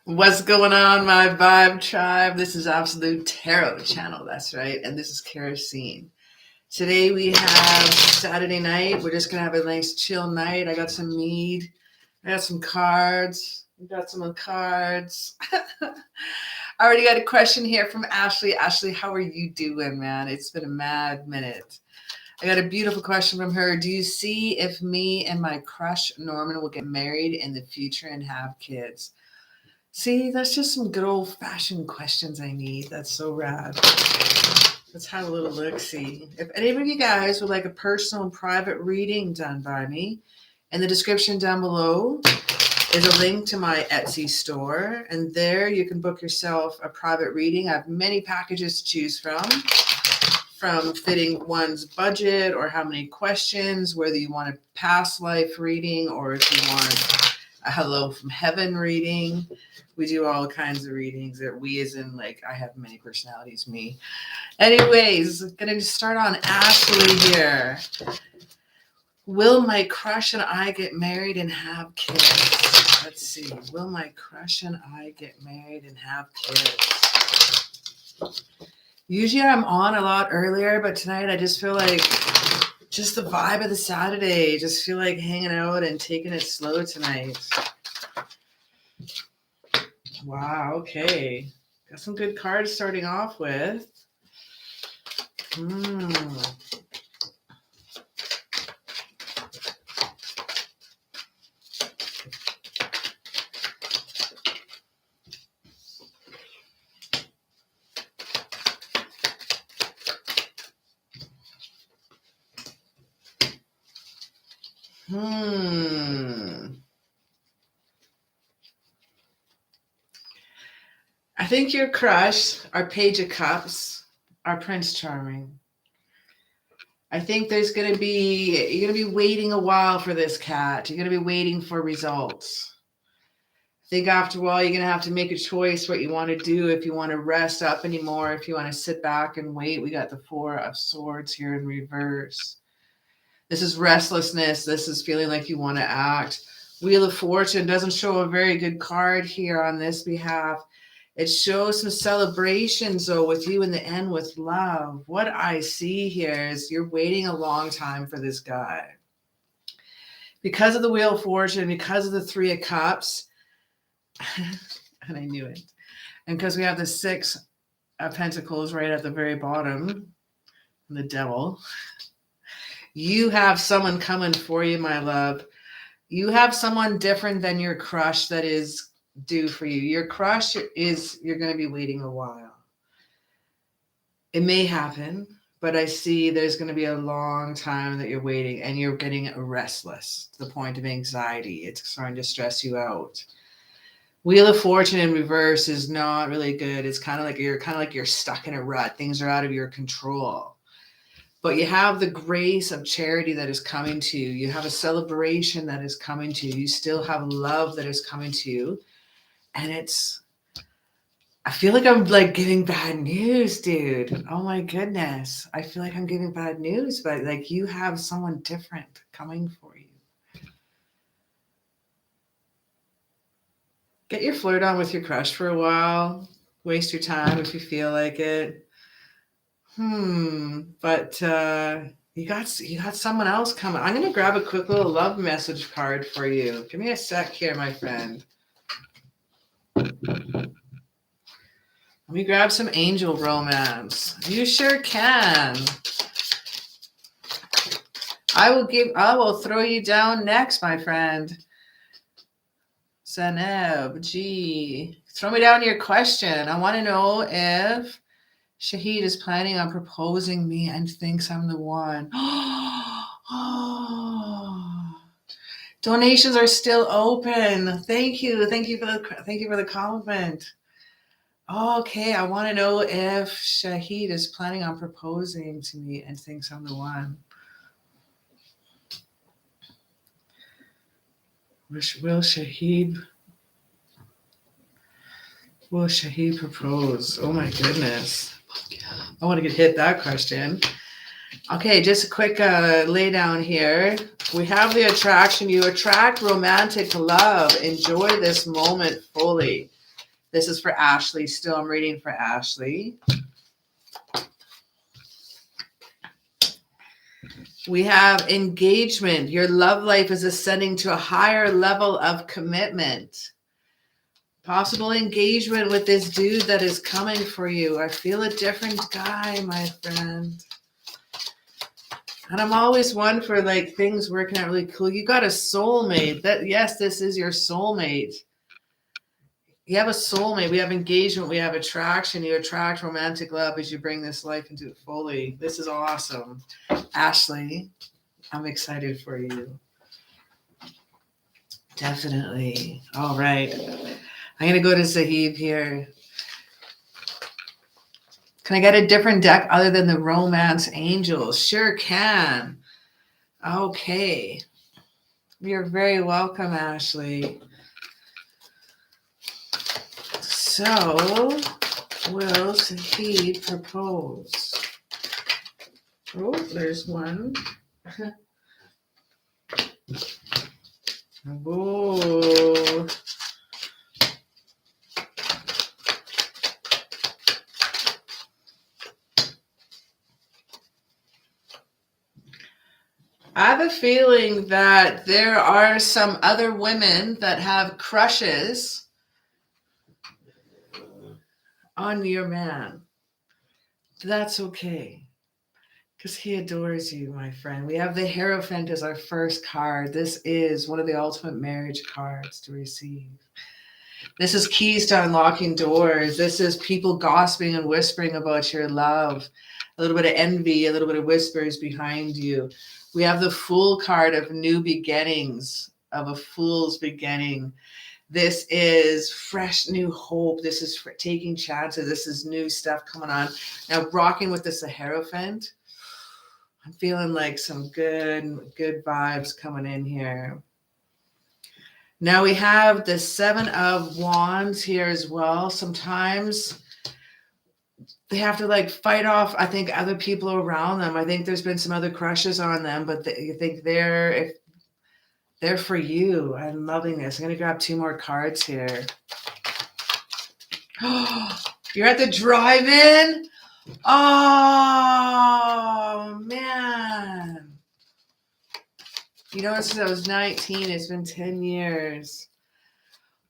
What's going on, my vibe tribe? This is Absolute Tarot channel, that's right, and this is CaraSeen. Today we have Saturday night. We're just gonna have a nice chill night. I got some mead, I got some cards, we got some cards. I already got a question here from Ashley. Ashley, how are you doing, man? It's been a mad minute. I got a beautiful question from her. Do you see if me and my crush Norman will get married in the future and have kids? See, that's just some good old-fashioned questions I need. That's so rad. Let's have a little look-see. If any of you guys would like a personal and private reading done by me, in the description down below is a link to my Etsy store, and there you can book yourself a private reading. I have many packages to choose from fitting one's budget or how many questions, whether you want a past life reading or if you want a hello from heaven reading. We do all kinds of readings. We as in, like, I have many personalities, me. Anyways, gonna start on Ashley here. Will my crush and I get married and have kids? Let's see. Will my crush and I get married and have kids? Usually I'm on a lot earlier, but tonight I just feel like just the vibe of the Saturday. Just feel like hanging out and taking it slow tonight. Wow, okay. Got some good cards starting off with. I think your crush, our Page of Cups, our Prince Charming. I think you're going to be waiting a while for this cat. You're going to be waiting for results. I think after a while, you're going to have to make a choice what you want to do, if you want to rest up anymore, if you want to sit back and wait. We got the Four of Swords here in reverse. This is restlessness. This is feeling like you want to act. Wheel of Fortune doesn't show a very good card here on this behalf. It shows some celebrations, though, with you in the end with love. What I see here is you're waiting a long time for this guy. Because of the Wheel of Fortune, because of the Three of Cups, and I knew it, and because we have the Six of Pentacles right at the very bottom, and the Devil, you have someone coming for you, my love. You have someone different than your crush that is due for you. Your crush is, you're going to be waiting a while. It may happen, but I see there's going to be a long time that you're waiting, and you're getting restless to the point of anxiety. It's starting to stress you out. Wheel of Fortune in reverse is not really good. It's kind of like you're stuck in a rut. Things are out of your control. But you have the grace of charity that is coming to you. You have a celebration that is coming to you. You still have love that is coming to you. And I feel like I'm like giving bad news, dude. Oh my goodness. I feel like I'm giving bad news, but like you have someone different coming for you. Get your flirt on with your crush for a while. Waste your time if you feel like it. But you got someone else coming. I'm going to grab a quick little love message card for you. Give me a sec here, my friend. Let me grab some angel romance. You sure can. I will throw you down next, my friend. Zaneb, gee. Throw me down your question. I want to know if Shahid is planning on proposing me and thinks I'm the one. Donations are still open. Thank you. Thank you for the compliment. Okay, I want to know if Shahid is planning on proposing to me and thinks I'm the one. Will Shahid propose? Oh my goodness. I want to get hit that question. Okay, just a quick lay down here. We have the attraction. You attract romantic love. Enjoy this moment fully. This is for Ashley. Still, I'm reading for Ashley. We have engagement. Your love life is ascending to a higher level of commitment. Possible engagement with this dude that is coming for you. I feel a different guy, my friend. And I'm always one for like things working out really cool. You got a soulmate. Yes, this is your soulmate. You have a soulmate. We have engagement. We have attraction. You attract romantic love as you bring this life into it fully. This is awesome. Ashley, I'm excited for you. Definitely. All right. I'm going to go to Zahib here. Can I get a different deck other than the Romance Angels? Sure can. Okay. You're very welcome, Ashley. So, will Zahib propose? Oh, there's one. Oh. I have a feeling that there are some other women that have crushes on your man. That's okay, because he adores you, my friend. We have the Hierophant as our first card. This is one of the ultimate marriage cards to receive. This is keys to unlocking doors. This is people gossiping and whispering about your love. A little bit of envy, a little bit of whispers behind you. We have the Fool card of new beginnings, of a fool's beginning. This is fresh new hope. This is for taking chances. This is new stuff coming on. Now, rocking with the Hierophant, I'm feeling like some good vibes coming in here. Now we have the Seven of Wands here as well. Sometimes they have to like fight off, I think, other people around them. I think there's been some other crushes on them, but you think they're for you. I'm loving this. I'm going to grab two more cards here. You're at the drive-in? Oh, man. You know, since I was 19, it's been 10 years.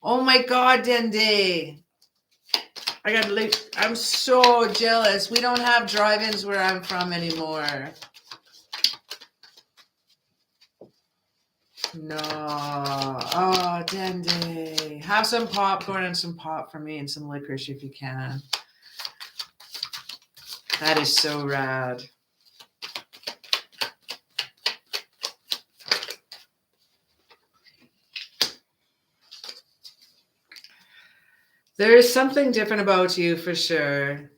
Oh my God, Dende. I'm so jealous. We don't have drive-ins where I'm from anymore. No. Oh, Dende. Have some popcorn and some pop for me and some licorice if you can. That is so rad. There is something different about you for sure.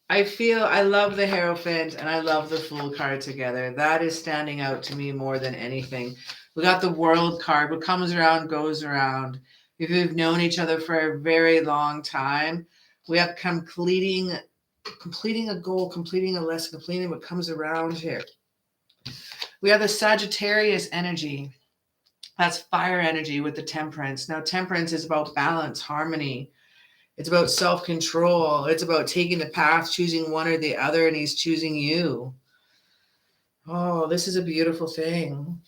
I love the Hierophant and I love the Fool card together. That is standing out to me more than anything. We got the World card. What comes around goes around. If you've known each other for a very long time, we have completing a goal, completing a lesson, completing what comes around here. We have the Sagittarius energy. That's fire energy with the Temperance. Now, Temperance is about balance, harmony. It's about self-control. It's about taking the path, choosing one or the other, and he's choosing you. Oh, this is a beautiful thing.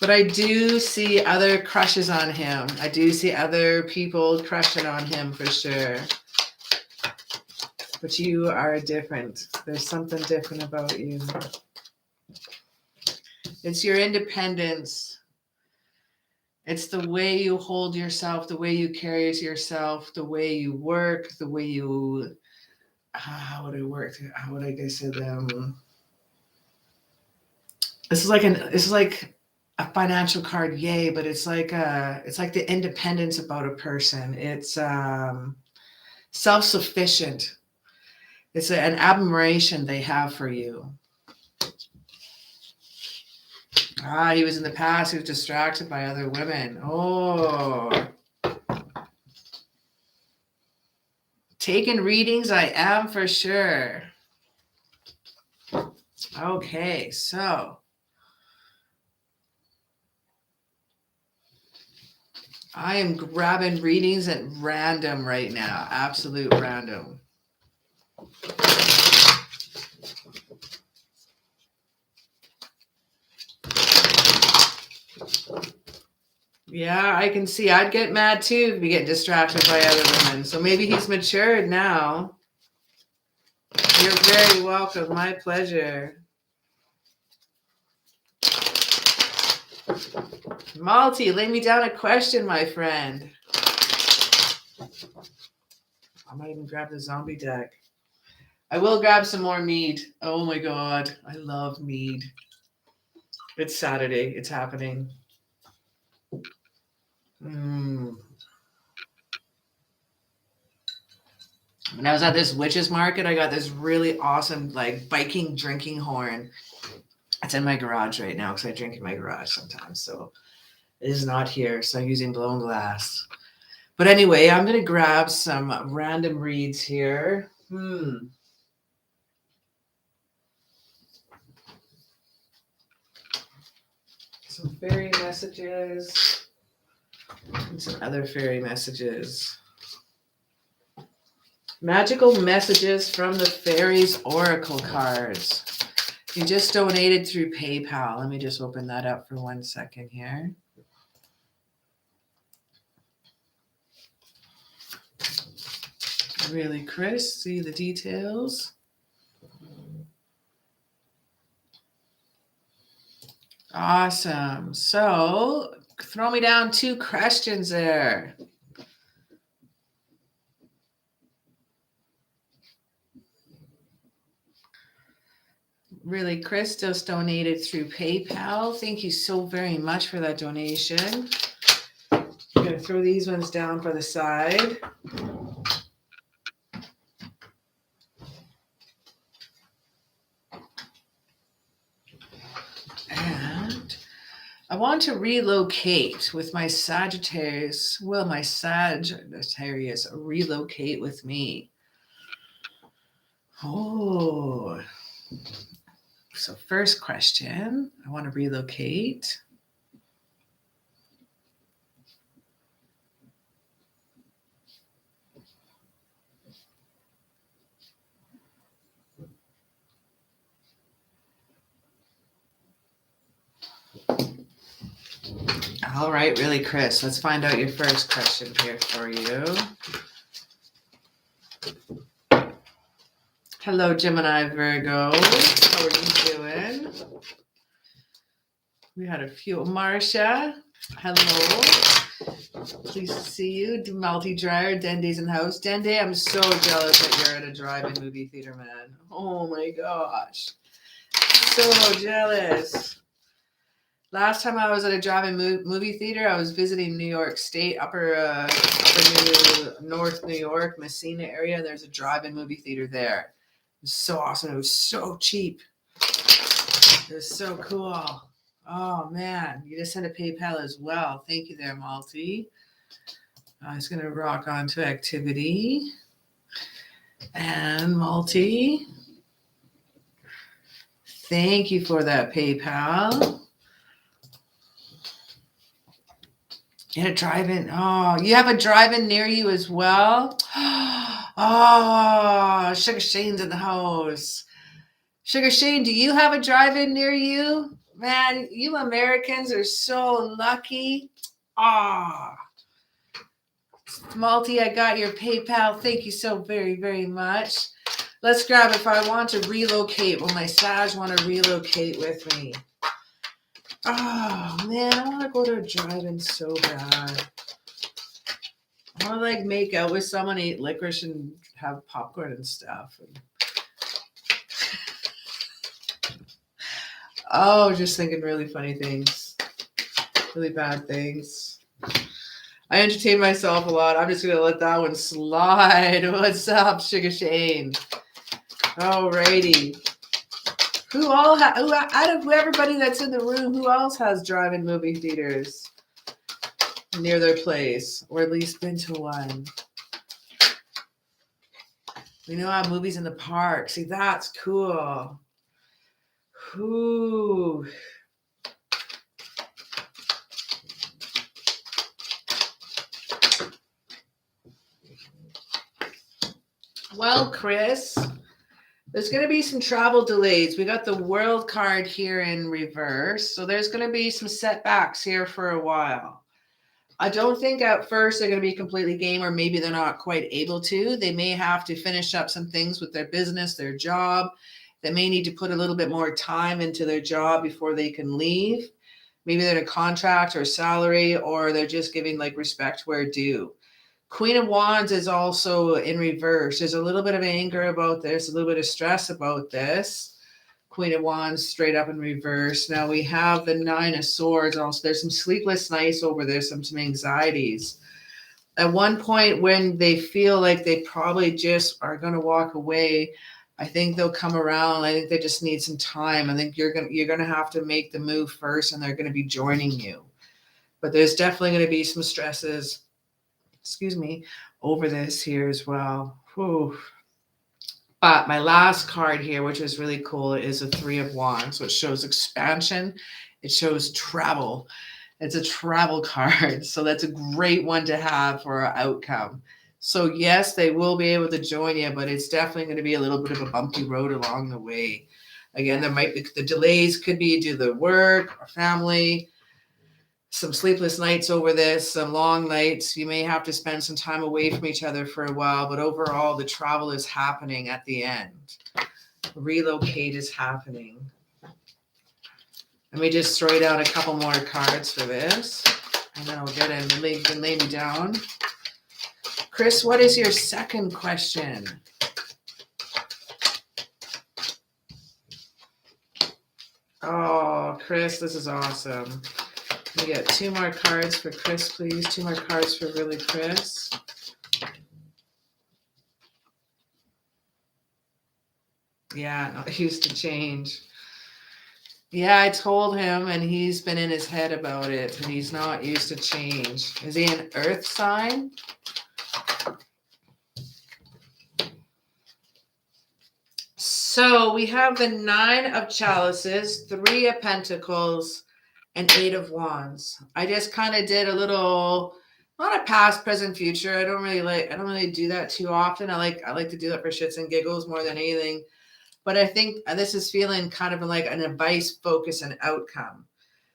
But I do see other crushes on him. I do see other people crushing on him for sure. But you are different. There's something different about you. It's your independence. It's the way you hold yourself, the way you carry yourself, the way you work, the way you, how would I work? How would I guess it? This is like a financial card, yay, but it's like the independence about a person. It's self-sufficient. It's an admiration they have for you. He was in the past. He was distracted by other women. Oh. Taking readings, I am for sure. Okay, so. I am grabbing readings at random right now. Absolute random. Yeah, I can see. I'd get mad too if we get distracted by other women. So maybe he's matured now. You're very welcome. My pleasure. Malty, lay me down a question, my friend. I might even grab the zombie deck. I will grab some more mead. Oh my God. I love mead. It's Saturday. It's happening. When I was at this witches market, I got this really awesome like Viking drinking horn. It's in my garage right now because I drink in my garage sometimes. So it is not here. So I'm using blown glass. But anyway, I'm going to grab some random reads here. Some fairy messages and some other fairy messages. Magical messages from the fairies oracle cards. You just donated through PayPal. Let me just open that up for 1 second here. Really, Chris, see the details. Awesome. So throw me down 2 questions there. Really, Chris just donated through PayPal. Thank you so very much for that donation. I'm going to throw these ones down for the side. And I want to relocate with my Sagittarius. Will my Sagittarius relocate with me? Oh. So first question, I want to relocate. All right, really, Chris, let's find out your first question here for you. Hello, Gemini Virgo. How are you doing? We had a few. Marcia, hello. Pleased to see you. Malty Dryer, Dende's in house. Dende, I'm so jealous that you're at a drive-in movie theater, man. Oh my gosh. So jealous. Last time I was at a drive-in movie theater, I was visiting New York State, upper North New York, Messina area. And there's a drive-in movie theater there. It was so awesome. It was so cheap. It was so cool. Oh man, you just sent a PayPal as well. Thank you there, Malty. I was going to rock on to activity. And Malty, thank you for that PayPal. In a drive-in. Oh, you have a drive-in near you as well? Oh, Sugar Shane's in the house. Sugar Shane, do you have a drive-in near you? Man, you Americans are so lucky. Ah. Malty, I got your PayPal. Thank you so very, very much. Let's grab if I want to relocate. Will my Sag want to relocate with me? Oh, man, I want to go to a drive-in so bad. I want to, like, make out with someone, eat licorice, and have popcorn and stuff. Oh, just thinking really funny things. Really bad things. I entertain myself a lot. I'm just going to let that one slide. What's up, Sugar Shane? Alrighty. Out of everybody that's in the room, who else has drive-in movie theaters near their place, or at least been to one? We know how movies in the park. See, that's cool. Ooh. Well, Chris, there's going to be some travel delays. We got the World card here in reverse. So there's going to be some setbacks here for a while. I don't think at first they're going to be completely game, or maybe they're not quite able to. They may have to finish up some things with their business, their job. They may need to put a little bit more time into their job before they can leave. Maybe they're in a contract or salary, or they're just giving like respect where due. Queen of Wands is also in reverse. There's a little bit of anger about this, a little bit of stress about this. Queen of Wands straight up in reverse. Now we have the Nine of Swords also. There's some sleepless nights over this, some anxieties. At one point when they feel like they probably just are going to walk away, I think they'll come around. I think they just need some time. I think you're gonna have to make the move first, and they're going to be joining you. But there's definitely going to be some stresses, over this here as well. Whew. But my last card here, which is really cool, is a Three of Wands. So it shows expansion. It shows travel. It's a travel card. So that's a great one to have for our outcome. So yes, they will be able to join you, but it's definitely going to be a little bit of a bumpy road along the way. Again, there might be the delays could be due to work or family, some sleepless nights over this, some long nights. You may have to spend some time away from each other for a while, but overall the travel is happening at the end. Relocate is happening. Let me just throw down a couple more cards for this, and then I'll get in and lay me down. Chris, what is your second question? Oh, Chris, this is awesome. We get 2 more cards for Chris, please. 2 more cards for really Chris. Yeah, not used to change. Yeah, I told him, and he's been in his head about it, and he's not used to change. Is he an earth sign? So we have the 9 of Chalices, 3 of Pentacles, and 8 of Wands. I just kind of did a little, not a past, present, future. I don't really do that too often. I like to do that for shits and giggles more than anything. But I think this is feeling kind of like an advice, focus, and outcome.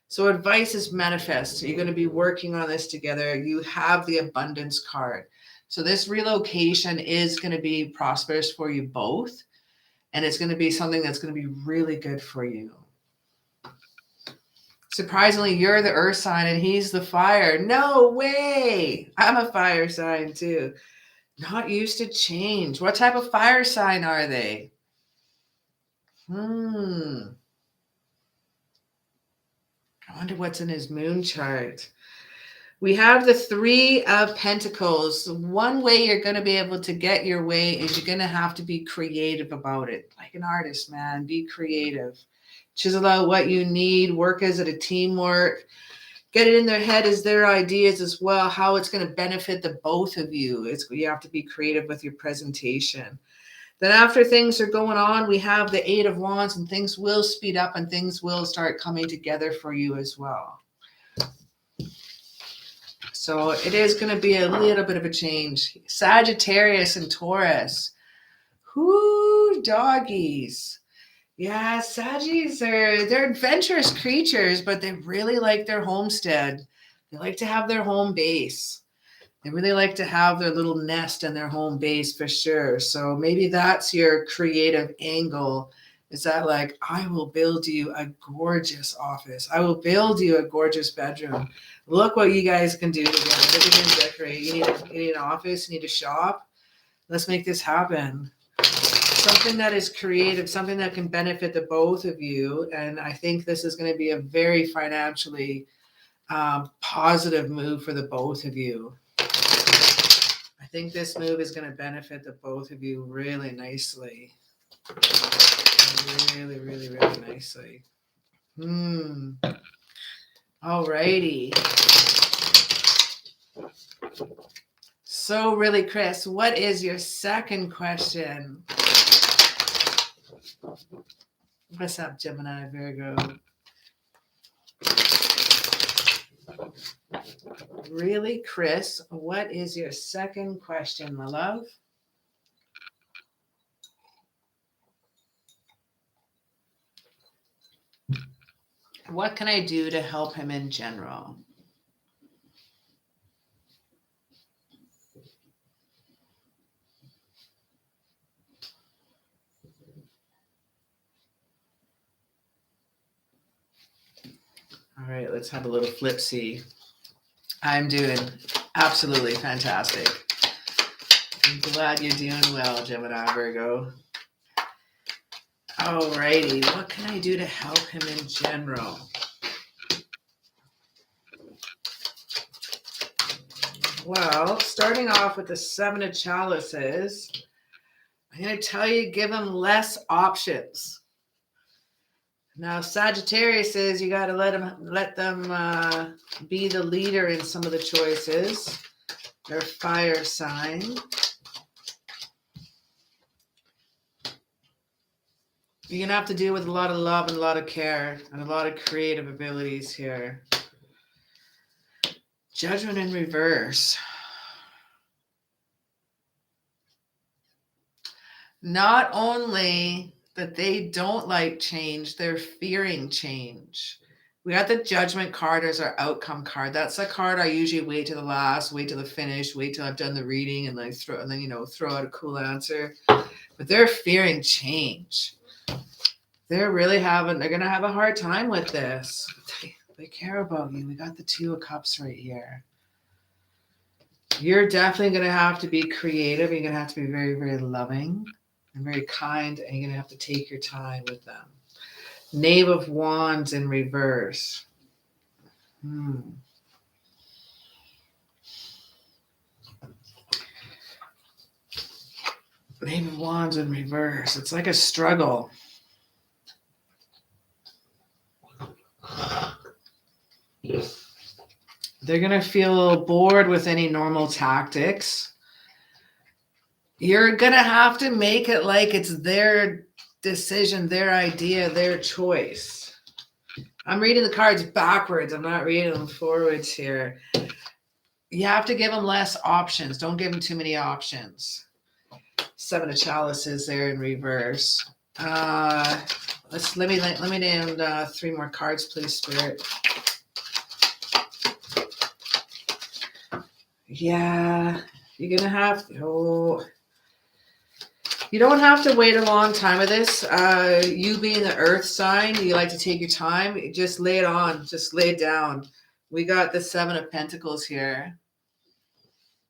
So advice is manifest. You're going to be working on this together. You have the abundance card. So this relocation is going to be prosperous for you both. And it's going to be something that's going to be really good for you. Surprisingly, you're the earth sign and he's the fire. No way. I'm a fire sign too. Not used to change. What type of fire sign are they? I wonder what's in his moon chart. We have the 3 of Pentacles. One way you're going to be able to get your way is you're going to have to be creative about it. Like an artist, man. Be creative. Chisel out what you need. Work as a teamwork. Get it in their head as their ideas as well, how it's going to benefit the both of you. You have to be creative with your presentation. Then after things are going on, we have the 8 of Wands, and things will speed up and things will start coming together for you as well. So it is going to be a little bit of a change. Sagittarius and Taurus. Whoo, doggies. Yeah, Saggies they're adventurous creatures, but they really like their homestead. They like to have their home base. They really like to have their little nest and their home base for sure. So maybe that's your creative angle. Is that like, I will build you a gorgeous office. I will build you a gorgeous bedroom. Look what you guys can do together. Look at you decorate. You need an office. You need a shop. Let's make this happen. Something that is creative, something that can benefit the both of you. And I think this is going to be a very financially positive move for the both of you. I think this move is going to benefit the both of you really nicely. Really, really, really nicely. Alrighty. So really, Chris, what is your second question? What's up, Gemini, Virgo? Really, Chris, what is your second question, my love? What can I do to help him in general? All right, let's have a little flip-see. I'm doing absolutely fantastic. I'm glad you're doing well, Gemini, Virgo. All righty, what can I do to help him in general? Well, starting off with the Seven of Chalices, I'm going to tell you, give him less options. Now, Sagittarius is you got to let them be the leader in some of the choices. They're fire sign. You're going to have to deal with a lot of love and a lot of care and a lot of creative abilities here. Judgment in reverse. Not only that they don't like change, they're fearing change. We got the Judgment card as our outcome card. That's a card I usually wait to the last, wait till the finish, wait till I've done the reading, and then throw out a cool answer. But they're fearing change. They're going to have a hard time with this. They care about you. We got the Two of Cups right here. You're definitely going to have to be creative. You're going to have to be very, very loving and very kind, and you're going to have to take your time with them. Knave of Wands in reverse. Knave of Wands in reverse. It's like a struggle. They're going to feel bored with any normal tactics. You're going to have to make it like it's their decision, their idea, their choice. I'm reading the cards backwards. I'm not reading them forwards here. You have to give them less options. Don't give them too many options. Seven of Chalices there in reverse. Let me name 3 more cards, please, Spirit. Yeah, you're gonna have to. You don't have to wait a long time with this. You being the Earth sign, you like to take your time. Just lay it on. Just lay it down. We got the Seven of Pentacles here.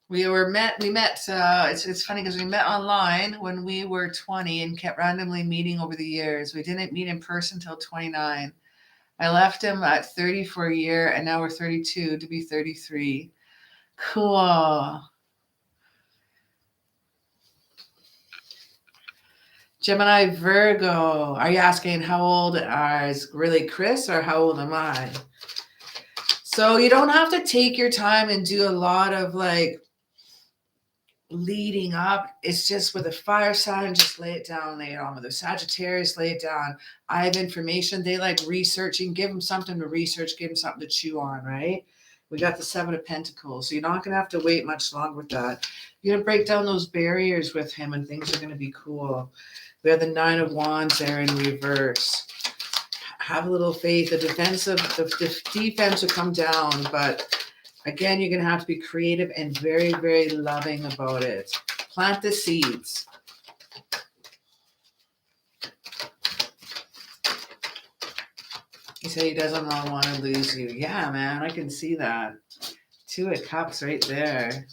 We met. It's funny because we met online when we were 20 and kept randomly meeting over the years. We didn't meet in person till 29. I left him at 30 for a year, and now we're 32 to be 33. Cool. Gemini, Virgo. Are you asking how old is really Chris or how old am I? So you don't have to take your time and do a lot of leading up. It's just with a fire sign, just lay it down, lay it on. With a Sagittarius, lay it down. I have information. They like researching. Give them something to research. Give them something to chew on, right? We got the Seven of Pentacles. So you're not going to have to wait much longer with that. You're going to break down those barriers with him and things are going to be cool. We have the Nine of Wands there in reverse. Have a little faith. The defense will come down, but again, you're going to have to be creative and very, very loving about it. Plant the seeds. He said he doesn't want to lose you. Yeah, man, I can see that. Two of Cups right there.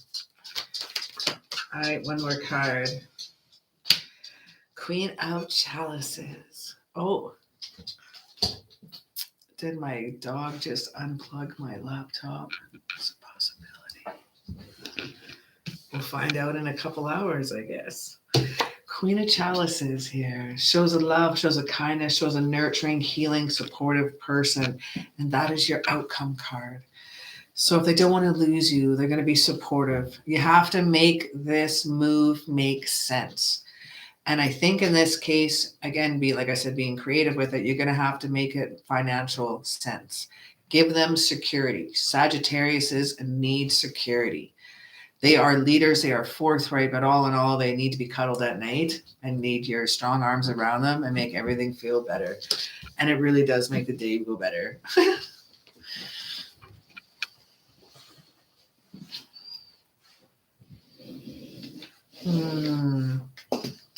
All right, one more card. Queen of Chalices. Oh. Did my dog just unplug my laptop? It's a possibility. We'll find out in a couple hours, I guess. Queen of Chalices here. Shows a love, shows a kindness, shows a nurturing, healing, supportive person. And that is your outcome card. So if they don't want to lose you, they're going to be supportive. You have to make this move make sense. And I think in this case, again, like I said, being creative with it, you're going to have to make it financial sense. Give them security. Sagittarius need security. They are leaders. They are forthright, but all in all, they need to be cuddled at night and need your strong arms around them and make everything feel better. And it really does make the day go better.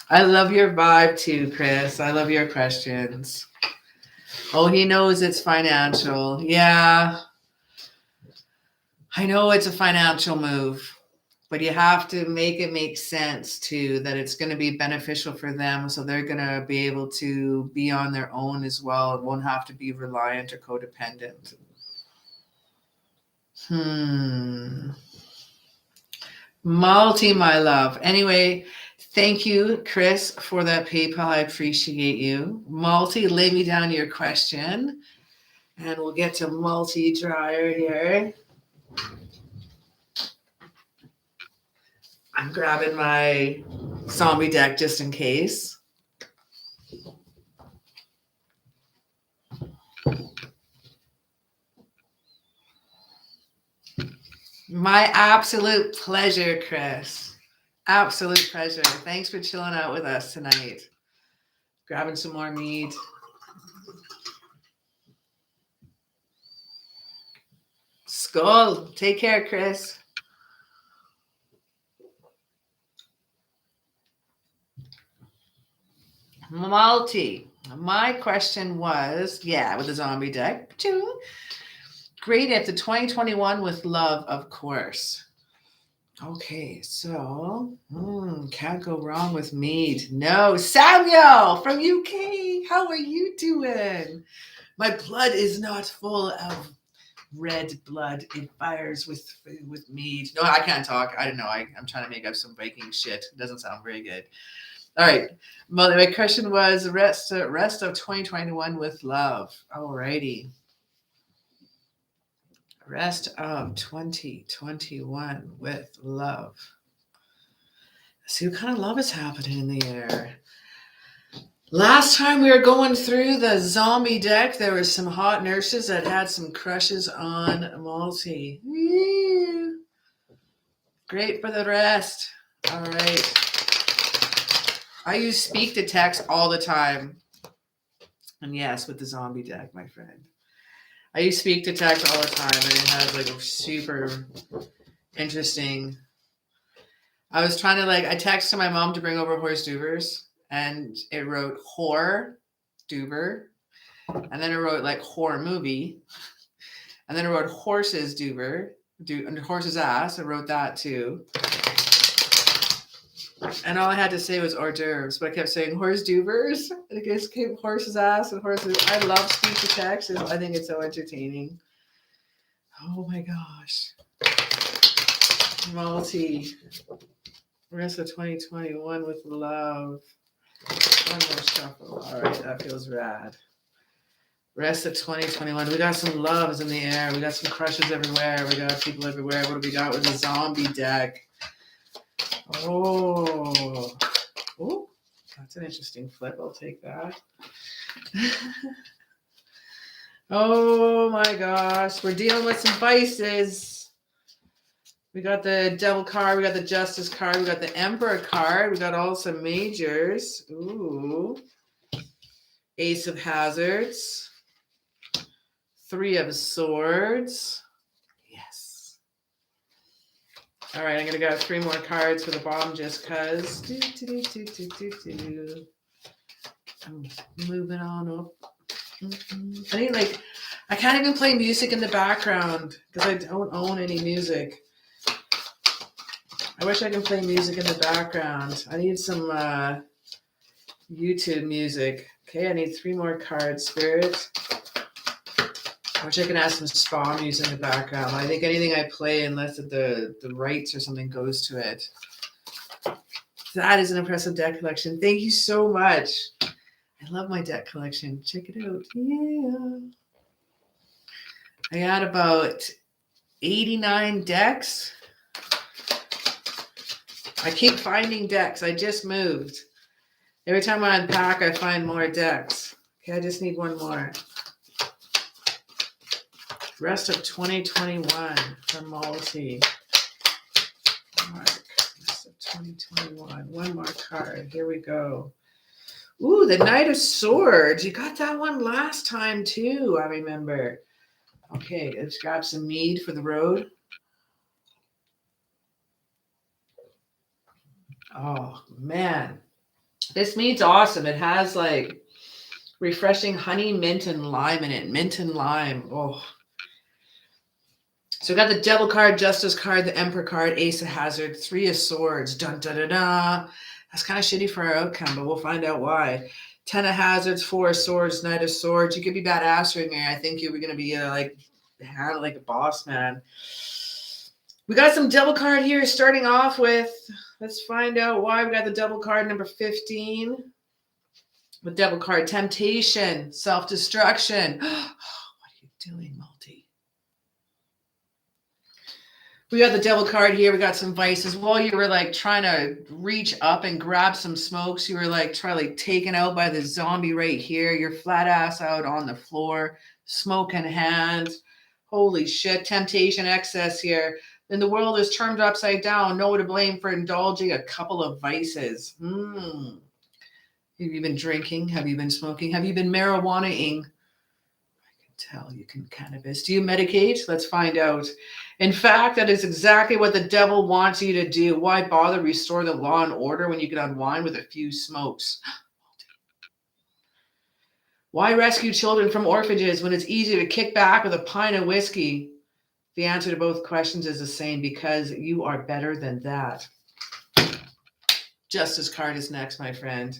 I love your vibe too, Chris. I love your questions. Oh, he knows it's financial. Yeah. I know it's a financial move, but you have to make it make sense too, that it's going to be beneficial for them. So they're going to be able to be on their own as well. It won't have to be reliant or codependent. Multi, my love. Anyway, thank you, Chris, for that PayPal. I appreciate you. Multi, lay me down your question. And we'll get to multi-dryer here. I'm grabbing my zombie deck just in case. My absolute pleasure, Chris. Absolute pleasure. Thanks for chilling out with us tonight. Grabbing some more mead. Skull. Take care, Chris. Multi. My question was, with the zombie deck. Great at the 2021 with love, of course. Okay, so can't go wrong with mead. No, Samuel from UK. How are you doing? My blood is not full of red blood. It fires with mead. No, I can't talk. I don't know. I'm trying to make up some Viking shit. It doesn't sound very good. All right. Well, my question was rest of 2021 with love. Alrighty. Rest of 2021 with love. See what kind of love is happening in the air. Last time we were going through the zombie deck, there were some hot nurses that had some crushes on Multi. Woo. Great for the rest. All right. I use speak to text all the time. And yes, with the zombie deck, my friend. I use speak to text all the time, and it has like a super interesting. I was trying to I texted my mom to bring over horse duvers, and it wrote whore duver, and then it wrote horror movie, and then it wrote horses duver, under horse's ass. It wrote that too. And all I had to say was hors d'oeuvres, but I kept saying horse duvers. And it just came horse's ass and horses. I love speech to text. I think it's so entertaining. Oh my gosh. Multi. Rest of 2021 with love. One more shuffle. All right, that feels rad. Rest of 2021. We got some loves in the air. We got some crushes everywhere. We got people everywhere. What do we got with the zombie deck? Oh, that's an interesting flip. I'll take that. Oh my gosh, we're dealing with some vices. We got the Devil card, we got the Justice card, we got the Emperor card, we got all some majors. Ooh, Ace of Hazards, Three of Swords. All right, I'm going to go 3 more cards for the bottom just because. I'm moving on up. I need I can't even play music in the background because I don't own any music. I wish I could play music in the background. I need some YouTube music. Okay, I need 3 more cards, Spirit. I wish I could add some spa music in the background. I think anything I play, unless the rights or something goes to it. That is an impressive deck collection. Thank you so much. I love my deck collection. Check it out. Yeah. I got about 89 decks. I keep finding decks. I just moved. Every time I unpack, I find more decks. Okay, I just need 1 more. Rest of 2021 for Multi. Mark. Rest of 2021. 1 more card. Here we go. Ooh, the Knight of Swords. You got that one last time too, I remember. Okay, let's grab some mead for the road. Oh, man. This mead's awesome. It has like refreshing honey, mint, and lime in it. Mint and lime. Oh. So we got the Devil card, Justice card, the Emperor card, Ace of Hazard, Three of Swords. Dun, dun, dun, dun. That's kind of shitty for our outcome, but we'll find out why. 10 of Hazards, 4 of Swords, Knight of Swords. You could be badassery me. I think you were going to be like a boss man. We got some Devil card here starting off with. Let's find out why we got the Devil card number 15. With Devil card, temptation, self-destruction. What are you doing, Multi? We got the Devil card here. We got some vices. While you were like trying to reach up and grab some smokes, you were like taken out by the zombie right here. You're flat ass out on the floor, smoke in hand. Holy shit, temptation excess here. Then the world is turned upside down. No one to blame for indulging a couple of vices. Have you been drinking? Have you been smoking? Have you been marijuana-ing? Tell you can cannabis. Do you medicate? Let's find out. In fact, that is exactly what the devil wants you to do. Why bother restore the law and order when you can unwind with a few smokes? Why rescue children from orphanages when it's easy to kick back with a pint of whiskey? The answer to both questions is the same, because you are better than that. Justice card is next, my friend.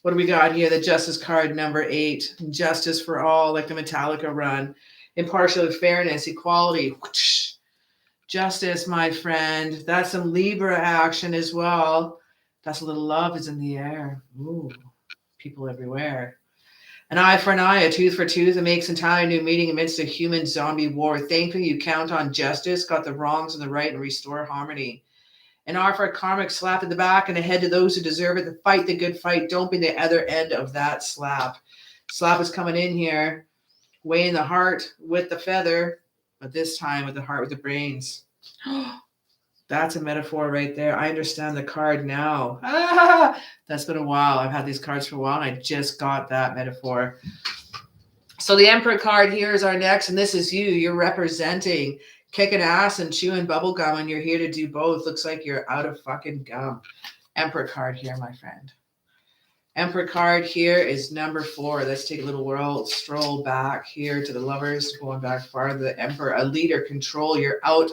What do we got here? The Justice card number 8. Justice for all, like the Metallica run. Impartial fairness, equality. Whoosh. Justice, my friend. That's some Libra action as well. That's a little love is in the air. Ooh, people everywhere. An eye for an eye, a tooth for tooth. It makes entirely new meaning amidst a human zombie war. Thankfully, you count on justice, got the wrongs and the right, and restore harmony. An offer a karmic slap in the back and a head to those who deserve it. To fight the good fight. Don't be the other end of that slap. Slap is coming in here, weighing the heart with the feather, but this time with the heart with the brains. That's a metaphor right there. I understand the card now. That's been a while. I've had these cards for a while, and I just got that metaphor. So the Emperor card here is our next, and this is you. You're representing kicking ass and chewing bubble gum, and you're here to do both. Looks like you're out of fucking gum. Emperor card here, my friend. Emperor card here is number 4. Let's take a little world stroll back here to the Lovers, going back farther. The Emperor, a leader, control. You're out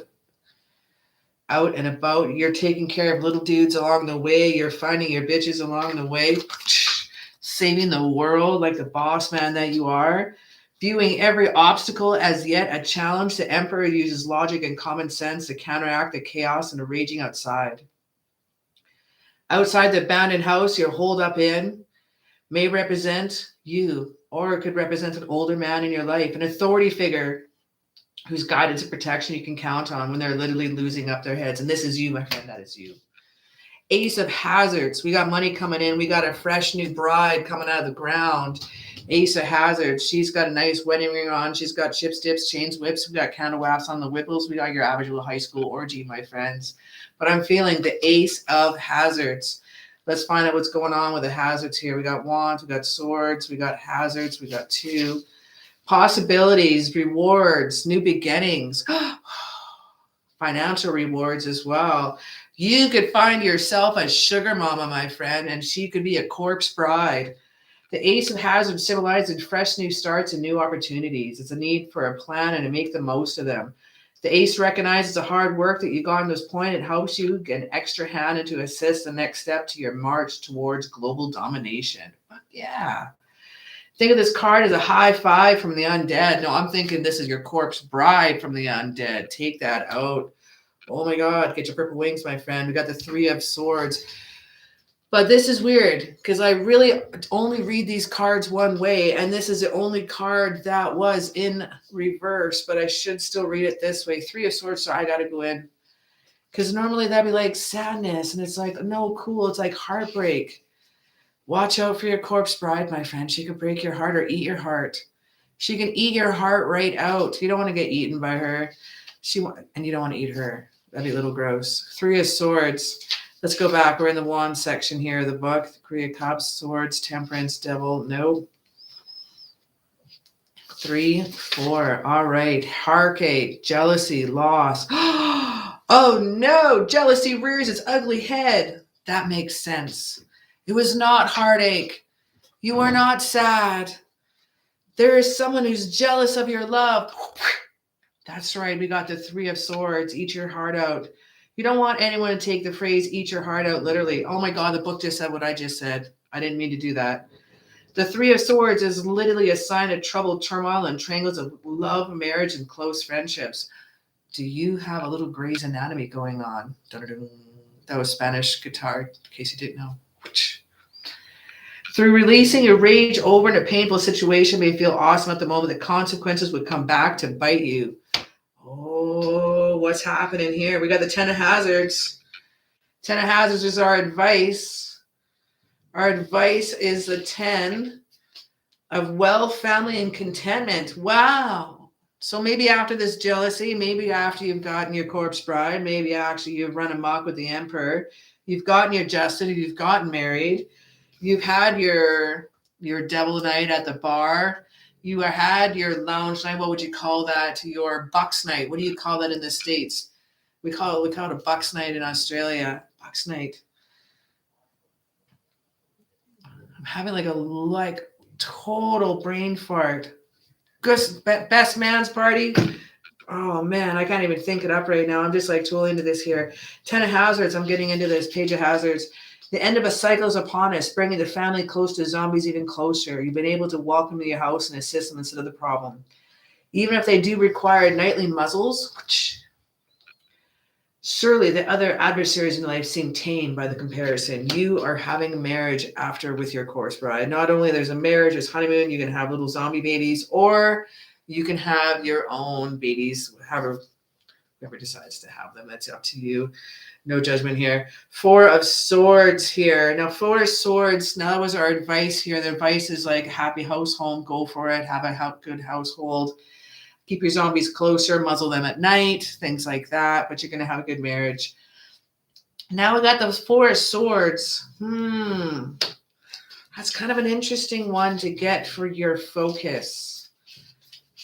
and about. You're taking care of little dudes along the way. You're finding your bitches along the way. Saving the world like the boss man that you are. Viewing every obstacle as yet a challenge. The Emperor uses logic and common sense to counteract the chaos and the raging outside. Outside the abandoned house you're holed up in may represent you, or it could represent an older man in your life, an authority figure whose guidance and protection you can count on when they're literally losing up their heads. And this is you, my friend. That is you. Ace of Hazards. We got money coming in. We got a fresh new bride coming out of the ground. Ace of Hazards. She's got a nice wedding ring on. She's got chips, dips, chains, whips. We got candle wax on the whipples. We got your average little high school orgy, my friends. But I'm feeling the Ace of Hazards. Let's find out what's going on with the hazards here. We got wands, we got swords, we got hazards, we got 2. Possibilities, rewards, new beginnings, financial rewards as well. You could find yourself a sugar mama, my friend, and she could be a corpse bride. The Ace of Hazards symbolizes fresh new starts and new opportunities. It's a need for a plan and to make the most of them. The Ace recognizes the hard work that you got to this point. It helps you get an extra hand and to assist the next step to your march towards global domination. Yeah. Think of this card as a high five from the undead. No, I'm thinking this is your corpse bride from the undead. Take that out. Oh my God, get your purple wings, my friend. We got the 3 of Swords. But this is weird because I really only read these cards one way, and this is the only card that was in reverse, but I should still read it this way. 3 of Swords, so I got to go in. Because normally that'd be like sadness, and it's like, no, cool. It's like heartbreak. Watch out for your corpse bride, my friend. She could break your heart or eat your heart. She can eat your heart right out. You don't want to get eaten by her. And you don't want to eat her. That'd be a little gross. 3 of Swords. Let's go back. We're in the Wand section here of the book. Three of Cups, Swords, Temperance, Devil. Nope. 3, 4. All right. Heartache, jealousy, loss. Oh no, jealousy rears its ugly head. That makes sense. It was not heartache. You are not sad. There is someone who's jealous of your love. That's right. We got the 3 of Swords. Eat your heart out. You don't want anyone to take the phrase eat your heart out literally. Oh my God, the book just said what I just said. I didn't mean to do that. The 3 of Swords is literally a sign of trouble, turmoil, and triangles of love, marriage, and close friendships. Do you have a little Grey's Anatomy going on? That was Spanish guitar, in case you didn't know. Through releasing your rage over in a painful situation may feel awesome at the moment. The consequences would come back to bite you. Oh, what's happening here? We got the 10 of Hazards. 10 of Hazards is our advice. Our advice is the 10 of wealth, family, and contentment. Wow. So maybe after this jealousy, maybe after you've gotten your corpse bride, maybe actually you've run amok with the Emperor, you've gotten your Justin, you've gotten married, you've had your devil night at the bar, you had your lounge night. What would you call that? Your Bucks night. What do you call that in the States? We call it a Bucks night in Australia. Bucks night. I'm having like total brain fart. Best man's party. Oh man, I can't even think it up right now. I'm just like totally into this here. 10 of Hazards. I'm getting into this. Page of Hazards. The end of a cycle is upon us, bringing the family close to zombies even closer. You've been able to welcome to your house and assist them instead of the problem. Even if they do require nightly muzzles, surely the other adversaries in life seem tame by the comparison. You are having a marriage after with your corpse bride. Not only there's a marriage, there's honeymoon, you can have little zombie babies, or you can have your own babies, whoever decides to have them. That's up to you. No judgment here. 4 of Swords here. Now, 4 of Swords, now that was our advice here. The advice is like happy household, go for it, have a good household. Keep your zombies closer, muzzle them at night, things like that, but you're going to have a good marriage. Now we got those 4 of Swords. That's kind of an interesting one to get for your focus.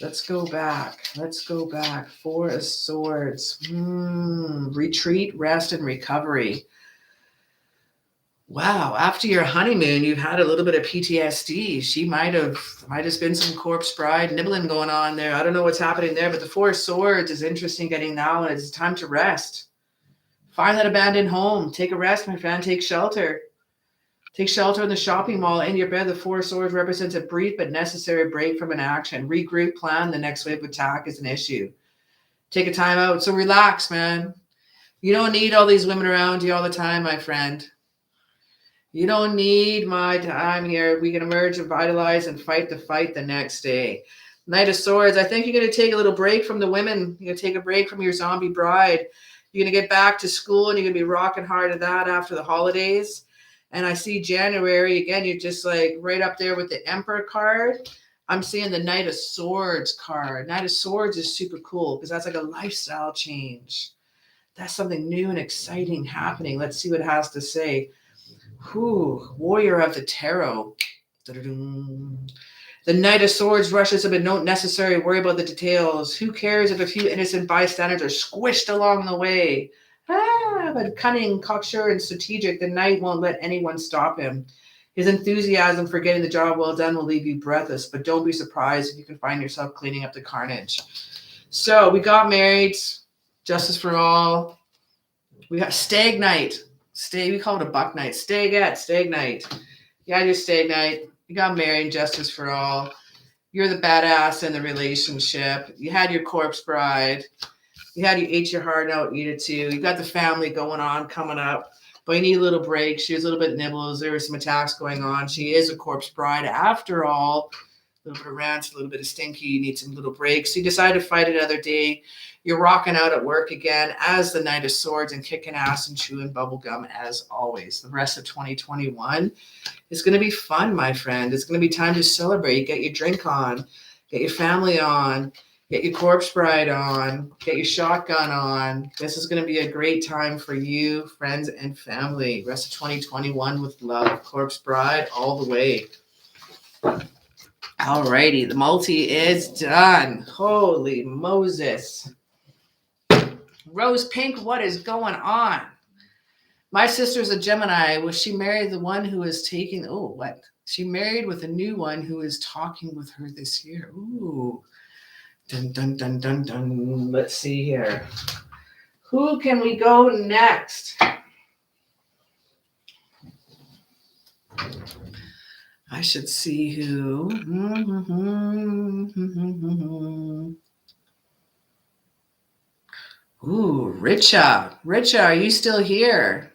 Let's go back. 4 of Swords. Retreat, rest, and recovery. Wow, after your honeymoon, you've had a little bit of PTSD. She might have been some corpse bride nibbling going on there. I don't know what's happening there, but the 4 of Swords is interesting getting now, and it's time to rest. Find that abandoned home. Take a rest, my friend. Take shelter. Take shelter in the shopping mall, in your bed. The 4 of Swords represents a brief but necessary break from an action. Regroup, plan. The next wave of attack is an issue. Take a time out. So relax, man. You don't need all these women around you all the time, my friend. You don't need my time here. We can emerge, revitalize, and fight the fight the next day. Knight of Swords. I think you're going to take a little break from the women. You're going to take a break from your zombie bride. You're going to get back to school, and you're going to be rocking hard at that after the holidays. And I see January, again, you're just like right up there with the Emperor card. I'm seeing the Knight of Swords card. Knight of Swords is super cool because that's like a lifestyle change. That's something new and exciting happening. Let's see what it has to say. Warrior of the Tarot. The Knight of Swords rushes up and don't necessarily worry about the details. Who cares if a few innocent bystanders are squished along the way? But cunning, cocksure, and strategic, the Knight won't let anyone stop him. His enthusiasm for getting the job well done will leave you breathless, but don't be surprised if you can find yourself cleaning up the carnage. So we got married, justice for all. We got Stag Night. We call it a buck night. Stag night. You had your stag night. You got married, justice for all. You're the badass in the relationship. You had your corpse bride. You ate your heart out, eat it too. You got the family going on, coming up. But you need a little break. She was a little bit nibbles. There were some attacks going on. She is a corpse bride after all. A little bit of rant, a little bit of stinky. You need some little breaks. So you decide to fight another day. You're rocking out at work again as the Knight of Swords and kicking ass and chewing bubblegum as always. The rest of 2021 is going to be fun, my friend. It's going to be time to celebrate. Get your drink on. Get your family on. Get your corpse bride on. Get your shotgun on. This is going to be a great time for you, friends, and family. Rest of 2021 with love. Corpse bride all the way. Alrighty, the multi is done. Holy Moses. Rose Pink, what is going on? My sister's a Gemini. Was she married the one who is taking, oh, what? She married with a new one who is talking with her this year. Ooh. Dun, dun, dun, dun, dun. Let's see here. Who can we go next? I should see who. Ooh, Richa. Richa, are you still here?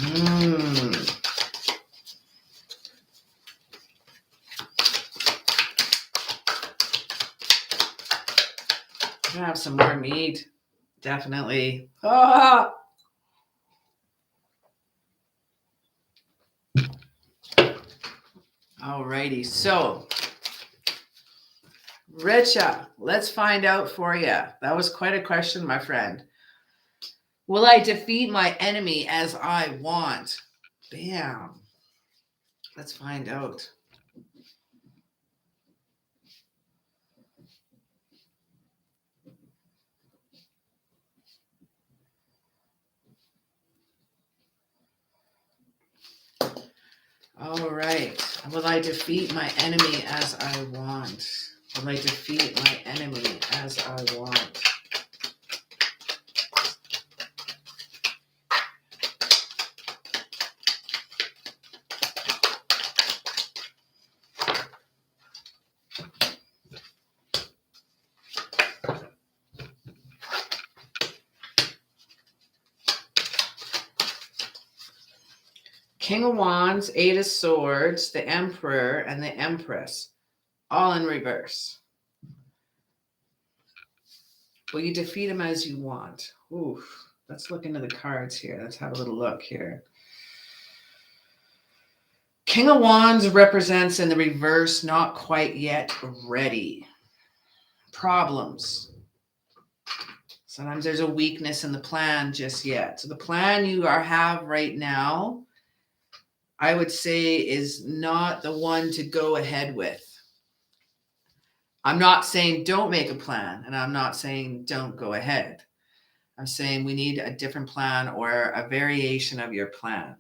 I'm gonna have some more meat. Definitely. Ah! Alrighty, so Richa, let's find out for you. That was quite a question, my friend. Will I defeat my enemy as I want? Bam. Let's find out. All right. Will I defeat my enemy as I want? Will I defeat my enemy as I want? King of Wands, Eight of Swords, the Emperor, and the Empress, all in reverse. Will you defeat him as you want? Oof. Let's look into the cards here. Let's have a little look here. King of Wands represents in the reverse, not quite yet ready. Problems. Sometimes there's a weakness in the plan just yet. So the plan you have right now, I would say, is not the one to go ahead with. I'm not saying don't make a plan, and I'm not saying don't go ahead. I'm saying we need a different plan or a variation of your plan.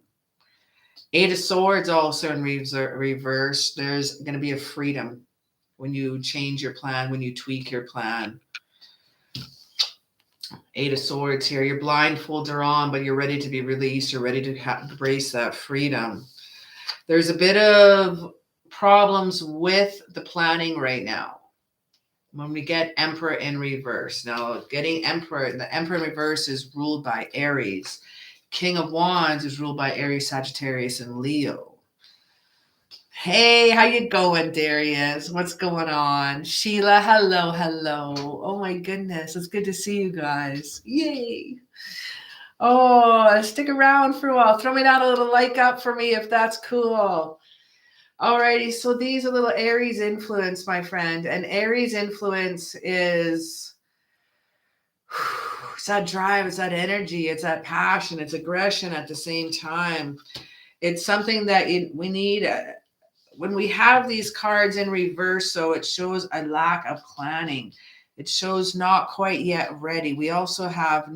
Eight of Swords also in reverse. There's going to be a freedom when you change your plan, when you tweak your plan. Eight of Swords here. Your blindfolds are on, but you're ready to be released. You're ready to embrace that freedom. There's a bit of problems with the planning right now. When we get Emperor in reverse. Now, getting Emperor, the Emperor in reverse is ruled by Aries. King of Wands is ruled by Aries, Sagittarius, and Leo. Hey, how you going, Darius? What's going on? Sheila, hello, hello. Oh my goodness, it's good to see you guys. Yay. Oh, stick around for a while. Throw me down a little like up for me if that's cool. Alrighty, so these are little Aries influence, my friend. And Aries influence is it's that drive, it's that energy, it's that passion, it's aggression at the same time. It's something that we need when we have these cards in reverse. So it shows a lack of planning. It shows not quite yet ready. We also have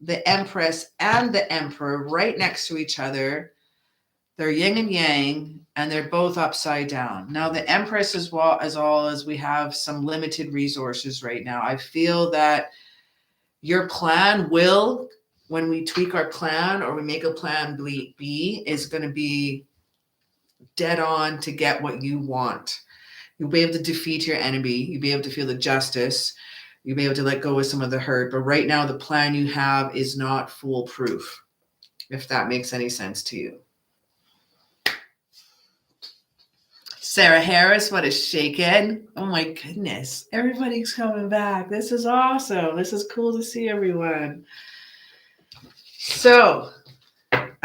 the Empress and the Emperor right next to each other. They're yin and yang, and they're both upside down. Now, the Empress, as well as we have some limited resources right now. I feel that your plan will, when we tweak our plan or we make a plan B, is going to be dead on to get what you want. You'll be able to defeat your enemy. You'll be able to feel the justice. You'll be able to let go of some of the hurt. But right now, the plan you have is not foolproof, if that makes any sense to you. Sarah Harris, what is shaking? Oh my goodness. Everybody's coming back. This is awesome. This is cool to see everyone. So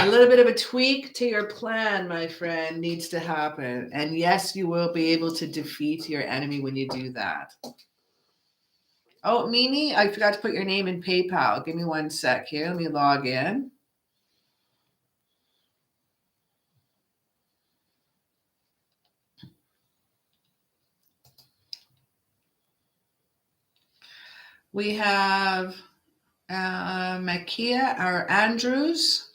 A little bit of a tweak to your plan, my friend, needs to happen. And yes, you will be able to defeat your enemy when you do that. Oh, Mimi, I forgot to put your name in PayPal. Give me 1 sec here. Let me log in. We have Makia or Andrews.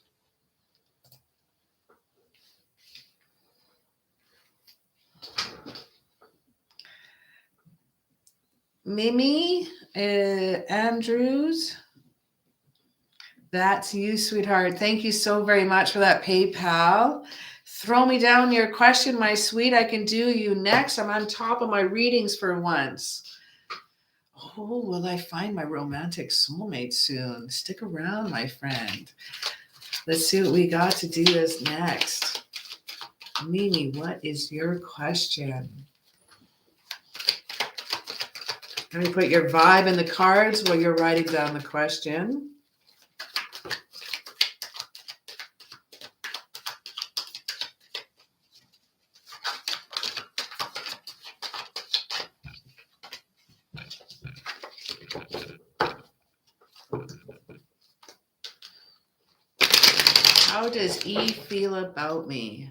Mimi Andrews. That's you, sweetheart. Thank you so very much for that PayPal. Throw me down your question, my sweet. I can do you next. I'm on top of my readings for once. Oh, will I find my romantic soulmate soon? Stick around, my friend. Let's see what we got to do this next. Mimi, what is your question? Let me put your vibe in the cards while you're writing down the question. How does E feel about me?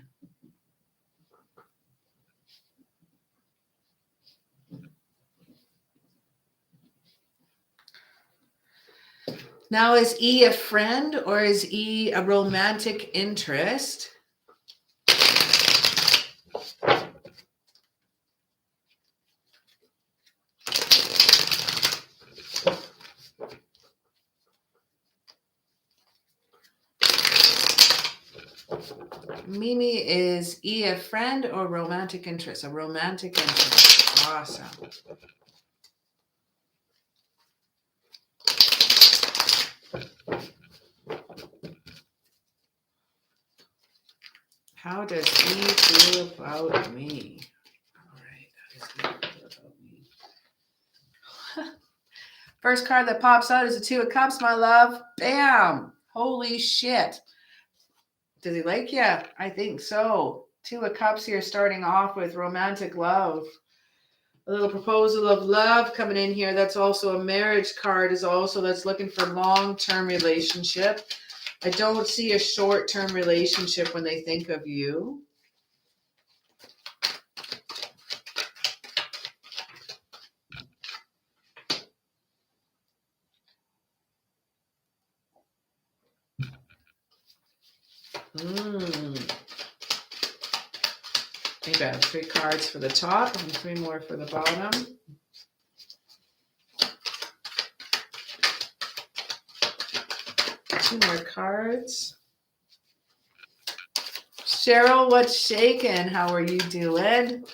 Now, is E a friend or is E a romantic interest? Mimi, is E a friend or romantic interest? A romantic interest. Awesome. How does E feel about me? All right, how does E feel about me? First card that pops out is the Two of Cups, my love. Bam! Holy shit. Does he like you? I think so. Two of Cups here, starting off with romantic love. A little proposal of love coming in here. That's also a marriage card is also that's looking for long-term relationship. I don't see a short-term relationship when they think of you. Maybe I have 3 cards for the top and 3 more for the bottom. Two more cards. Cheryl, what's shaking? How are you doing?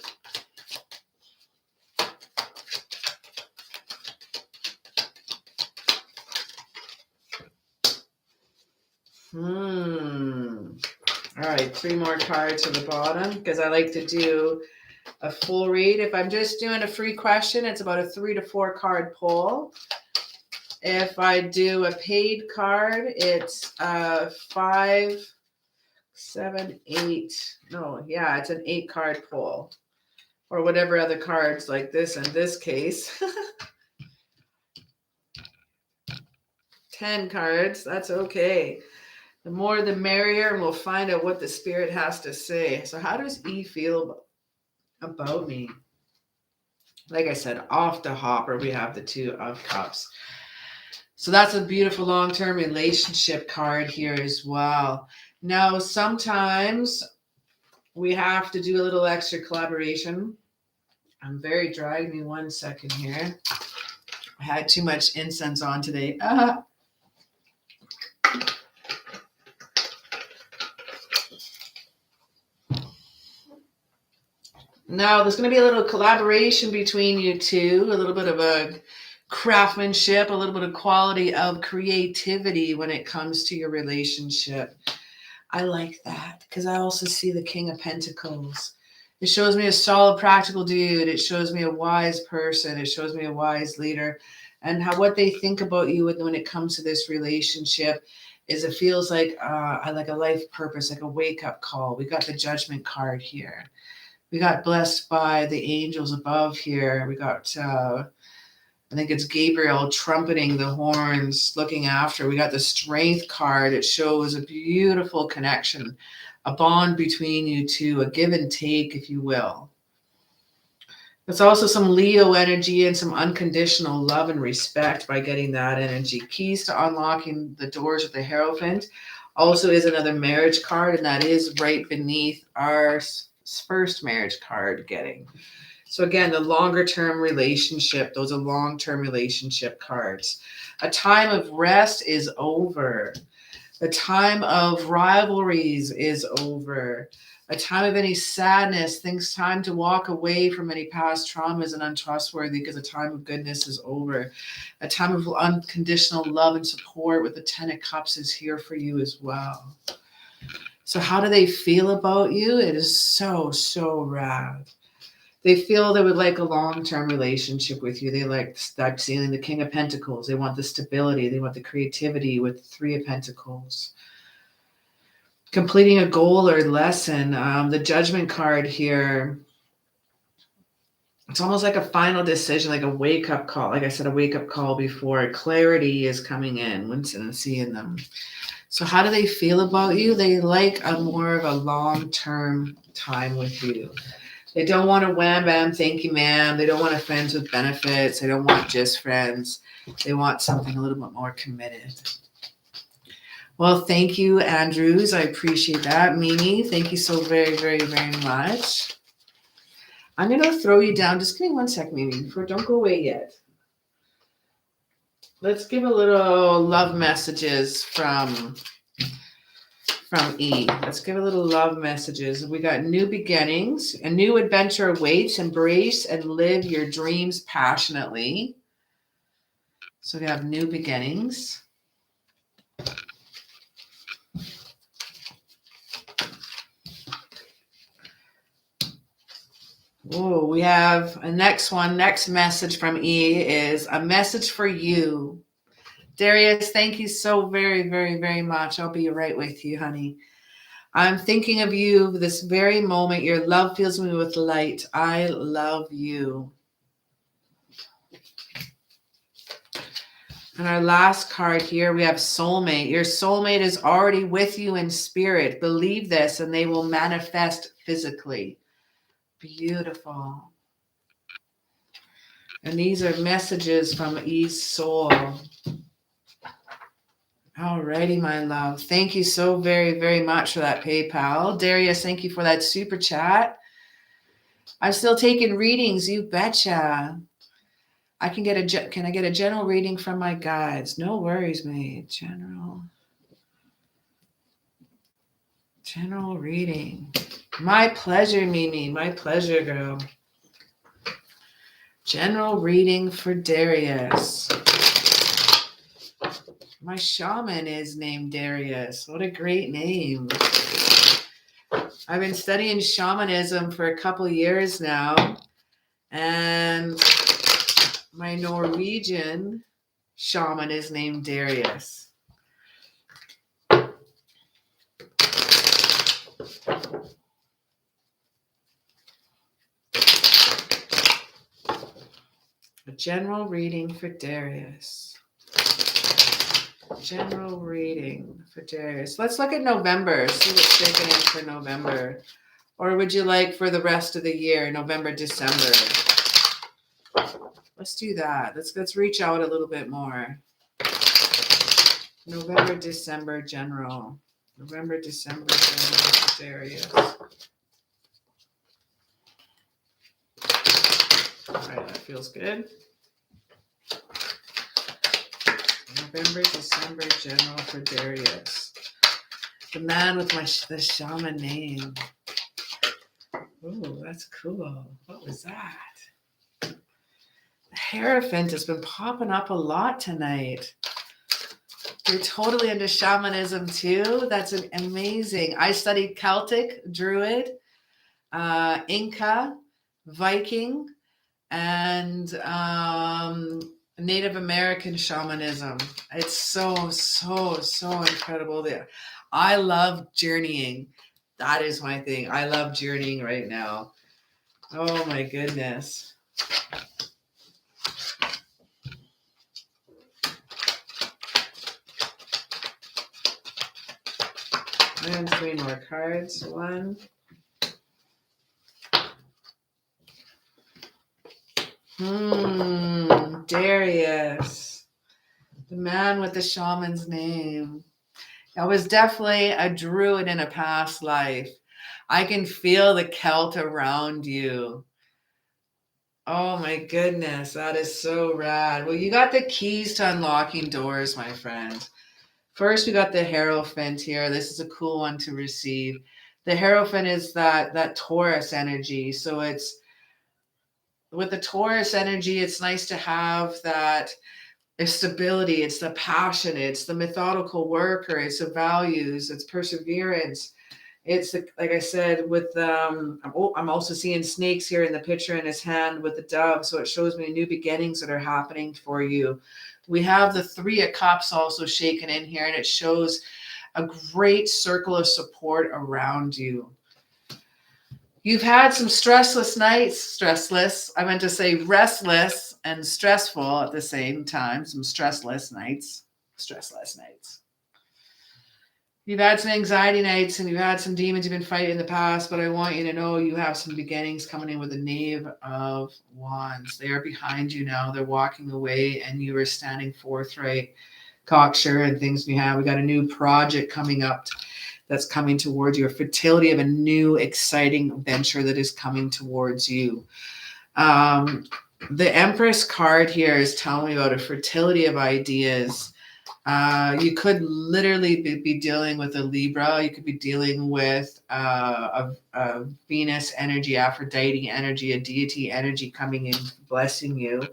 All right, 3 more cards for the bottom because I like to do a full read. If I'm just doing a free question, it's about a 3 to 4 card pull. If I do a paid card, it's 5, 7, 8. No, yeah, it's an 8 card pull. Or whatever other cards like this in this case. 10 cards, that's okay. The more the merrier, and we'll find out what the spirit has to say. So how does E feel about me? Like I said, off the hopper, we have the Two of Cups. So that's a beautiful long-term relationship card here as well. Now, sometimes we have to do a little extra collaboration. I'm very dry. Give me 1 second here. I had too much incense on today. Now, there's going to be a little collaboration between you two, a little bit of a craftsmanship, a little bit of quality of creativity when it comes to your relationship. I like that because I also see the King of Pentacles. It shows me a solid, practical dude. It shows me a wise person. It shows me a wise leader and how what they think about you when it comes to this relationship is it feels like a life purpose, like a wake-up call. We got the Judgment card here. We got blessed by the angels above here. We got, I think it's Gabriel trumpeting the horns, looking after. We got the Strength card. It shows a beautiful connection, a bond between you two, a give and take, if you will. There's also some Leo energy and some unconditional love and respect by getting that energy. Keys to unlocking the doors of the Hierophant also is another marriage card, and that is right beneath our first marriage card getting. So again, the longer term relationship, those are long-term relationship cards. A time of rest is over. The time of rivalries is over. A time of any sadness, things time to walk away from any past traumas and untrustworthy, because a time of goodness is over. A time of unconditional love and support with the 10 of Cups is here for you as well. So how do they feel about you? It is so, so rad. They feel they would like a long-term relationship with you. They like that ceiling, the King of Pentacles. They want the stability. They want the creativity with the 3 of Pentacles. Completing a goal or lesson. The Judgment card here. It's almost like a final decision, like a wake-up call. Like I said, a wake-up call before. Clarity is coming in once and seeing them. So how do they feel about you? They like a more of a long-term time with you. They don't want a wham bam, thank you ma'am. They don't want a friends with benefits. They don't want just friends. They want something a little bit more committed. Well, thank you, Andrews. I appreciate that. Mimi, thank you so very, very, very much. I'm going to throw you down. Just give me 1 sec, Mimi. Don't go away yet. Let's give a little love messages from E. Let's give a little love messages. We got new beginnings, a new adventure awaits. Embrace and live your dreams passionately. So we have new beginnings. Oh, we have a next one. Next message from E is a message for you. Darius, thank you so very, very, very much. I'll be right with you, honey. I'm thinking of you this very moment. Your love fills me with light. I love you. And our last card here, we have soulmate. Your soulmate is already with you in spirit. Believe this and they will manifest physically. Beautiful. And these are messages from E's soul. Alrighty, my love. Thank you so very, very much for that PayPal. Darius, thank you for that super chat. I'm still taking readings, you betcha. Can I get a general reading from my guides? No worries, mate. General reading. My pleasure, Mimi. My pleasure, girl. General reading for Darius. My shaman is named Darius. What a great name. I've been studying shamanism for a couple years now. And my Norwegian shaman is named Darius. A general reading for Darius. General reading for Darius. Let's look at November. See what's shaking in for November. Or would you like for the rest of the year, November, December? Let's do that. Let's reach out a little bit more. November, December, general. November, December, general for Darius. All right, that feels good. November, December, general for Darius. The man with the shaman name. Ooh, that's cool. What was that? The Hierophant has been popping up a lot tonight. You're totally into shamanism too. That's amazing. I studied Celtic, Druid, Inca, Viking, and Native American shamanism. It's so incredible there. I love journeying. That is my thing. I love journeying right now. Oh my goodness. And 3 more cards. 1. Darius. The man with the shaman's name. I was definitely a druid in a past life. I can feel the Celt around you. Oh my goodness, that is so rad. Well, you got the keys to unlocking doors, my friend. First, we got the Hierophant here. This is a cool one to receive. The Hierophant is that Taurus energy. So it's with the Taurus energy, it's nice to have that stability. It's the passion. It's the methodical worker. It's the values. It's perseverance. It's the, like I said, with I'm also seeing snakes here in the picture in his hand with the dove. So it shows me new beginnings that are happening for you. We have the 3 of Cups also shaken in here, and it shows a great circle of support around you. You've had some stressless nights, I meant to say restless and stressful at the same time. Some stressless nights. You've had some anxiety nights and you've had some demons you've been fighting in the past, but I want you to know you have some beginnings coming in with the Knave of Wands. They are behind you now. They're walking away and you are standing forthright, cocksure and things we have. We got a new project coming up that's coming towards you, a fertility of a new exciting venture that is coming towards you. The Empress card here is telling me about a fertility of ideas. You could literally be dealing with a Libra. You could be dealing with a Venus energy, Aphrodite energy, a deity energy coming in, blessing you.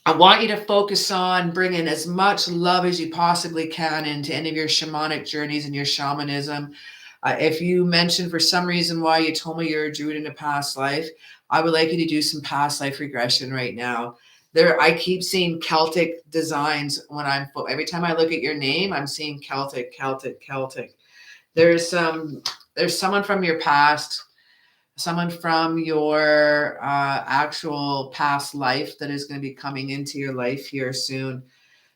I want you to focus on bringing as much love as you possibly can into any of your shamanic journeys and your shamanism. If you mentioned for some reason why you told me you're a druid in a past life, I would like you to do some past life regression right now. I keep seeing Celtic designs when every time I look at your name, I'm seeing Celtic. There's someone from your past, someone from your actual past life that is going to be coming into your life here soon.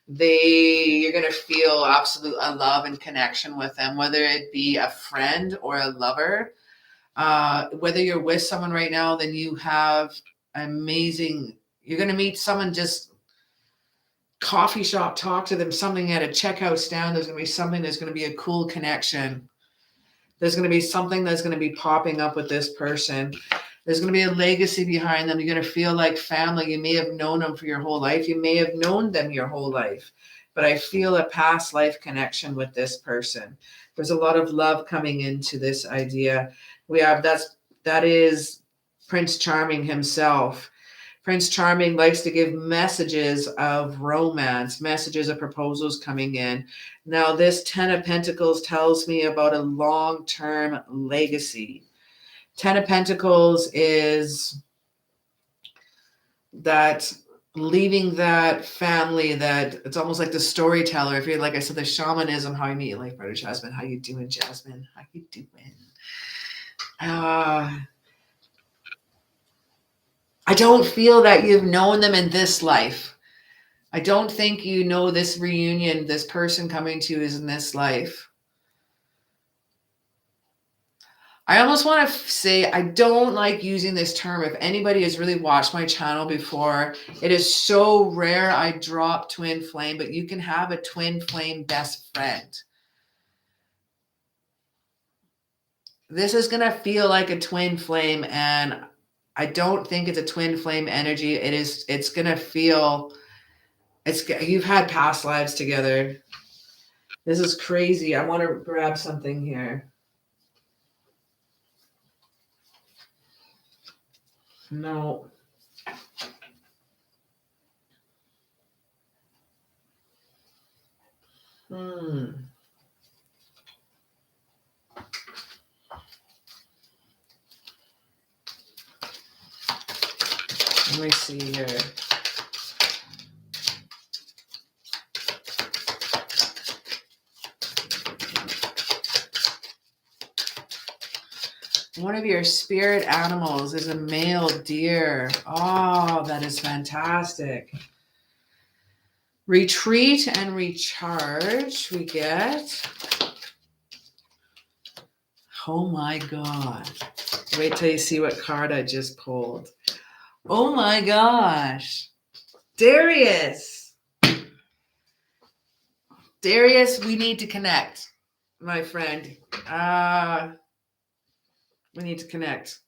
You're going to feel absolute love and connection with them, whether it be a friend or a lover. Whether you're with someone right now, then you have amazing. You're going to meet someone just coffee shop, talk to them, something at a checkout stand. There's going to be something that's going to be a cool connection. There's going to be something that's going to be popping up with this person. There's going to be a legacy behind them. You're going to feel like family. You may have known them for your whole life. You may have known them your whole life. But I feel a past life connection with this person. There's a lot of love coming into this idea. That is Prince Charming himself. Prince Charming likes to give messages of romance, messages of proposals coming in. Now, this 10 of Pentacles tells me about a long-term legacy. 10 of Pentacles is that leaving that family, that it's almost like the storyteller. If you're, like I said, the shamanism, how you meet your life brother, Jasmine. How you doing, Jasmine? How you doing? I don't feel that you've known them in this life. I don't think you know this reunion, this person coming to you is in this life. I almost want to say I don't like using this term. If anybody has really watched my channel before, it is so rare I drop twin flame, but you can have a twin flame best friend. This is going to feel like a twin flame, and I don't think it's a twin flame energy. It's going to feel, you've had past lives together. This is crazy. I want to grab something here. No. Let me see here. One of your spirit animals is a male deer. Oh, that is fantastic. Retreat and recharge we get. Oh my God. Wait till you see what card I just pulled. Oh my gosh. Darius. Darius, we need to connect, my friend. We need to connect.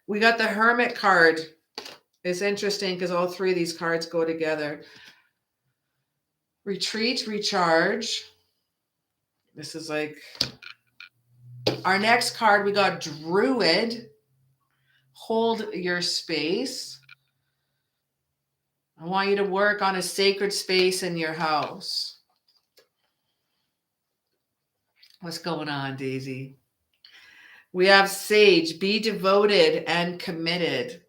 We got the Hermit card. It's interesting because all three of these cards go together. Retreat, recharge. This is like our next card. We got Druid. Hold your space. I want you to work on a sacred space in your house. What's going on, Daisy? We have Sage. Be devoted and committed.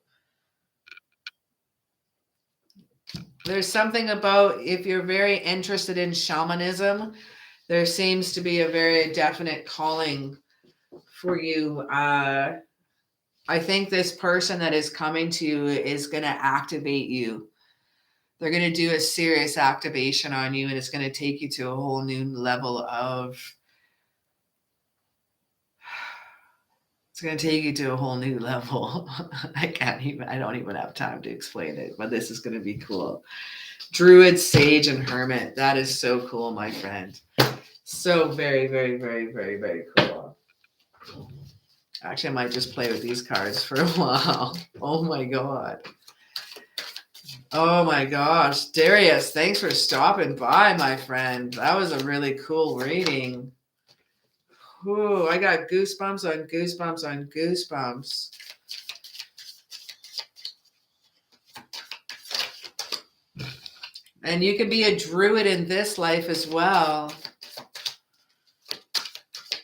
There's something about if you're very interested in shamanism, there seems to be a very definite calling for you. I think this person that is coming to you is going to activate you. They're going to do a serious activation on you, and it's going to take you to a whole new level of... It's going to take you to a whole new level. I don't even have time to explain it, but this is going to be cool. Druid, Sage, and Hermit. That is so cool, my friend. So very, very, very, very, very cool. Actually, I might just play with these cards for a while. Oh my God. Oh my gosh. Darius, thanks for stopping by, my friend. That was a really cool reading. Ooh, I got goosebumps on goosebumps on goosebumps. And you could be a druid in this life as well.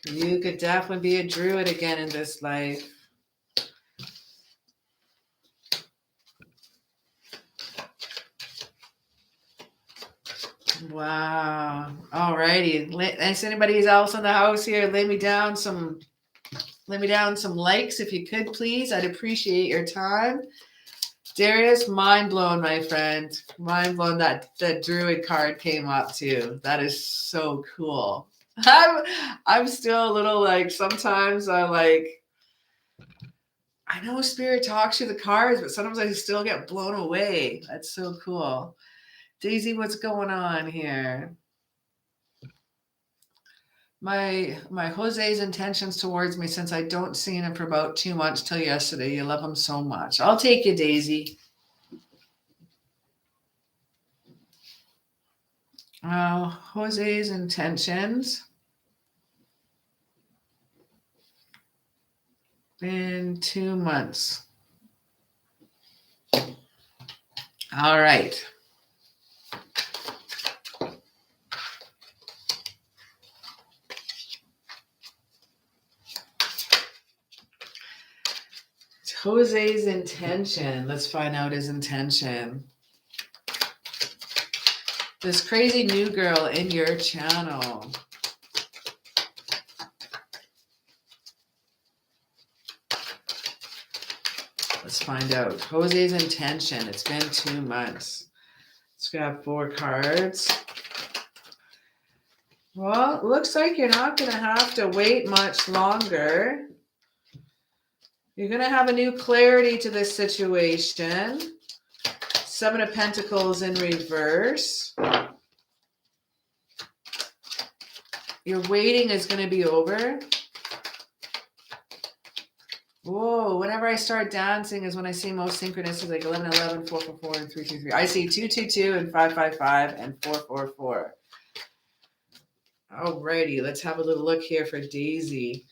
You could definitely be a druid again in this life. Wow. All righty. Is anybody else in the house here? Lay me down some likes if you could, please. I'd appreciate your time. Darius, mind blown, my friend. Mind blown that druid card came up too. That is so cool. I'm still a little like, sometimes I know spirit talks through the cards, but sometimes I still get blown away. That's so cool. Daisy, what's going on here? My Jose's intentions towards me, since I don't see him for about 2 months till yesterday. You love him so much. I'll take you, Daisy. Jose's intentions in 2 months. All right. Jose's intention. Let's find out his intention. This crazy new girl in your channel. Let's find out. Jose's intention. It's been 2 months. Let's grab 4 cards. Well, it looks like you're not going to have to wait much longer. You're going to have a new clarity to this situation. 7 of Pentacles in reverse. Your waiting is going to be over. Whoa, whenever I start dancing is when I see most synchronicities, like 11, 11, 4, 4, 4, and 3, 3, 3. I see 2, 2, 2, and 5, 5, 5, and 4, 4, 4. Alrighty, let's have a little look here for Daisy.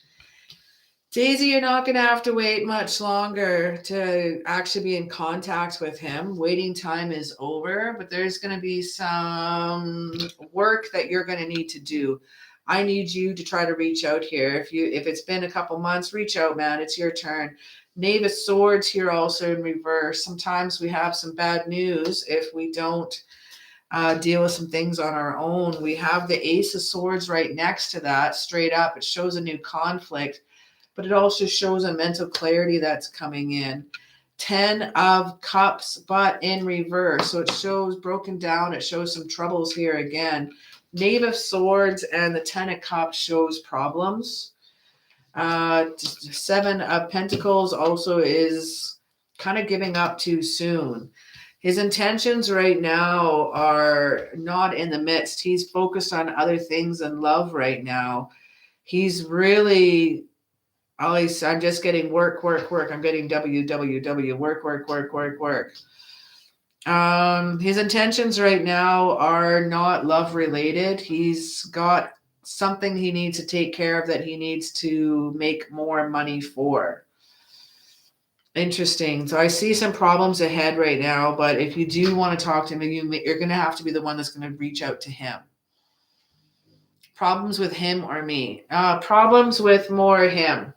Daisy, you're not going to have to wait much longer to actually be in contact with him. Waiting time is over, but there's going to be some work that you're going to need to do. I need you to try to reach out here. If it's been a couple months, reach out, man. It's your turn. Knave of Swords here also in reverse. Sometimes we have some bad news if we don't deal with some things on our own. We have the Ace of Swords right next to that, straight up. It shows a new conflict. but it also shows a mental clarity that's coming in. 10 of Cups, but in reverse. So it shows broken down. It shows some troubles here again. Knave of Swords and the 10 of Cups shows problems. 7 of Pentacles also is kind of giving up too soon. His intentions right now are not in the midst. He's focused on other things in love right now. He's really, I'm just getting work. I'm getting WWW, work. His intentions right now are not love related. He's got something he needs to take care of that he needs to make more money for. Interesting. So I see some problems ahead right now, but if you do want to talk to him, you're going to have to be the one that's going to reach out to him. Problems with him or me? Problems with more him.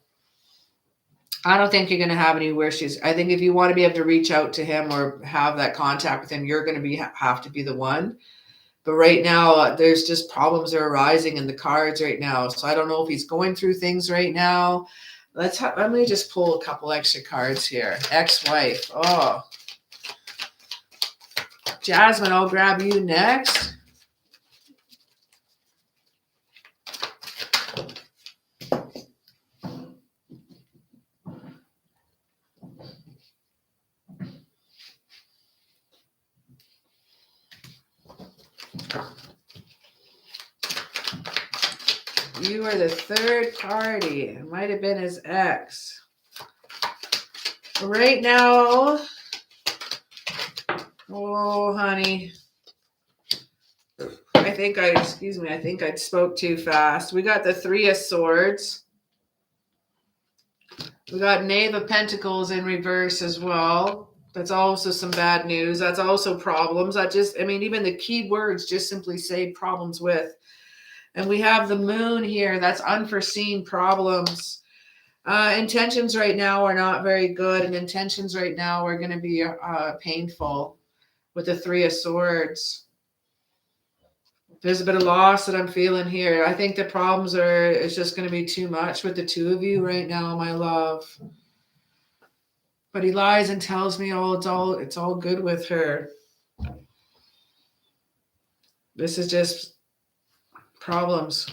I don't think you're going to have any wishes. I think if you want to be able to reach out to him or have that contact with him, you're going to have to be the one. But right now, there's just problems are arising in the cards right now. So I don't know if he's going through things right now. Let me just pull a couple extra cards here. Ex-wife. Oh. Jasmine, I'll grab you next. You are the third party. It might have been his ex. Right now, oh, honey. I think I spoke too fast. We got the 3 of Swords. We got Knave of Pentacles in reverse as well. That's also some bad news. That's also problems. Even the key words just simply say problems with. And we have the Moon here. That's unforeseen problems. Intentions right now are not very good. And intentions right now are going to be painful with the 3 of Swords. There's a bit of loss that I'm feeling here. I think the problems it's just going to be too much with the 2 of you right now, my love. But he lies and tells me, it's all good with her. This is just problems.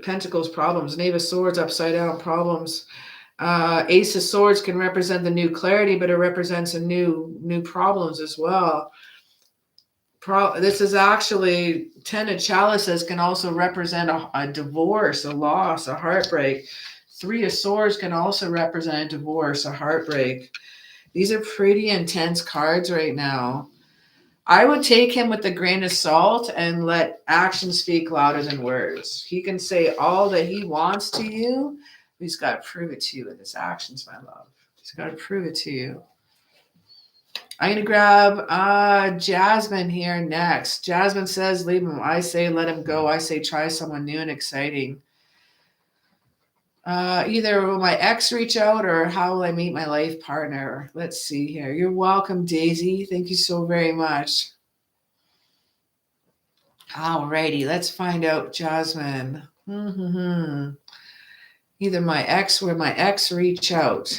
Pentacles, problems. Knave of Swords, upside down, problems. Ace of Swords can represent the new clarity, but it represents a new problems as well. This is actually 10 of Chalices can also represent a divorce, a loss, a heartbreak. 3 of Swords can also represent a divorce, a heartbreak. These are pretty intense cards right now. I would take him with a grain of salt and let actions speak louder than words. He can say all that he wants to you. He's got to prove it to you with his actions, my love. He's got to prove it to you. I'm going to grab Jasmine here next. Jasmine says, leave him. I say, let him go. I say, try someone new and exciting. Either will my ex reach out or how will I meet my life partner? Let's see here. You're welcome, Daisy. Thank you so very much. Alrighty, let's find out, Jasmine. Either my ex or my ex reach out.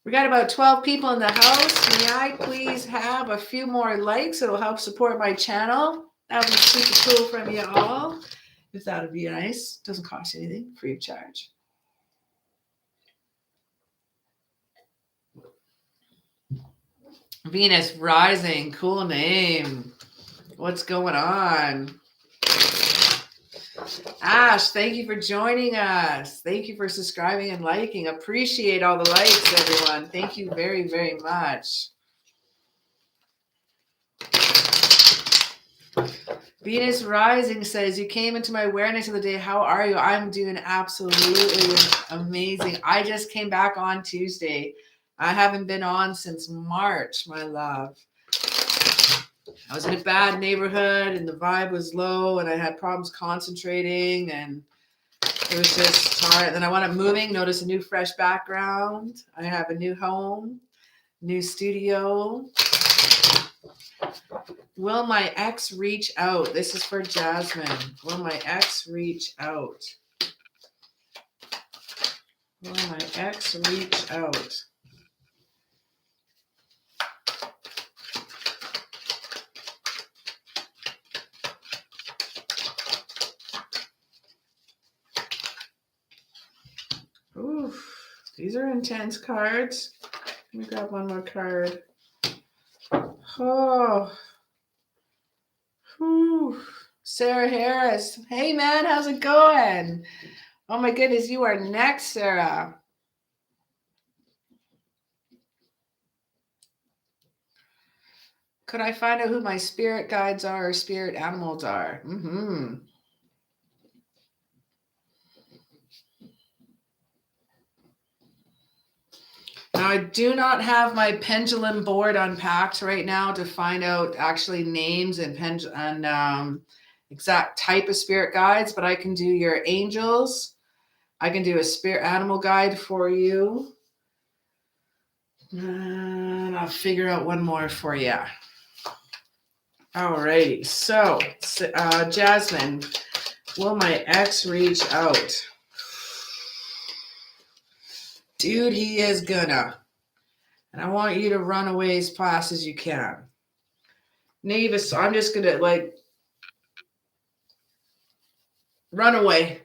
We got about 12 people in the house. May I please have a few more likes? It'll help support my channel. That would be super cool from you all. If that would be nice. Doesn't cost you anything. Free of charge. Venus Rising. Cool name. What's going on? Ash, thank you for joining us. Thank you for subscribing and liking. Appreciate all the likes, everyone. Thank you very, very much. Venus Rising says, you came into my awareness of the day. How are you? I'm doing absolutely amazing. I just came back on Tuesday. I haven't been on since March, my love. I was in a bad neighborhood and the vibe was low and I had problems concentrating and It was just hard. Then I want it moving. Notice a new fresh background. I have a new home, new studio. Will my ex reach out? This is for Jasmine. Will my ex reach out? Will my ex reach out? Oof, these are intense cards. Let me grab one more card. Oh, whew. Sarah Harris. Hey, man, how's it going? Oh, my goodness, you are next, Sarah. Could I find out who my spirit guides are or spirit animals are? Mm-hmm. Now, I do not have my pendulum board unpacked right now to find out actually names and exact type of spirit guides, but I can do your angels. I can do a spirit animal guide for you. And I'll figure out one more for you. Alrighty. So, Jasmine, will my ex reach out? Dude, he is gonna. And I want you to run away as fast as you can. Navis, I'm just gonna run away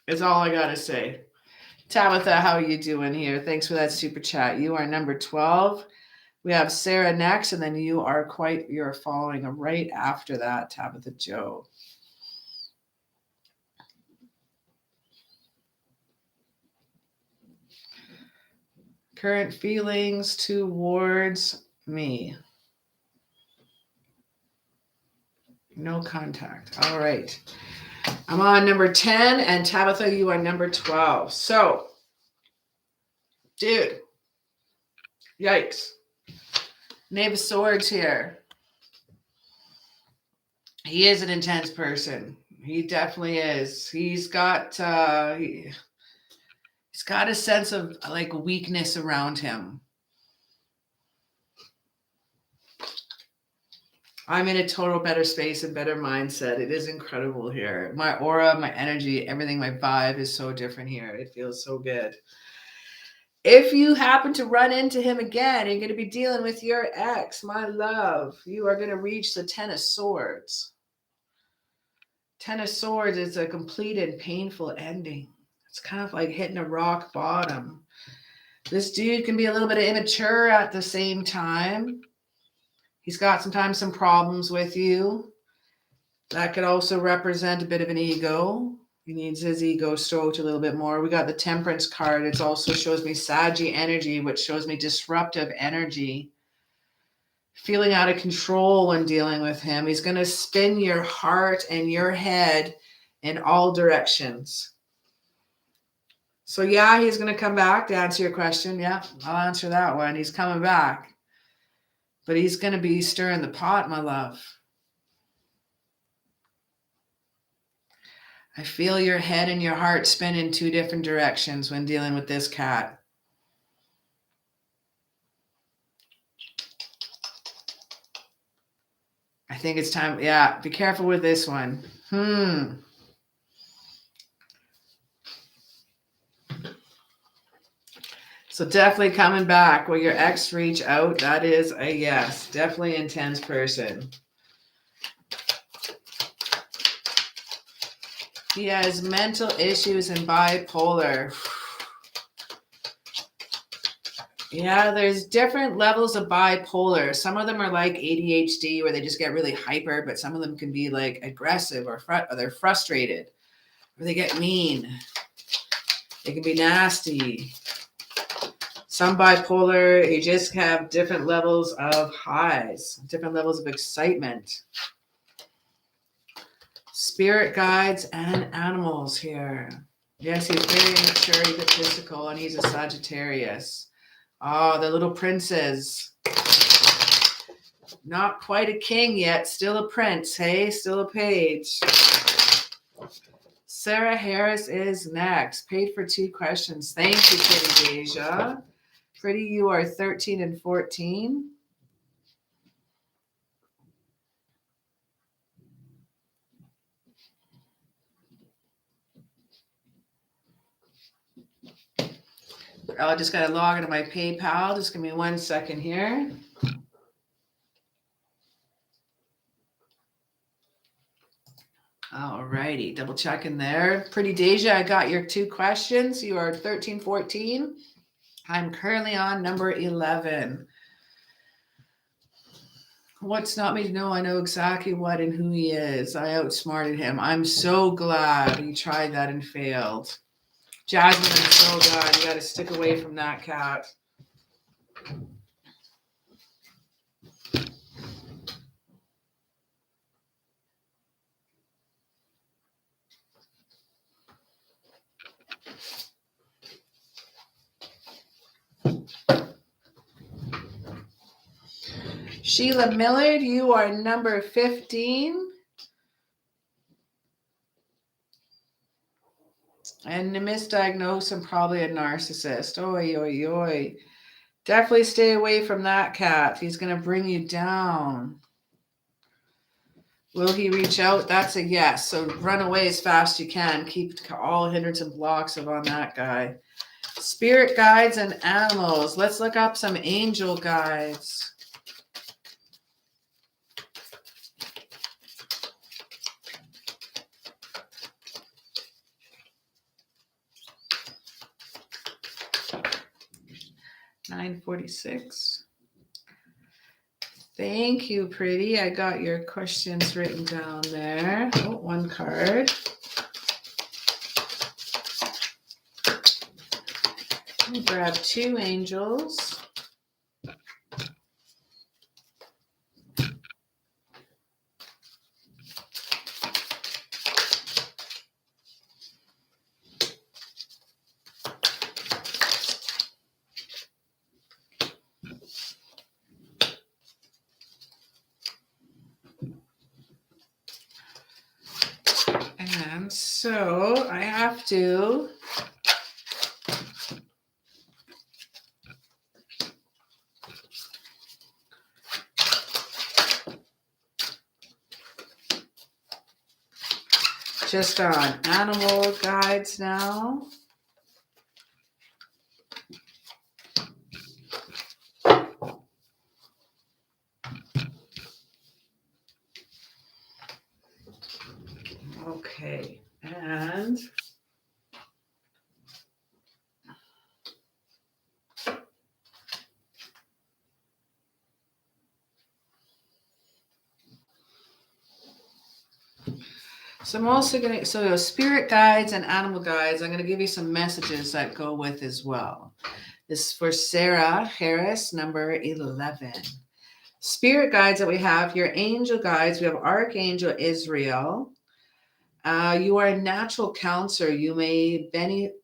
is all I gotta say. Tabitha, how are you doing here? Thanks for that super chat. You are number 12. We have Sarah next, and then you're following right after that, Tabitha Joe. Current feelings towards me. No contact. All right. I'm on number 10, and Tabitha, you are number 12. So, dude, yikes. Knave of Swords here. He is an intense person. He definitely is. He's got he's got a sense of weakness around him. I'm in a total better space and better mindset. It is incredible here. My aura, my energy, everything, my vibe is so different here. It feels so good. If you happen to run into him again, you're going to be dealing with your ex, my love. You are going to reach the 10 of Swords. 10 of Swords is a complete and painful ending. It's kind of like hitting a rock bottom. This dude can be a little bit immature at the same time. He's got sometimes some problems with you. That could also represent a bit of an ego. He needs his ego stroked a little bit more. We got the Temperance card. It also shows me Saggy energy, which shows me disruptive energy. Feeling out of control when dealing with him. He's going to spin your heart and your head in all directions. So yeah, he's going to come back to answer your question. Yeah, I'll answer that one. He's coming back. But he's going to be stirring the pot, my love. I feel your head and your heart spin in two different directions when dealing with this cat. I think it's time. Yeah, be careful with this one. So definitely coming back. Will your ex reach out? That is a yes. Definitely intense person. He has mental issues and bipolar. Yeah, there's different levels of bipolar. Some of them are like ADHD where they just get really hyper, but some of them can be like aggressive or they're frustrated or they get mean. They can be nasty. Some bipolar, you just have different levels of highs, different levels of excitement. Spirit guides and animals here. Yes, he's very immature, he's egotistical, and he's a Sagittarius. Oh, the little princes. Not quite a king yet, still a prince, hey? Still a page. Sarah Harris is next. Paid for 2 questions. Thank you, Pretty Deja. Pretty, you are 13 and 14. I just got to log into my PayPal. Just give me 1 second here. All righty, double checking there. Pretty Deja, I got your 2 questions. You are 13, 14. I'm currently on number 11. What's not me to know? I know exactly what and who he is. I outsmarted him. I'm so glad you tried that and failed. Jasmine, I'm so glad. You got to stick away from that cat. Sheila Millard, you are number 15. And misdiagnosed and probably a narcissist. Oi, oi, oi. Definitely stay away from that cat. He's going to bring you down. Will he reach out? That's a yes. So run away as fast as you can. Keep all hindrance and blocks on that guy. Spirit guides and animals. Let's look up some angel guides. $9.46. Thank you, Pretty. I got your questions written down there. Oh, 1 card. Let me grab 2 angels. And so I have to just on animal guides now. Okay, and so I'm also going to, so spirit guides and animal guides, I'm going to give you some messages that go with as well. This is for Sarah Harris, number 11. Spirit guides that we have, your angel guides, we have Archangel Israel. You are a natural counselor. You may,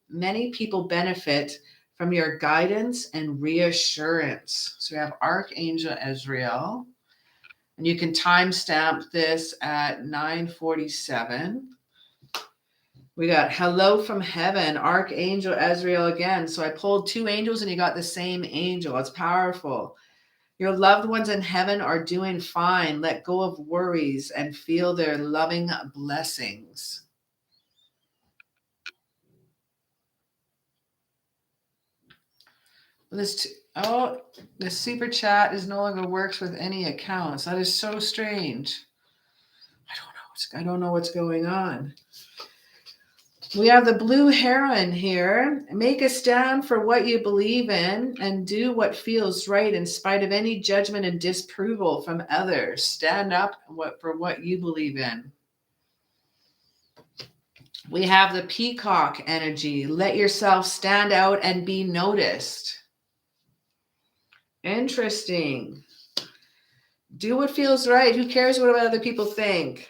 many people benefit from your guidance and reassurance. So we have Archangel Israel. And you can timestamp this at 9:47. We got Hello from Heaven, Archangel Azrael again. So I pulled 2 angels and you got the same angel. It's powerful. Your loved ones in heaven are doing fine. Let go of worries and feel their loving blessings. The super chat is no longer works with any accounts. That is so strange. I don't know what's going on. We have the blue heron here. Make a stand for what you believe in and do what feels right in spite of any judgment and disapproval from others. Stand up for what you believe in. We have the peacock energy. Let yourself stand out and be noticed. Interesting. Do what feels right. Who cares what other people think?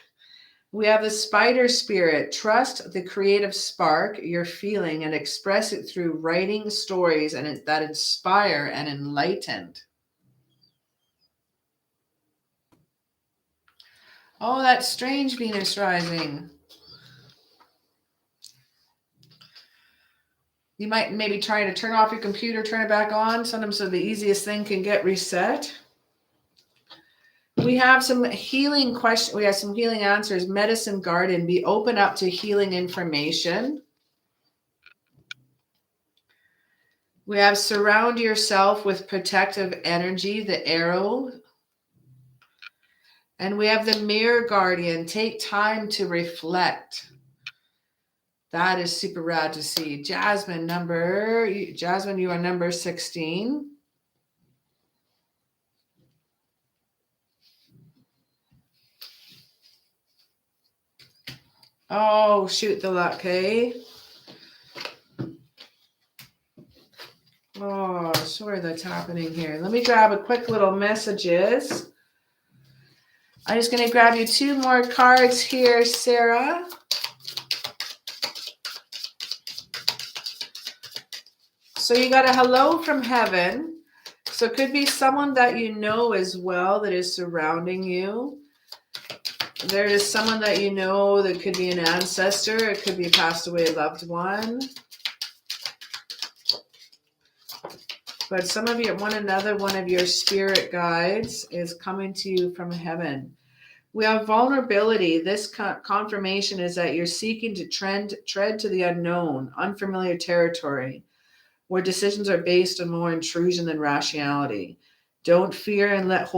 We have the spider spirit. Trust the creative spark you're feeling and express it through writing stories that inspire and enlighten. Oh, that strange Venus rising. You might maybe try to turn off your computer, turn it back on. Sometimes so the easiest thing can get reset. We have some healing questions. We have some healing answers. Medicine garden. Be open up to healing information. We have surround yourself with protective energy, the arrow. And we have the mirror guardian. Take time to reflect. That is super rad to see. Jasmine, you are number 16. Oh, shoot the luck, eh? Oh, sorry that's happening here. Let me grab a quick little messages. I'm just going to grab you 2 more cards here, Sarah. So you got a hello from heaven. So it could be someone that you know as well that is surrounding you. There is someone that you know that could be an ancestor. It could be a passed away loved one. But some of you, one of your spirit guides is coming to you from heaven. We have vulnerability. This confirmation is that you're seeking to tread to the unknown, unfamiliar territory, where decisions are based on more intrusion than rationality. Don't fear and let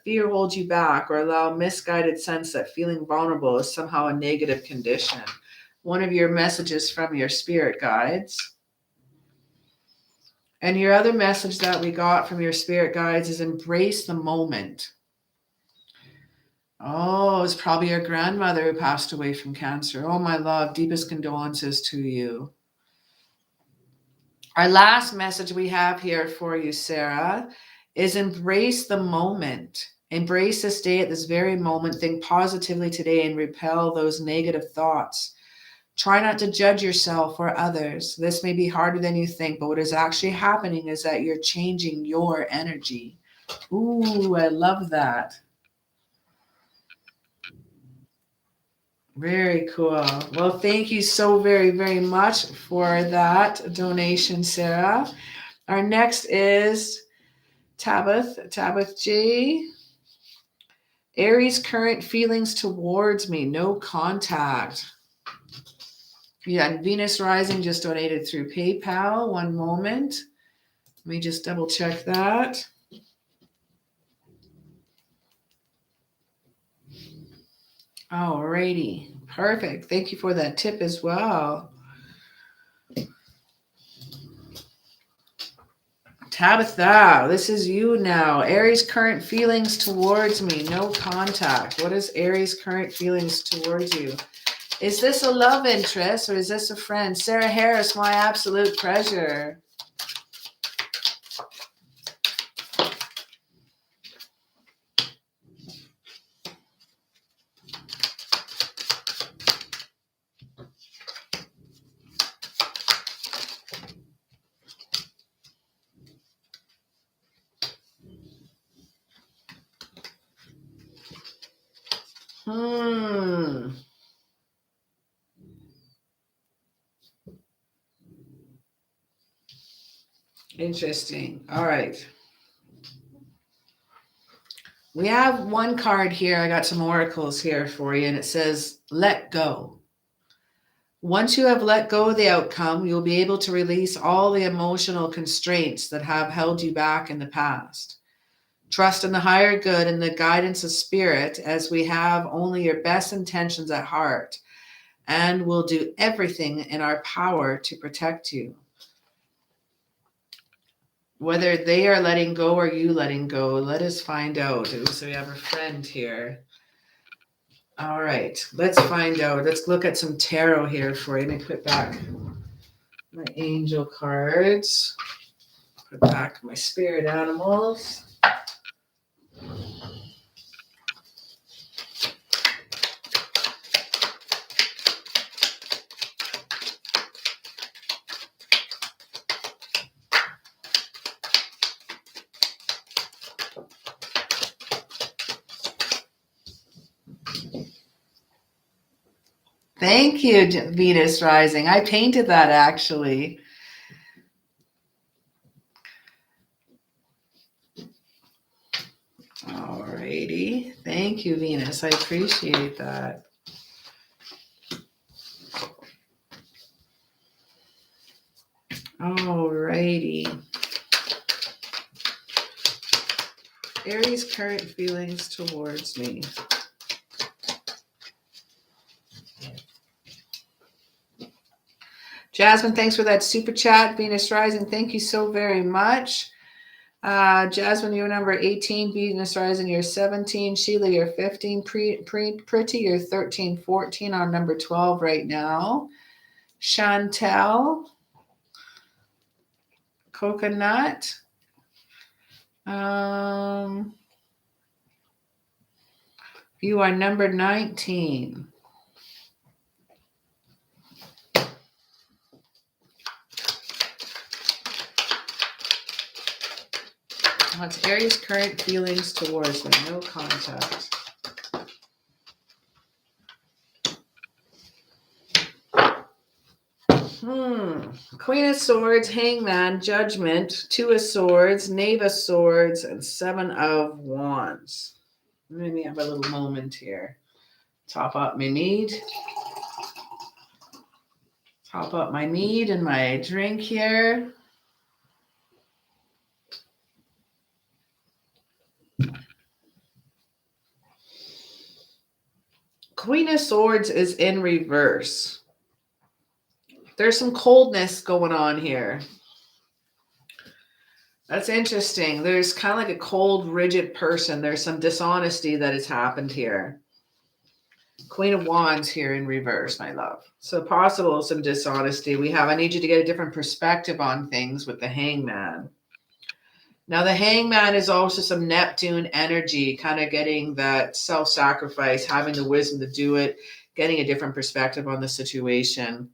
fear hold you back, or allow a misguided sense that feeling vulnerable is somehow a negative condition. One of your messages from your spirit guides. And your other message that we got from your spirit guides is embrace the moment. Oh, it's probably your grandmother who passed away from cancer. Oh, my love, deepest condolences to you. Our last message we have here for you, Sarah, is embrace the moment. Embrace this day at this very moment. Think positively today and repel those negative thoughts. Try not to judge yourself or others. This may be harder than you think, but what is actually happening is that you're changing your energy. Ooh, I love that. Very cool. Well, thank you so very, very much for that donation, Sarah. Our next is Tabith J. Aries current feelings towards me, no contact. Yeah, and Venus Rising just donated through PayPal. One moment. Let me just double check that. Alrighty. Perfect. Thank you for that tip as well. Tabitha, this is you now. Aries current feelings towards me, no contact. What is Aries current feelings towards you? Is this a love interest or is this a friend? Sarah Harris, my absolute pleasure. Interesting. All right. We have one card here. I got some oracles here for you, and it says, let go. Once you have let go of the outcome, you'll be able to release all the emotional constraints that have held you back in the past. Trust in the higher good and the guidance of spirit, as we have only your best intentions at heart, and will do everything in our power to protect you. Whether they are letting go or you letting go, let us find out. So we have a friend here. All right, let's find out. Let's look at some tarot here for you. Let me put back my angel cards. Put back my spirit animals. Thank you, Venus Rising. I painted that actually. All righty. Thank you, Venus. I appreciate that. All righty. Aries' current feelings towards me. Jasmine, thanks for that super chat. Venus Rising, thank you so very much. Jasmine, you're number 18. Venus Rising, you're 17. Sheila, you're 15. Pretty, you're 13, 14 on number 12 right now. Chantel, Coconut. You are number 19. What's Aries' current feelings towards me? No contact. Queen of Swords, Hangman, Judgment, Two of Swords, Knave of Swords, and Seven of Wands. Let me have a little moment here. Top up my mead. Top up my mead and my drink here. Queen of Swords is in reverse. There's some coldness going on here. That's interesting. There's kind of like a cold, rigid person. There's some dishonesty that has happened here. Queen of Wands here in reverse, my love. So possible some dishonesty. I need you to get a different perspective on things with the Hangman. Now the Hangman is also some Neptune energy, kind of getting that self-sacrifice, having the wisdom to do it, getting a different perspective on the situation.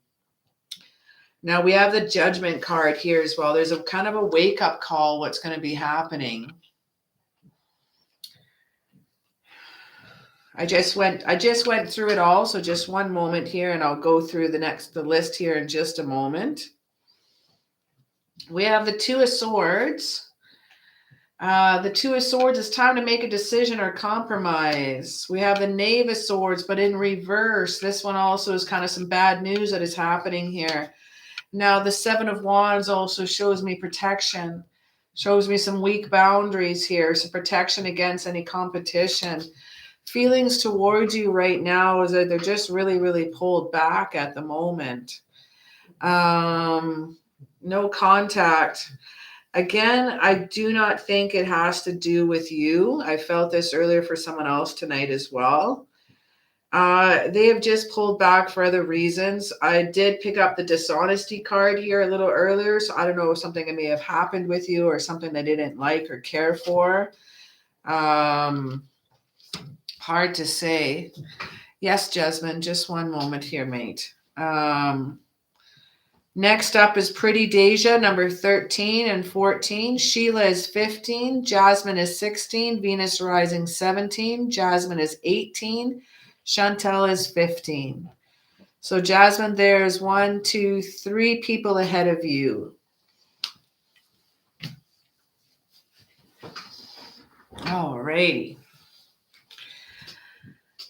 Now we have the Judgment card here as well. There's a kind of a wake-up call, what's going to be happening. I just went through it all, so just one moment here, and I'll go through the list here in just a moment. We have the Two of Swords. The Two of Swords, it's time to make a decision or compromise. We have the Knave of Swords, but in reverse. This one also is kind of some bad news that is happening here. Now, the Seven of Wands also shows me protection, shows me some weak boundaries here, some protection against any competition. Feelings towards you right now is that they're just really, really pulled back at the moment. No contact. Again, I do not think it has to do with you. I felt this earlier for someone else tonight as well. They have just pulled back for other reasons. I did pick up the dishonesty card here a little earlier, so I don't know if something that may have happened with you or something they didn't like or care for. Hard to say. Yes, Jasmine, just one moment here, mate. Next up is Pretty Deja, number 13 and 14. Sheila is 15. Jasmine is 16. Venus Rising 17. Jasmine is 18. Chantel is 15. So Jasmine, there's 1, 2, 3 people ahead of you. All righty.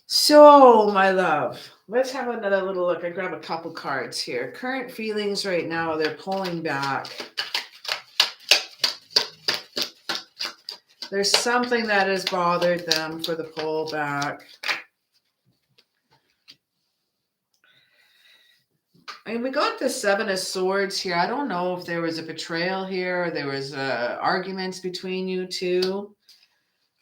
So, my love, let's have another little look. I grab a couple cards here. Current feelings right now, they're pulling back. There's something that has bothered them for the pullback. I mean, we got the Seven of Swords here. I don't know if there was a betrayal here, or there was arguments between you two,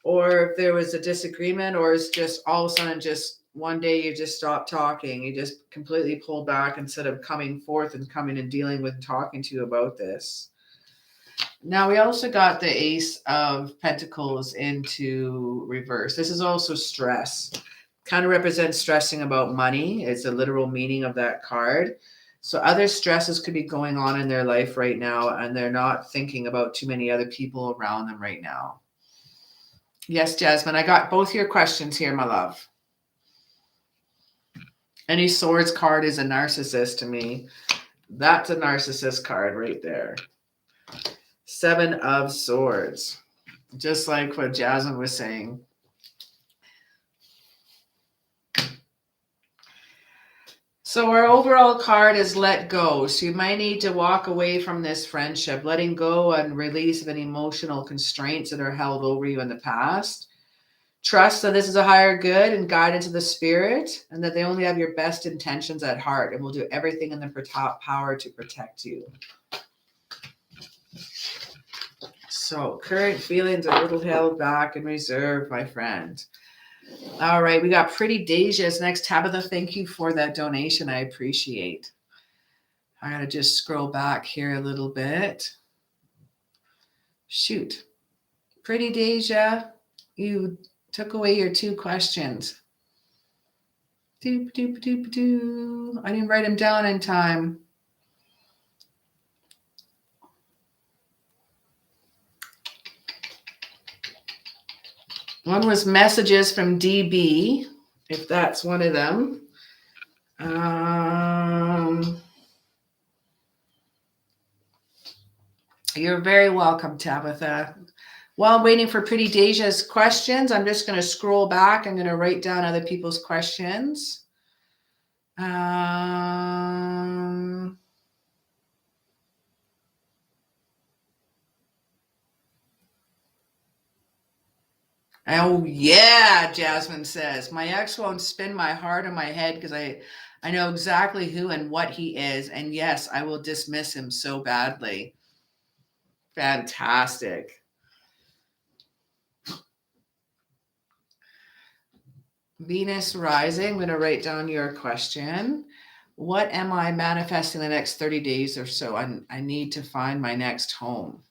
or if there was a disagreement, or it's just all of a sudden just one day you just stopped talking. You just completely pulled back instead of coming forth and coming and dealing with talking to you about this. Now we also got the Ace of Pentacles into reverse. This is also stress. Kind of represents stressing about money. It's a literal meaning of that card. So other stresses could be going on in their life right now, and they're not thinking about too many other people around them right now. Yes, Jasmine, I got both your questions here, my love. Any swords card is a narcissist to me. That's a narcissist card right there. 7 of Swords. Just like what Jasmine was saying. So our overall card is let go. So you might need to walk away from this friendship, letting go and release of any emotional constraints that are held over you in the past. Trust that this is a higher good and guidance of the spirit, and that they only have your best intentions at heart and will do everything in their power to protect you. So current feelings are a little held back and reserved, my friend. All right, we got Pretty Deja's next. Tabitha, thank you for that donation. I appreciate. I gotta just scroll back here a little bit. Shoot. Pretty Deja, you took away your 2 questions. Doop, doop, doop, doop. I didn't write them down in time. One was messages from DB, if that's one of them. You're very welcome, Tabitha. While I'm waiting for Pretty Deja's questions, I'm just going to scroll back. I'm going to write down other people's questions. Oh, yeah, Jasmine says. My ex won't spin my heart in my head because I know exactly who and what he is. And yes, I will dismiss him so badly. Fantastic. Venus rising. I'm going to write down your question. What am I manifesting the next 30 days or so? I need to find my next home.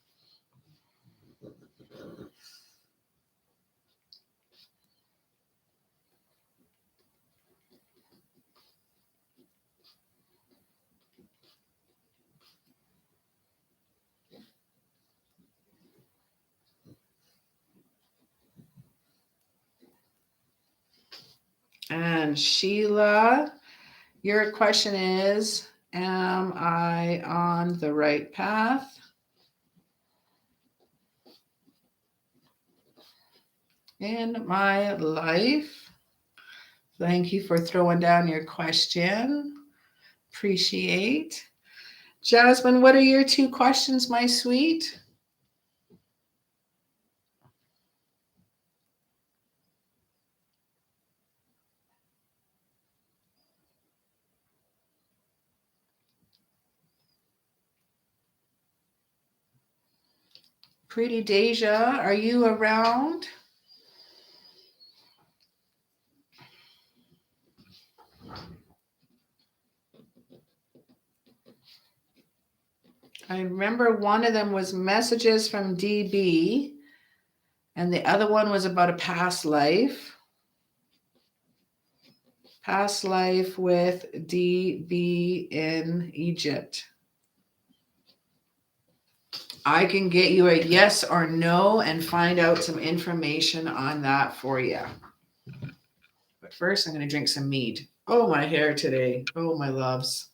And Sheila, your question is, am I on the right path? In my life? Thank you for throwing down your question. Appreciate. Jasmine, what are your 2 questions, my sweet? Pretty Deja, are you around? I remember one of them was messages from DB, and the other one was about a past life. Past life with DB in Egypt. I can get you a yes or no and find out some information on that for you. But first, I'm going to drink some mead. Oh, my hair today. Oh, my loves.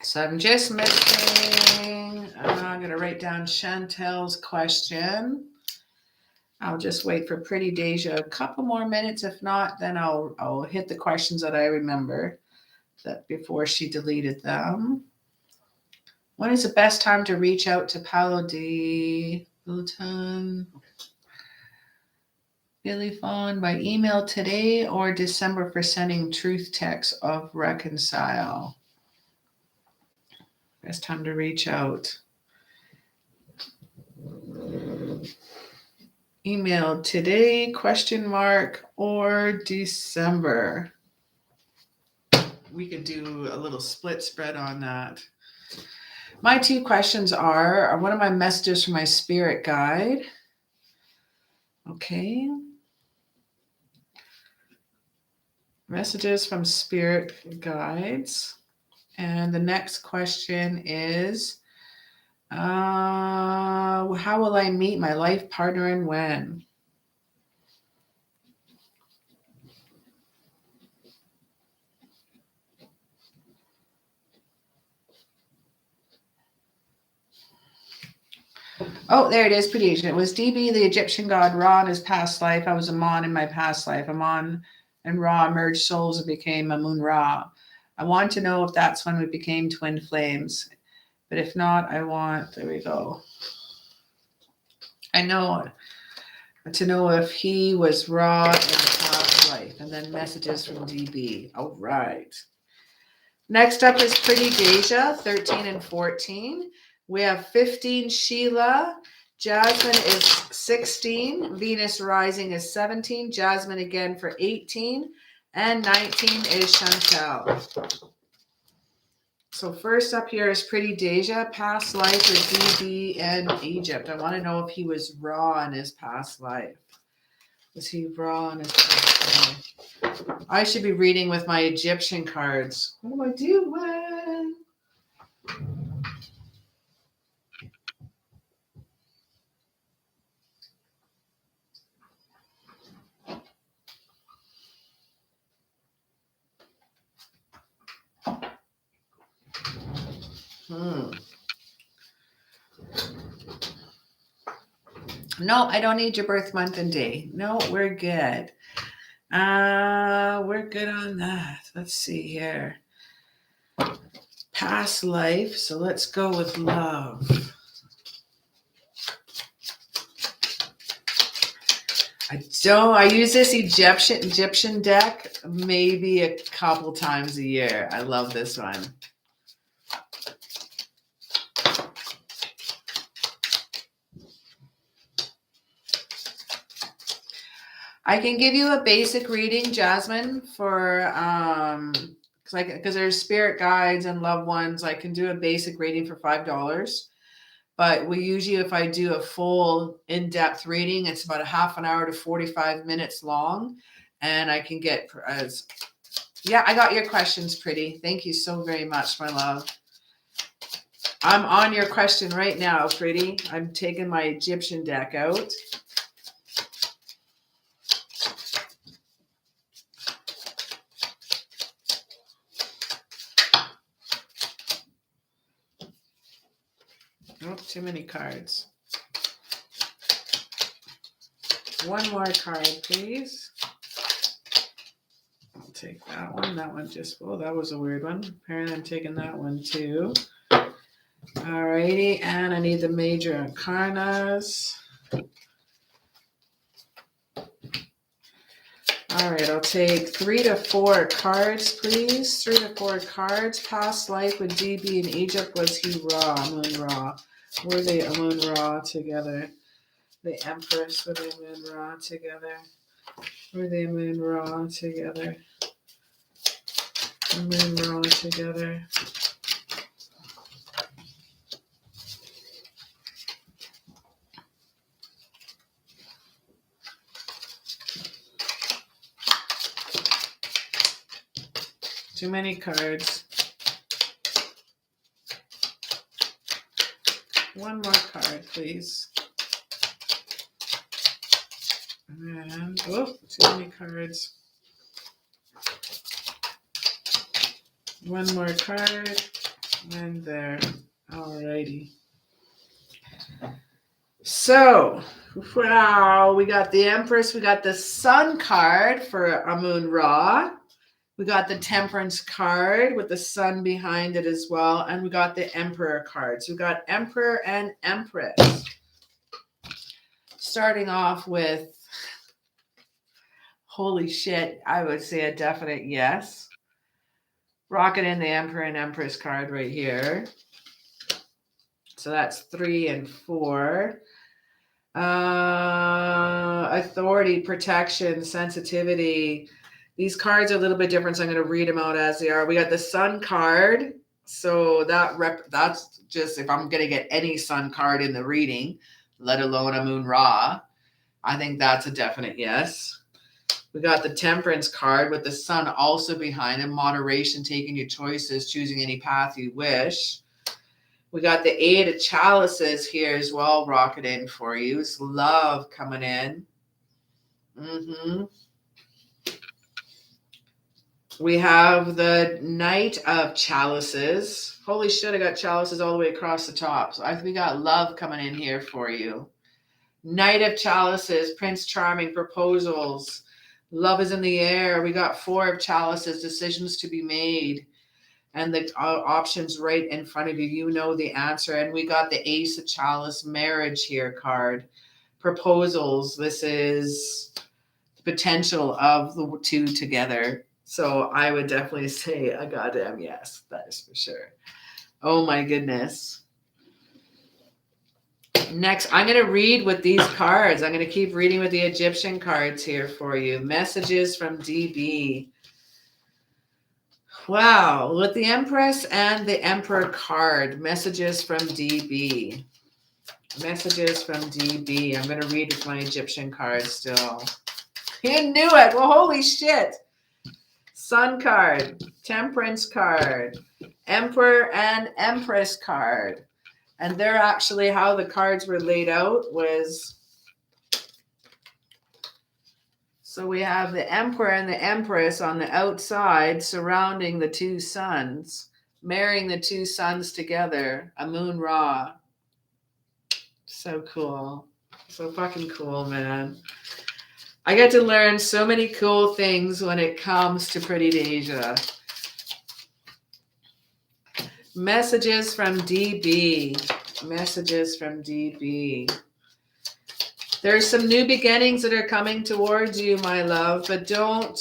So I'm just missing, I'm going to write down Chantel's question. I'll just wait for Pretty Deja a couple more minutes. If not, then I'll hit the questions that I remember that before she deleted them. When is the best time to reach out to Paolo Di Bulton? Billy Fawn by email today or December for sending truth text of reconcile? Best time to reach out. Email today, ? Or December. We could do a little split spread on that. My 2 questions are one of my messages from my spirit guide. Okay. Messages from spirit guides. And the next question is, how will I meet my life partner and when? Oh, there it is, pretty ancient. It was DB, the Egyptian god Ra in his past life. I was Amon in my past life. Amon and Ra merged souls and became Amun Ra. I want to know if that's when we became twin flames. But if not, there we go. I know to know if he was Ra in the past life. And then messages from DB. All right. Next up is Pretty Deja, 13 and 14. We have 15, Sheila. Jasmine is 16. Venus Rising is 17. Jasmine again for 18. And 19 is Chantel. So first up here is Pretty Deja, past life with DB in Egypt. I want to know if he was Ra in his past life. Was he Ra in his past life? I should be reading with my Egyptian cards. What am I doing? No, I don't need your birth month and day. No, we're good. We're good on that. Let's see here. Past life. So let's go with love. I use this Egyptian deck maybe a couple times a year. I love this one. I can give you a basic reading, Jasmine, for because there's spirit guides and loved ones. I can do a basic reading for $5. But we usually, if I do a full in-depth reading, it's about a half an hour to 45 minutes long. And I can get yeah, I got your questions, Pretty. Thank you so very much, my love. I'm on your question right now, Pretty. I'm taking my Egyptian deck out. Oh, too many cards. One more card, please. I'll take that one. That one that was a weird one. Apparently I'm taking that one too. Alrighty, and I need the major arcanas. All right, I'll take 3 to 4 cards, please. 3 to 4 cards. Past life with DB in Egypt, was he Ra, Amun Ra? Were they Amun Ra together? The Empress, were they Amun Ra together? Were they Amun Ra together? Amun Ra together. Too many cards. One more card, please. And, too many cards. One more card. And there. Alrighty. So, wow, we got the Empress. We got the Sun card for Amun Ra. We got the Temperance card with the sun behind it as well. And we got the Emperor card. So we got Emperor and Empress. Starting off with, holy shit, I would say a definite yes. Rocking in the Emperor and Empress card right here. So that's 3 and 4. Authority, protection, sensitivity. These cards are a little bit different, so I'm going to read them out as they are. We got the Sun card. So that's just if I'm going to get any Sun card in the reading, let alone Amun Ra. I think that's a definite yes. We got the Temperance card with the Sun also behind it. Moderation, taking your choices, choosing any path you wish. We got the 8 of Chalices here as well, rocketing for you. It's love coming in. We have the Knight of Chalices. Holy shit, I got chalices all the way across the top. So we got love coming in here for you. Knight of Chalices, Prince Charming, proposals. Love is in the air. We got 4 of Chalices, decisions to be made. And the options right in front of you. You know the answer. And we got the Ace of Chalice, marriage here card. Proposals. This is the potential of the 2 together. So I would definitely say a goddamn yes. That is for sure. Oh my goodness. Next, I'm going to read with these cards. I'm going to keep reading with the Egyptian cards here for you. Messages from DB. Wow. With the Empress and the Emperor card. Messages from DB. Messages from DB. I'm going to read with my Egyptian cards still. You knew it. Well, holy shit. Sun card, Temperance card, Emperor and Empress card. And they're actually how the cards were laid out was, so we have the Emperor and the Empress on the outside surrounding the 2 suns, marrying the 2 suns together, a Moon Ra. So cool. So fucking cool, man. I get to learn so many cool things when it comes to Pretty Deja. Messages from DB. Messages from DB. There's some new beginnings that are coming towards you, my love, but don't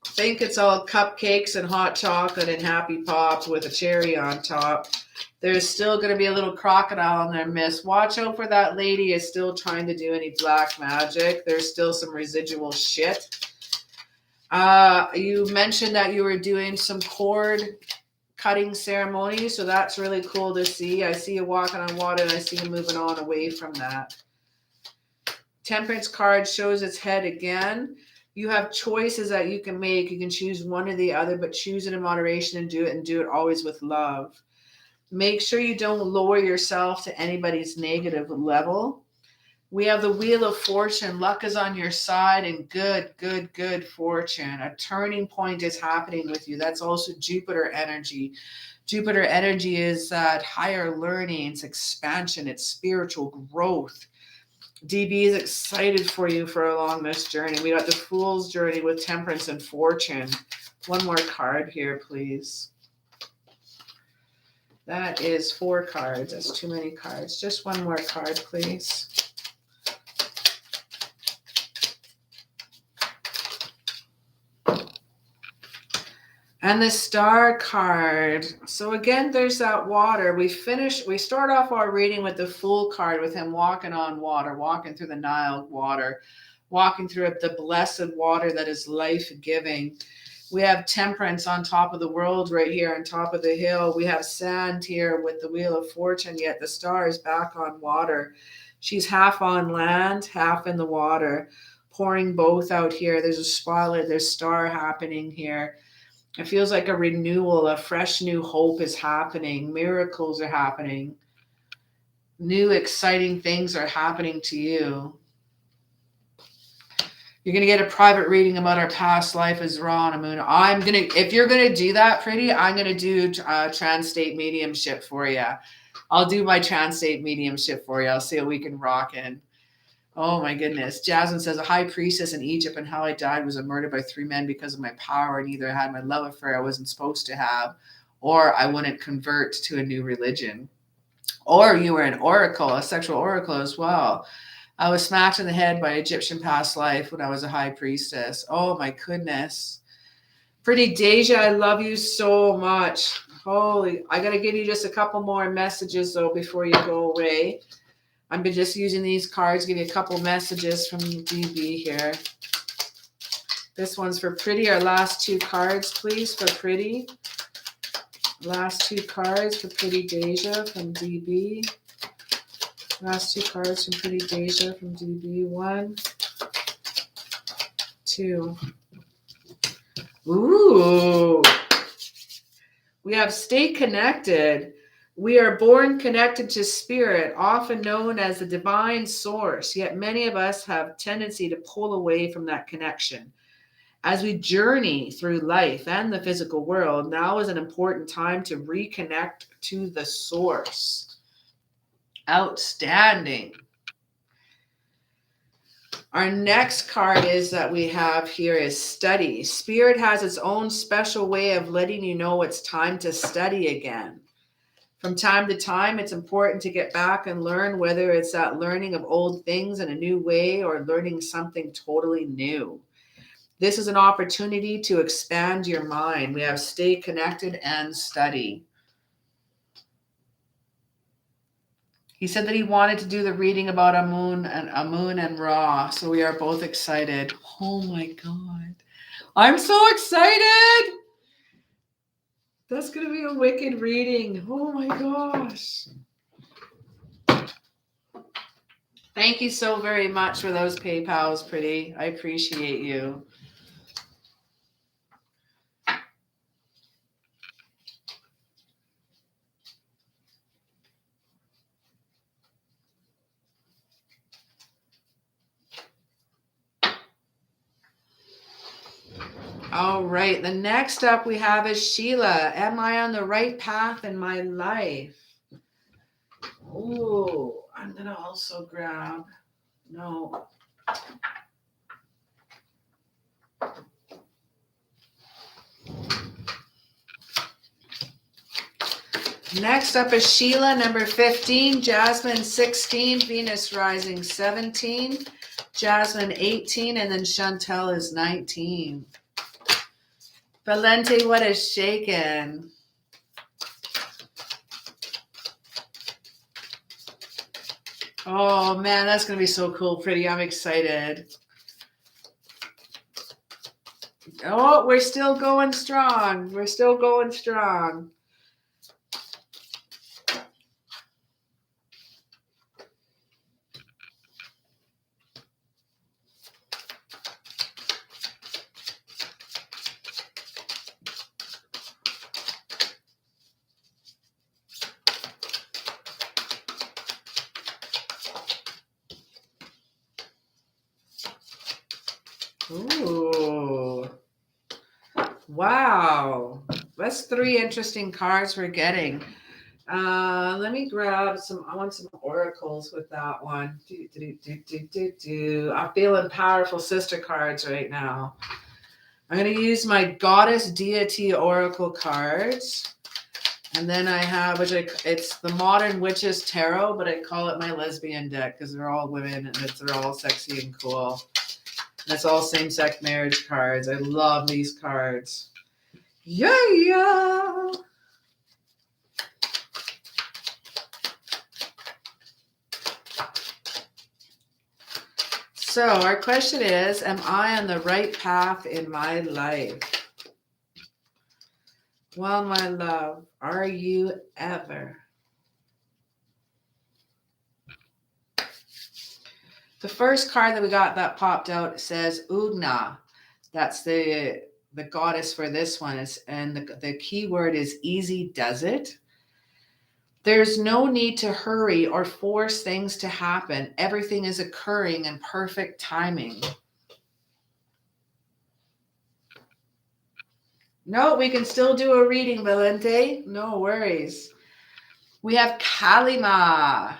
think it's all cupcakes and hot chocolate and happy pop with a cherry on top. There's still going to be a little crocodile in there, miss. Watch out for that lady is still trying to do any black magic. There's still some residual shit. You mentioned that you were doing some cord cutting ceremony, so that's really cool to see. I see you walking on water, and I see you moving on away from that. Temperance card shows its head again. You have choices that you can make. You can choose one or the other, but choose it in moderation and do it always with love. Make sure you don't lower yourself to anybody's negative level. We have the Wheel of Fortune. Luck is on your side and good fortune. A turning point is happening with you. That's also Jupiter energy. Jupiter energy is that higher learning, it's expansion, it's spiritual growth. DB is excited for you for along this journey. We got the Fool's journey with Temperance and Fortune. One more card here, please. That is 4 cards. That's too many cards. Just one more card, please. And the Star card. So again, there's that water. We start off our reading with the Fool card with him walking on water, walking through the Nile water, walking through the blessed water that is life-giving. We have Temperance on top of the world right here on top of the hill. We have sand here with the Wheel of Fortune, yet the Star is back on water. She's half on land, half in the water, pouring both out here. There's a spotlight, there's star happening here. It feels like a renewal, a fresh new hope is happening. Miracles are happening. New exciting things are happening to you. You're going to get a private reading about our past life as Ra on a moon. If you're going to do that, Pretty, I'm going to do trans-state mediumship for you. I'll do my trans-state mediumship for you. I'll see what we can rock in. Oh my goodness. Jasmine says, a high priestess in Egypt and how I died was murdered by 3 men because of my power, and either I had my love affair I wasn't supposed to have, or I wouldn't convert to a new religion. Or you were an oracle, a sexual oracle as well. I was smacked in the head by Egyptian past life when I was a high priestess. Oh my goodness. Pretty Deja, I love you so much. Holy, I got to give you just a couple more messages though before you go away. I'm just using these cards, give you a couple messages from DB here. This one's for Pretty. Our last 2 cards, please, for Pretty. Last 2 cards for Pretty Deja from DB. Last 2 cards from Pretty Deja from DB. 1 too. Ooh. We have stay connected. We are born connected to spirit, often known as the divine source, yet many of us have tendency to pull away from that connection. As we journey through life and the physical world, now is an important time to reconnect to the source. Outstanding. Our next card is that we have here is study. Spirit has its own special way of letting you know it's time to study again. From time to time, it's important to get back and learn, whether it's that learning of old things in a new way or learning something totally new. This is an opportunity to expand your mind. We have stay connected and study. He said that he wanted to do the reading about Amun and Ra, so we are both excited. Oh my God. I'm so excited. That's going to be a wicked reading. Oh my gosh. Thank you so very much for those PayPals, pretty. I appreciate you. All right. The next up we have is Sheila. Am I on the right path in my life? Oh, I'm going to also grab. No. Next up is Sheila, number 15, Jasmine 16, Venus rising 17, Jasmine 18, and then Chantel is 19. Valente, what is shaken? Oh man, that's going to be so cool, pretty. I'm excited. Oh, we're still going strong. We're still going strong. Ooh. Wow. That's 3 interesting cards we're getting. Let me grab some. I want some oracles with that one. I'm feeling powerful sister cards right now. I'm going to use my Goddess Deity Oracle cards. And then I have, it's the Modern Witches Tarot, but I call it my lesbian deck because they're all women and they're all sexy and cool. And it's all same-sex marriage cards. I love these cards. Yeah. So our question is, am I on the right path in my life? Well, my love, are you ever? The first card that we got that popped out says Ugna. That's the goddess for this one. And the key word is easy does it. There's no need to hurry or force things to happen. Everything is occurring in perfect timing. No, we can still do a reading, Valente. No worries. We have Kalima.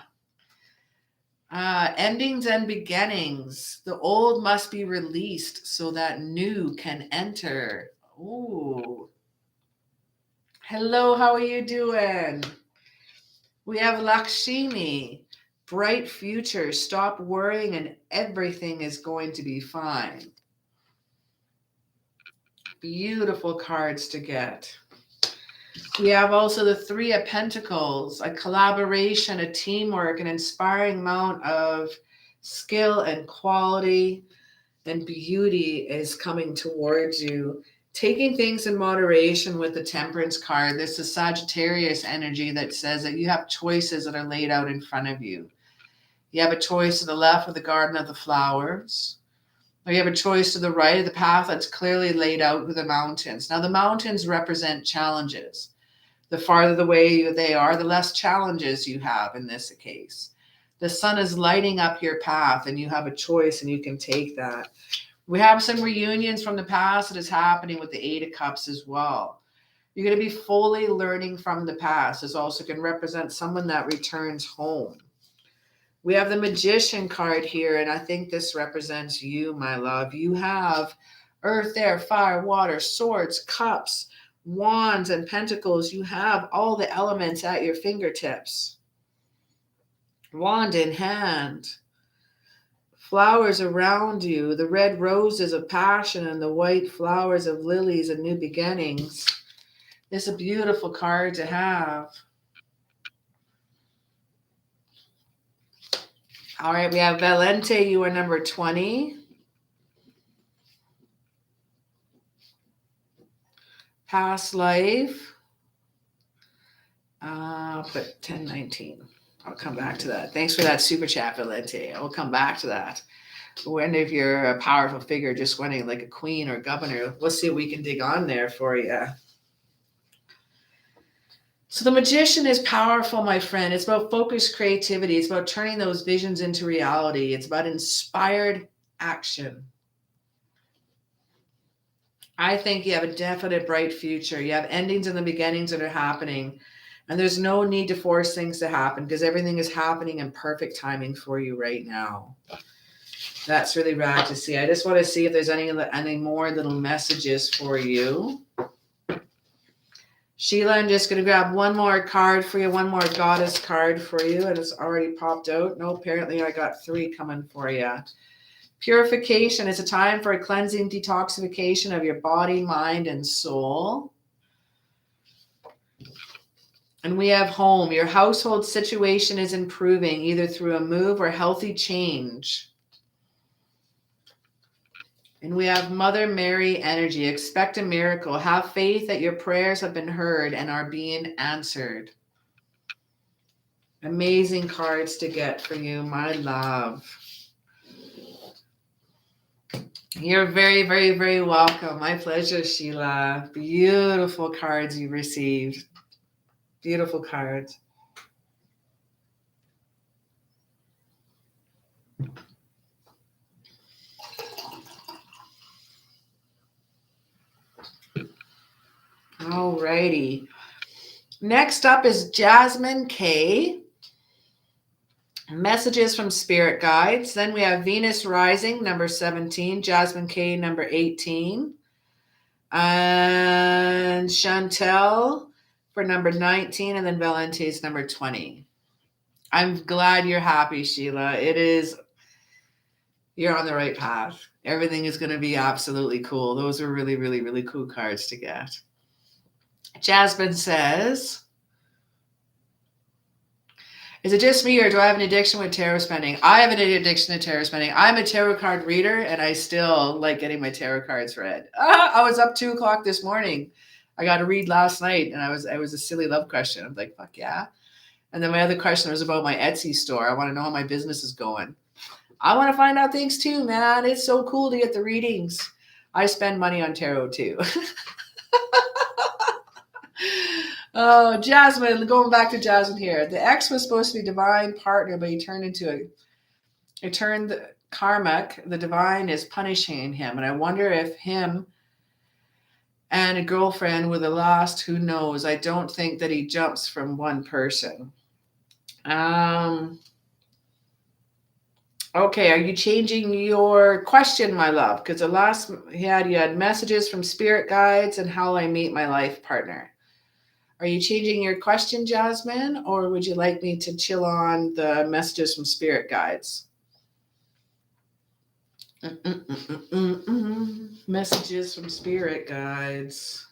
Endings and beginnings. The old must be released so that new can enter. Ooh. Hello, how are you doing? We have Lakshmi. Bright future. Stop worrying and everything is going to be fine. Beautiful cards to get. We have also the 3 of Pentacles, a collaboration, a teamwork, an inspiring amount of skill and quality and beauty is coming towards you. Taking things in moderation with the Temperance card. This is Sagittarius energy that says that you have choices that are laid out in front of you. You have a choice to the left of the Garden of the Flowers. Or you have a choice to the right of the path that's clearly laid out with the mountains. Now, the mountains represent challenges. The farther away they are, the less challenges you have in this case. The sun is lighting up your path, and you have a choice, and you can take that. We have some reunions from the past that is happening with the Eight of Cups as well. You're going to be fully learning from the past. This also can represent someone that returns home. We have the Magician card here, and I think this represents you, my love. You have earth, air, fire, water, swords, cups, wands, and pentacles. You have all the elements at your fingertips. Wand in hand. Flowers around you, the red roses of passion and the white flowers of lilies and new beginnings. It's a beautiful card to have. All right, we have Valente. You are number 20. Past life. I'll put 1019. I'll come back to that. Thanks for that super chat, Valente. I'll come back to that. When if you're a powerful figure just winning like a queen or governor, let's see what we can dig on there for you. So the Magician is powerful, my friend. It's about focused creativity. It's about turning those visions into reality. It's about inspired action. I think you have a definite bright future. You have endings and the beginnings that are happening. And there's no need to force things to happen because everything is happening in perfect timing for you right now. That's really rad to see. I just want to see if there's any more little messages for you. Sheila, I'm just going to grab one more card for you, one more goddess card for you. And it's already popped out. No, apparently I got 3 coming for you. Purification is a time for a cleansing detoxification of your body, mind, and soul. And we have home. Your household situation is improving either through a move or healthy change. And we have Mother Mary energy. Expect a miracle. Have faith that your prayers have been heard and are being answered. Amazing cards to get for you, my love. You're very, very, very welcome. My pleasure, Sheila. Beautiful cards you received. Beautiful cards. All righty. Next up is Jasmine K. Messages from Spirit Guides. Then we have Venus Rising, number 17. Jasmine K, number 18. And Chantel for number 19. And then Valente's number 20. I'm glad you're happy, Sheila. You're on the right path. Everything is going to be absolutely cool. Those are really, really, really cool cards to get. Jasmine says, is it just me or do I have an addiction with tarot spending? I have an addiction to tarot spending. I'm a tarot card reader and I still like getting my tarot cards read. I was up 2 o'clock this morning. I got to read last night and I was a silly love question. I'm like, fuck yeah. And then my other question was about my Etsy store. I want to know how my business is going. I want to find out things too, man. It's so cool to get the readings. I spend money on tarot too. Oh, Jasmine, going back to Jasmine here. The ex was supposed to be divine partner, but he turned karmic. The divine is punishing him. And I wonder if him and a girlfriend were the last, who knows? I don't think that he jumps from one person. Okay, are you changing your question, my love? Because the last you had messages from spirit guides and how I meet my life partner. Are you changing your question, Jasmine, or would you like me to chill on the messages from spirit guides? Messages from spirit guides.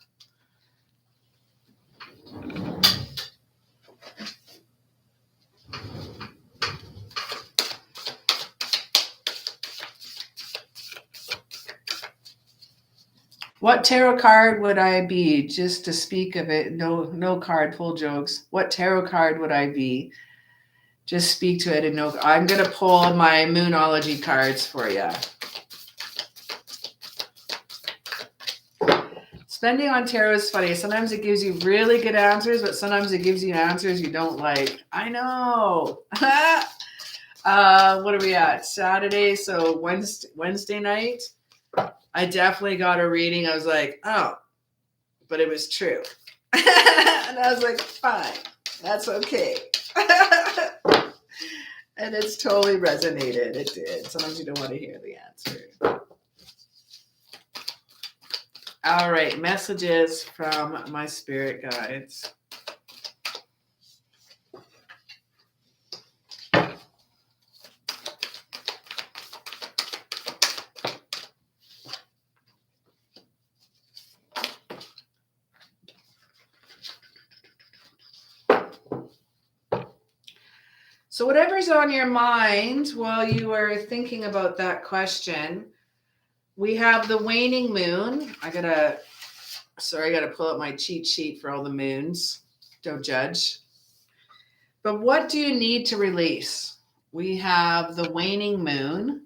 What tarot card would I be? Just to speak of it, no card, full jokes. What tarot card would I be? Just speak to it and no. I'm gonna pull my Moonology cards for you. Spending on tarot is funny. Sometimes it gives you really good answers, but sometimes it gives you answers you don't like. I know. What are we at? Saturday, so Wednesday night. I definitely got a reading. I was like, oh, but it was true. And I was like, fine, that's okay. And it's totally resonated. It did. Sometimes you don't want to hear the answer. All right, messages from my spirit guides. So whatever's on your mind while you are thinking about that question, we have the waning moon. I gotta pull up my cheat sheet for all the moons. Don't judge. But what do you need to release? We have the waning moon.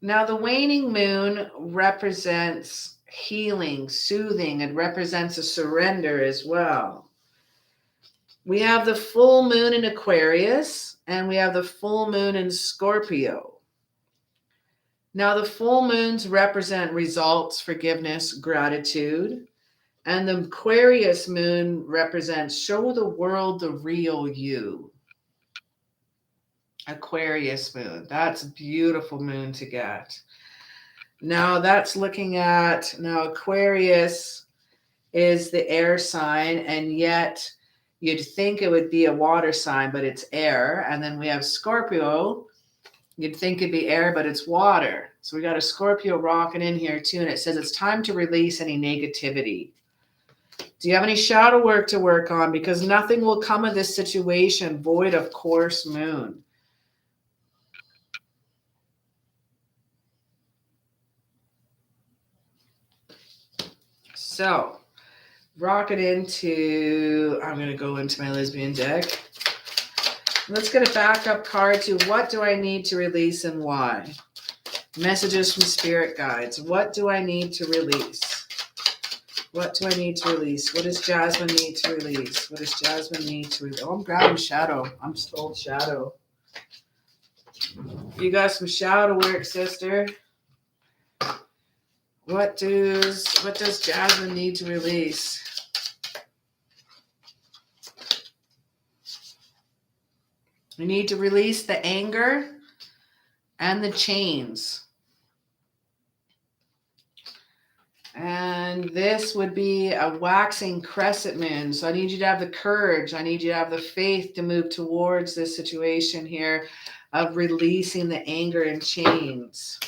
Now, the waning moon represents healing, soothing. It represents a surrender as well. We have the full moon in Aquarius, and we have the full moon in Scorpio. Now, the full moons represent results, forgiveness, gratitude. And the Aquarius moon represents show the world the real you. Aquarius moon. That's a beautiful moon to get. Now, that's looking at, Aquarius is the air sign, and yet you'd think it would be a water sign, but it's air. And then we have Scorpio. You'd think it'd be air, but it's water. So we got a Scorpio rocking in here too. And it says it's time to release any negativity. Do you have any shadow work to work on? Because nothing will come of this situation void of course moon. So, rock it into, I'm going to go into my lesbian deck. Let's get a backup card to what do I need to release and why? Messages from spirit guides. What do I need to release? What do I need to release? What does Jasmine need to release? What does Jasmine need to release? Oh, I'm grabbing shadow. I'm still shadow. You got some shadow work, sister. What does Jasmine need to release? We need to release the anger and the chains. And this would be a waxing crescent moon. So I need you to have the courage. I need you to have the faith to move towards this situation here of releasing the anger and chains.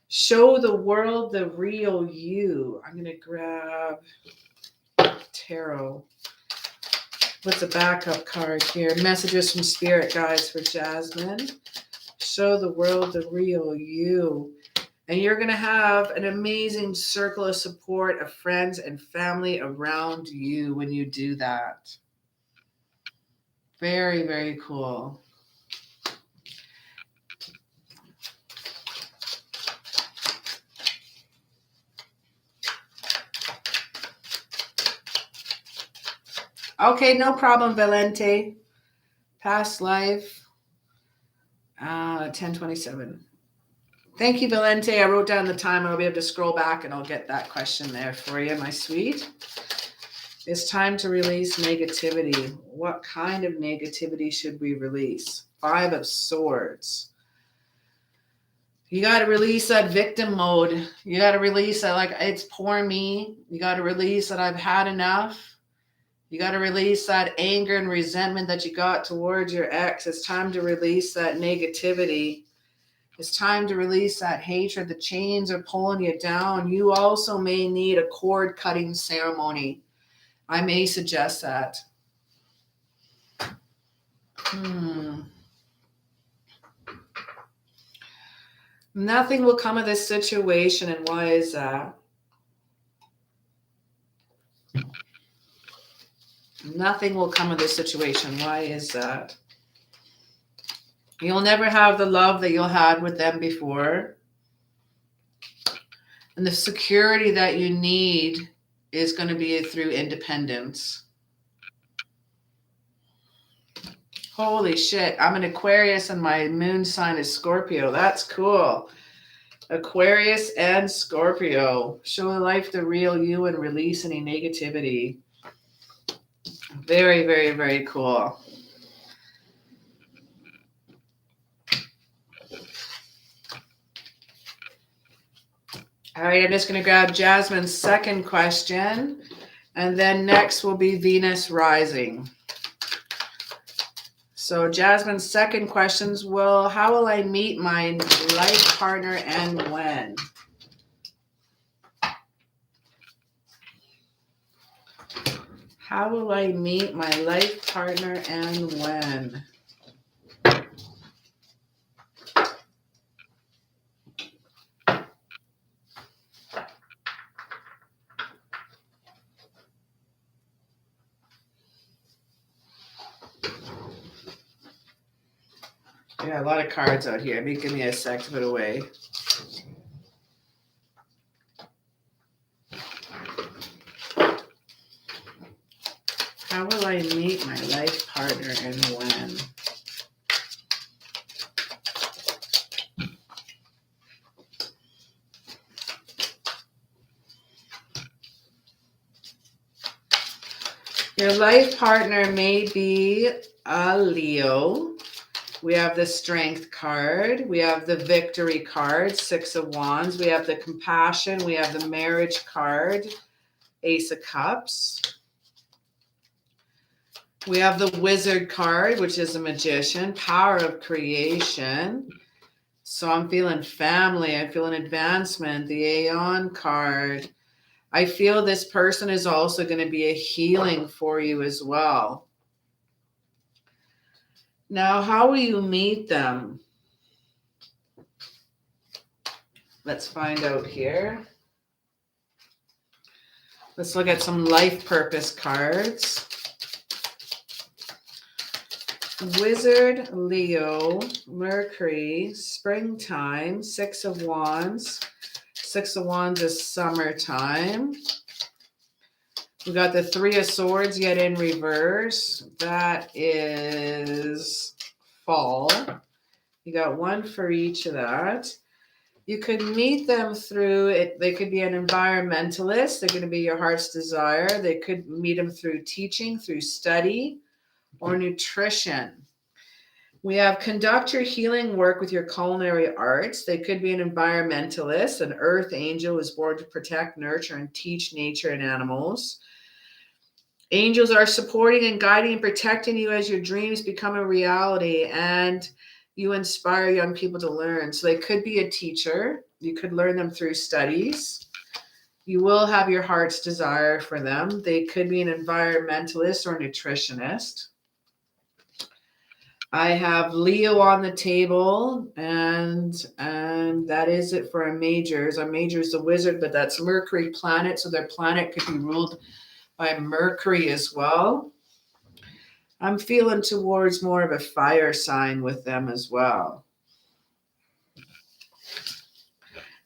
Show the world the real you. I'm going to grab tarot. What's a backup card here? Messages from spirit guides for Jasmine. Show the world the real you. And you're going to have an amazing circle of support of friends and family around you when you do that. Very, very cool. Okay, no problem, Valente. Past life, 1027. Thank you, Valente. I wrote down the time. I'll be able to scroll back and I'll get that question there for you, my sweet. It's time to release negativity. What kind of negativity should we release? 5 of Swords. You got to release that victim mode. You got to release that, like, it's poor me. You got to release that I've had enough. You got to release that anger and resentment that you got towards your ex. It's time to release that negativity. It's time to release that hatred. The chains are pulling you down. You also may need a cord cutting ceremony. I may suggest that. Nothing will come of this situation, and why is that? Nothing will come of this situation. Why is that? You'll never have the love that you had with them before. And the security that you need is going to be through independence. Holy shit. I'm an Aquarius and my moon sign is Scorpio. That's cool. Aquarius and Scorpio. Show life the real you and release any negativity. Very, very, very cool. All right, I'm just going to grab Jasmine's second question. And then next will be Venus rising. So Jasmine's second questions will, how will I meet my life partner and when? How will I meet my life partner and when? Yeah, a lot of cards out here. Give me a sec to put away. How will I meet my life partner and when? Your life partner may be a Leo. We have the Strength card. We have the Victory card, Six of Wands. We have the Compassion. We have the Marriage card, Ace of Cups. We have the Wizard card, which is a Magician, Power of Creation. So I'm feeling family. I feel an advancement. The Aeon card. I feel this person is also going to be a healing for you as well. Now, how will you meet them? Let's find out here. Let's look at some life purpose cards. Wizard, Leo, Mercury, springtime, Six of Wands. Six of Wands is summertime. We got the Three of Swords yet in reverse. That is fall. You got one for each of that. You could meet them through it. They could be an environmentalist. They're going to be your heart's desire. They could meet them through teaching, through study, or nutrition. We have conduct your healing work with your culinary arts. They could be an environmentalist, an earth angel who is born to protect, nurture, and teach nature and animals. Angels are supporting and guiding and protecting you as your dreams become a reality and you inspire young people to learn. So they could be a teacher. You could learn them through studies. You will have your heart's desire for them. They could be an environmentalist or nutritionist. I have Leo on the table, and that is it for our majors. Our major is the Wizard, but that's Mercury planet, so their planet could be ruled by Mercury as well. I'm feeling towards more of a fire sign with them as well.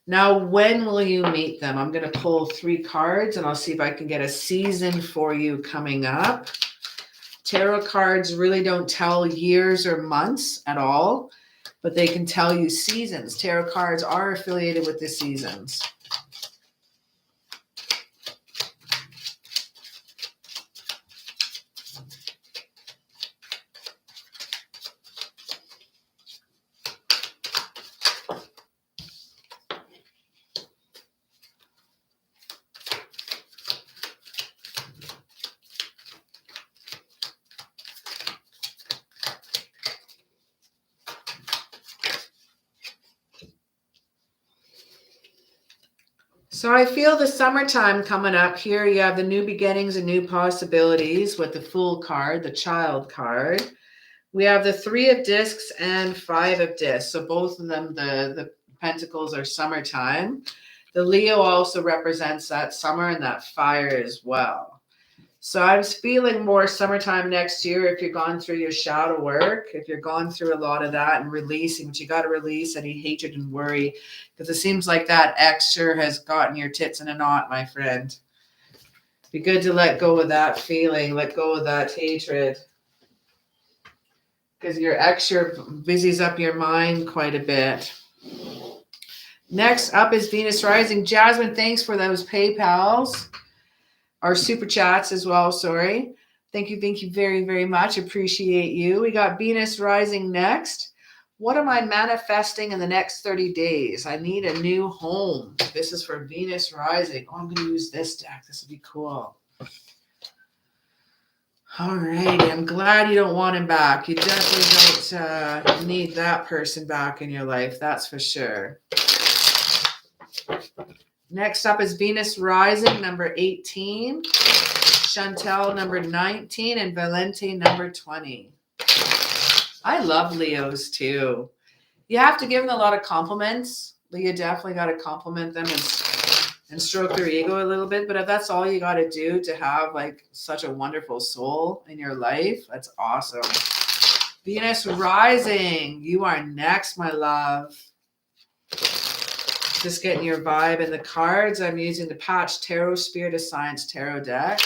Now, when will you meet them? I'm going to pull 3 cards, and I'll see if I can get a season for you coming up. Tarot cards really don't tell years or months at all, but they can tell you seasons. Tarot cards are affiliated with the seasons. So I feel the summertime coming up here. You have the new beginnings and new possibilities with the Fool card, the Child card. We have the 3 of discs and 5 of discs. So both of them, the pentacles are summertime. The Leo also represents that summer and that fire as well. So I'm feeling more summertime next year if you're gone through your shadow work, if you're gone through a lot of that and releasing, but you got to release any hatred and worry, because it seems like that ex sure has gotten your tits in a knot, my friend. Be good to let go of that feeling, let go of that hatred, because your ex sure busies up your mind quite a bit. Next up is Venus rising. Jasmine, thanks for those PayPals. Our super chats as well, sorry. Thank you very, very much. Appreciate you. We got Venus rising next. What am I manifesting in the next 30 days? I need a new home. This is for Venus rising. Oh, I'm going to use this deck. This would be cool. All righty. I'm glad you don't want him back. You definitely don't need that person back in your life. That's for sure. Next up is Venus rising, number 18. Chantel, number 19. And Valente, number 20. I love Leos, too. You have to give them a lot of compliments. You definitely got to compliment them and stroke their ego a little bit. But if that's all you got to do to have like such a wonderful soul in your life, that's awesome. Venus rising. You are next, my love. Just getting your vibe in the cards. I'm using the Patch Tarot Spirit of Science Tarot deck.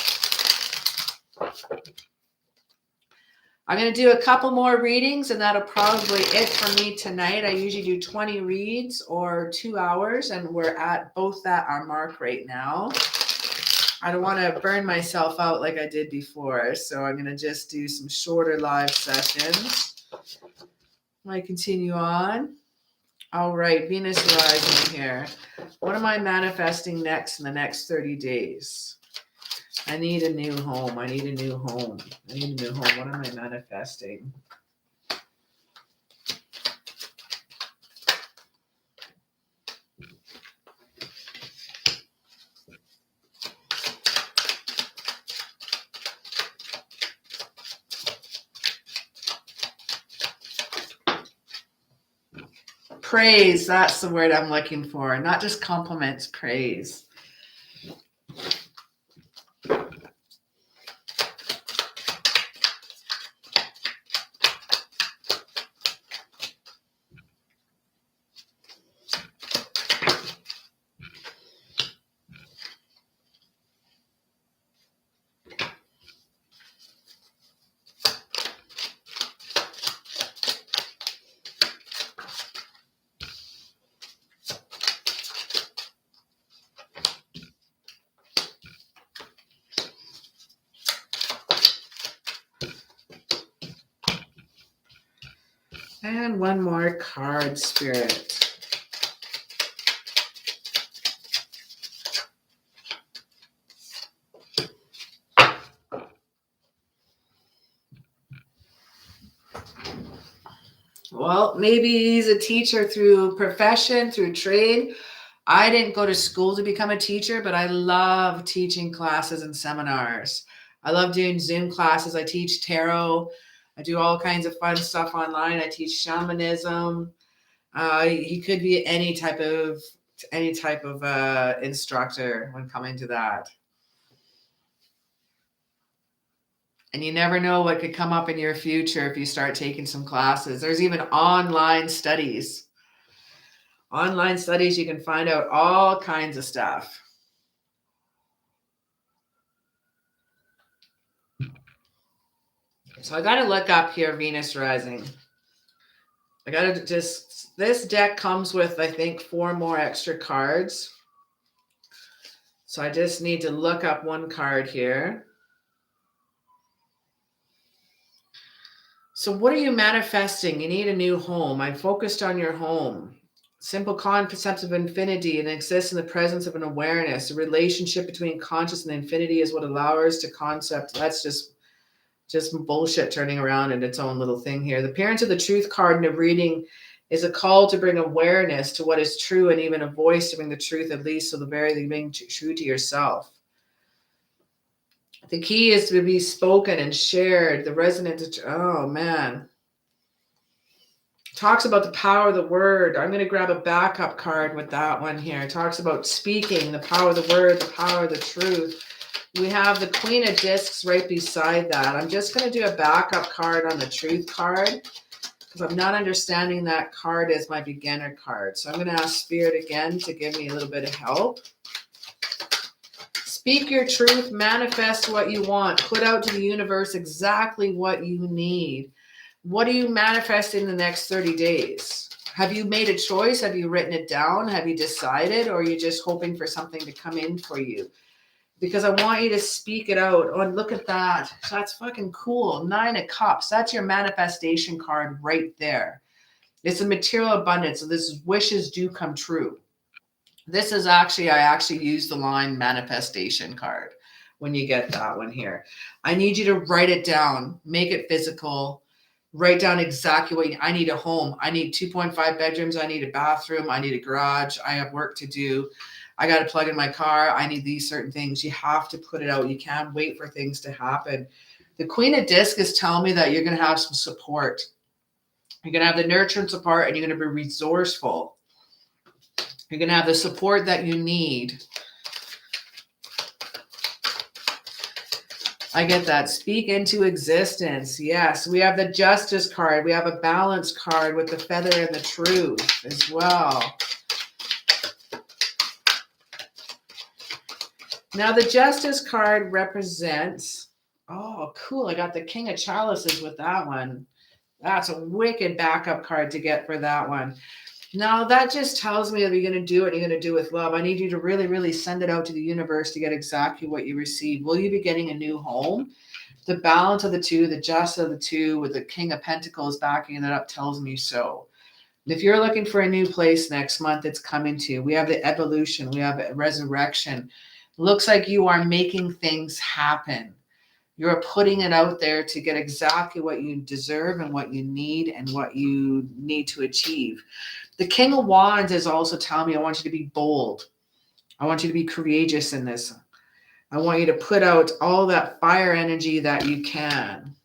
I'm going to do a couple more readings, and that'll probably it for me tonight. I usually do 20 reads or 2 hours, and we're at both that our mark right now. I don't want to burn myself out like I did before, so I'm going to just do some shorter live sessions. I continue on. All right, Venus rising here. What am I manifesting next in the next 30 days? I need a new home. I need a new home. I need a new home. What am I manifesting? Praise, that's the word I'm looking for. Not just compliments, praise. And one more card, Spirit. Well, maybe he's a teacher through profession, through trade. I didn't go to school to become a teacher, but I love teaching classes and seminars. I love doing Zoom classes. I teach tarot. I do all kinds of fun stuff online. I teach shamanism. He could be any type of instructor when coming to that. And you never know what could come up in your future if you start taking some classes. There's even online studies. Online studies, you can find out all kinds of stuff. So I got to look up here, Venus rising. I got to just, this deck comes with, I think, 4 more extra cards. So I just need to look up one card here. So what are you manifesting? You need a new home. I'm focused on your home. Simple concept of infinity and exists in the presence of an awareness. The relationship between conscious and infinity is what allows us to concept. That's just bullshit turning around in its own little thing here. The appearance of the truth card in a reading is a call to bring awareness to what is true and even a voice to bring the truth, at least so the very being true to yourself. The key is to be spoken and shared. The resonance, oh man. Talks about the power of the word. I'm going to grab a backup card with that one here. It talks about speaking, the power of the word, the power of the truth. We have the Queen of Discs right beside that. I'm just going to do a backup card on the Truth card because I'm not understanding that card as my beginner card. So I'm going to ask Spirit again to give me a little bit of help. Speak your truth, manifest what you want, put out to the universe exactly what you need. What are you manifesting in the next 30 days? Have you made a choice? Have you written it down? Have you decided? Or are you just hoping for something to come in for you? Because I want you to speak it out. Oh, and look at that. That's fucking cool. 9 of Cups. That's your manifestation card right there. It's a material abundance. So this wishes do come true. This is actually, I actually use the line manifestation card when you get that one here. I need you to write it down, make it physical, write down exactly what I need. A home. I need 2.5 bedrooms. I need a bathroom. I need a garage. I have work to do. I got to plug in my car. I need these certain things. You have to put it out. You can't wait for things to happen. The Queen of Discs is telling me that you're going to have some support. You're going to have the nurture and support, and you're going to be resourceful. You're going to have the support that you need. I get that. Speak into existence. Yes, we have the Justice card. We have a Balance card with the Feather and the Truth as well. Now, the Justice card represents, oh, cool. I got the King of Chalices with that one. That's a wicked backup card to get for that one. Now, that just tells me that you're going to do what you're going to do with love. I need you to really, really send it out to the universe to get exactly what you receive. Will you be getting a new home? The Balance of the two, the Justice of the two, with the King of Pentacles backing it up tells me so. If you're looking for a new place next month, it's coming to you. We have the Evolution. We have a Resurrection. Looks like you are making things happen. You're putting it out there to get exactly what you deserve and what you need and what you need to achieve. The King of Wands is also telling me, I want you to be bold. I want you to be courageous in this. I want you to put out all that fire energy that you can.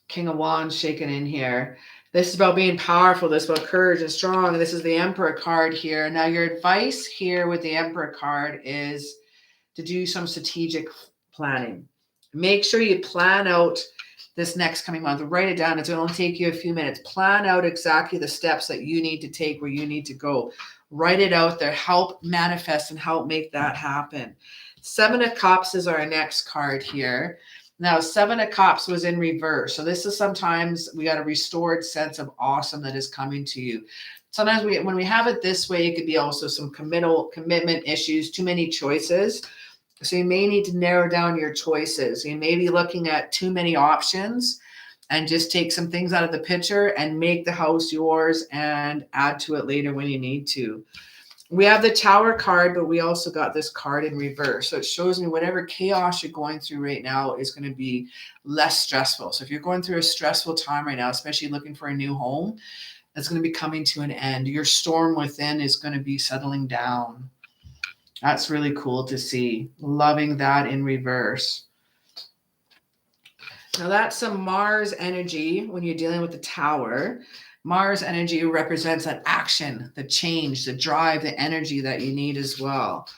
King of Wands shaking in here. This is about being powerful. This is about courage and strong. This is the Emperor card here. Now, your advice here with the Emperor card is to do some strategic planning. Make sure you plan out this next coming month. Write it down. It's going to only take you a few minutes. Plan out exactly the steps that you need to take, where you need to go. Write it out there. Help manifest and help make that happen. 7 of Cups is our next card here. Now, 7 of Cups was in reverse. So this is sometimes we got a restored sense of awesome that is coming to you. Sometimes when we have it this way, it could be also some commitment issues, too many choices. So you may need to narrow down your choices. You may be looking at too many options and just take some things out of the picture and make the house yours and add to it later when you need to. We have the Tower card, but we also got this card in reverse. So it shows me whatever chaos you're going through right now is going to be less stressful. So if you're going through a stressful time right now, especially looking for a new home, that's going to be coming to an end. Your storm within is going to be settling down. That's really cool to see. Loving that in reverse. Now that's some Mars energy when you're dealing with the Tower. Mars energy represents that action, the change, the drive, the energy that you need as well.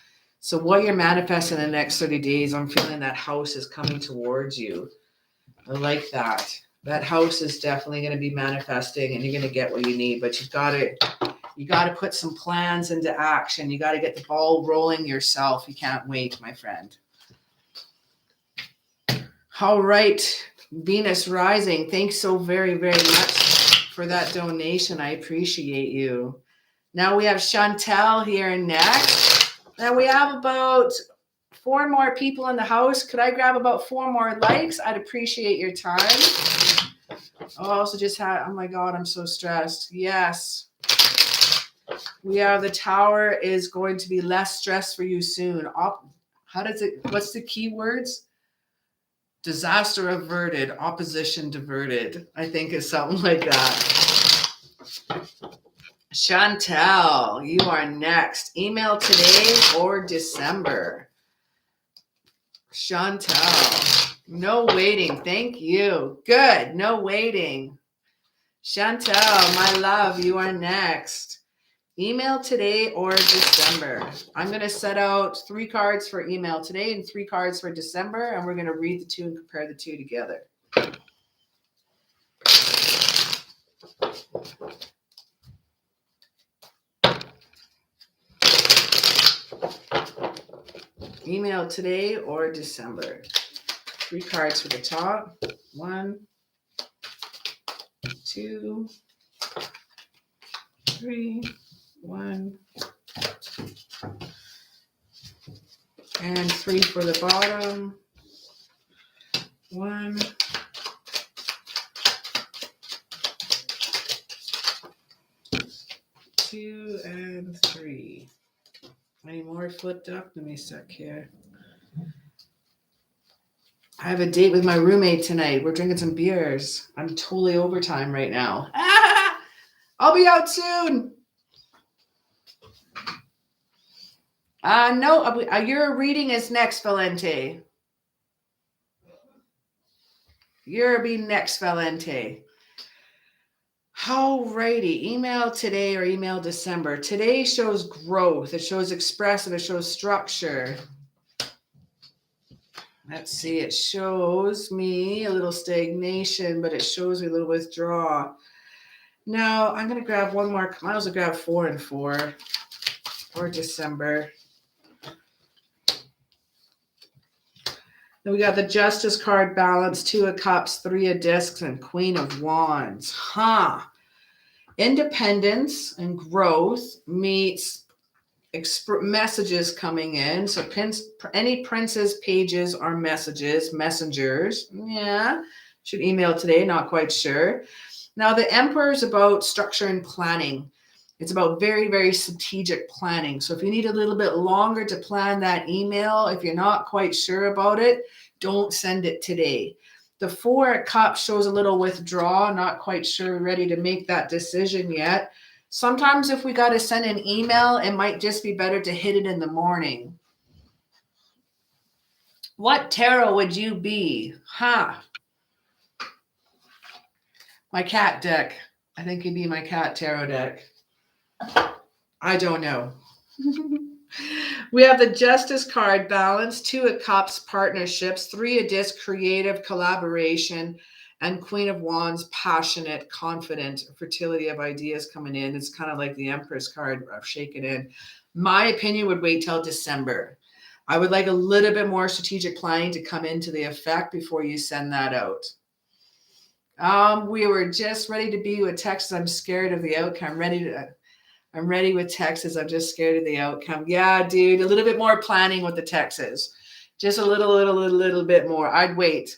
So what you're manifesting in the next 30 days, I'm feeling that house is coming towards you. I like that. That house is definitely going to be manifesting and you're going to get what you need, but you got to put some plans into action. You got to get the ball rolling yourself. You can't wait, my friend. All right. Venus rising. Thanks so very, very much for that donation. I appreciate you. Now we have Chantel here next. Now we have about 4 more people in the house. Could I grab about 4 more likes? I'd appreciate your time. Oh, I also just had, oh my God, I'm so stressed. Yes. We have the Tower is going to be less stress for you soon. What's the key words? Disaster averted, opposition diverted. I think is something like that. Chantel, you are next. Email today or December. Chantel, no waiting. Thank you. Good. No waiting. Chantel, my love, you are next. Email today or December. I'm going to set out 3 cards for email today and 3 cards for December, and we're going to read the 2 and compare the 2 together. Email today or December. 3 cards for the top. 1, 2, 3. 1 and 3 for the bottom. 1, 2, and 3. Any more flipped up? Let me suck here. I have a date with my roommate tonight. We're drinking some beers. I'm totally overtime right now. I'll be out soon. No, your reading is next, Valente. You'll be next, Valente. Alrighty, email today or email December. Today shows growth. It shows expressive. It shows structure. Let's see. It shows me a little stagnation, but it shows me a little withdrawal. Now, I'm going to grab one more. I might as well grab 4 and 4 for December. Then we got the Justice card, Balance, 2 of Cups, 3 of Discs, and Queen of Wands. Independence and growth meets messages coming in. So any Princess pages are messages, messengers. Yeah, should email today, not quite sure. Now, the Emperor is about structure and planning. It's about very, very strategic planning. So if you need a little bit longer to plan that email, if you're not quite sure about it, don't send it today. The 4 of Cups shows a little withdrawal, not quite sure, ready to make that decision yet. Sometimes if we got to send an email, it might just be better to hit it in the morning. What tarot would you be? My cat deck. I think you'd be my cat tarot deck. I don't know. We have the Justice card, Balance, 2 of Cups, Partnerships, 3 of Discs, Creative, Collaboration, and Queen of Wands, Passionate, Confident, Fertility of Ideas coming in. It's kind of like the Empress card, shaking in. My opinion would wait till December. I would like a little bit more strategic planning to come into the effect before you send that out. We were just ready to be with Texas. I'm scared of the outcome. I'm ready with Texas. I'm just scared of the outcome. Yeah, dude, a little bit more planning with the Texas. Just a little bit more. I'd wait.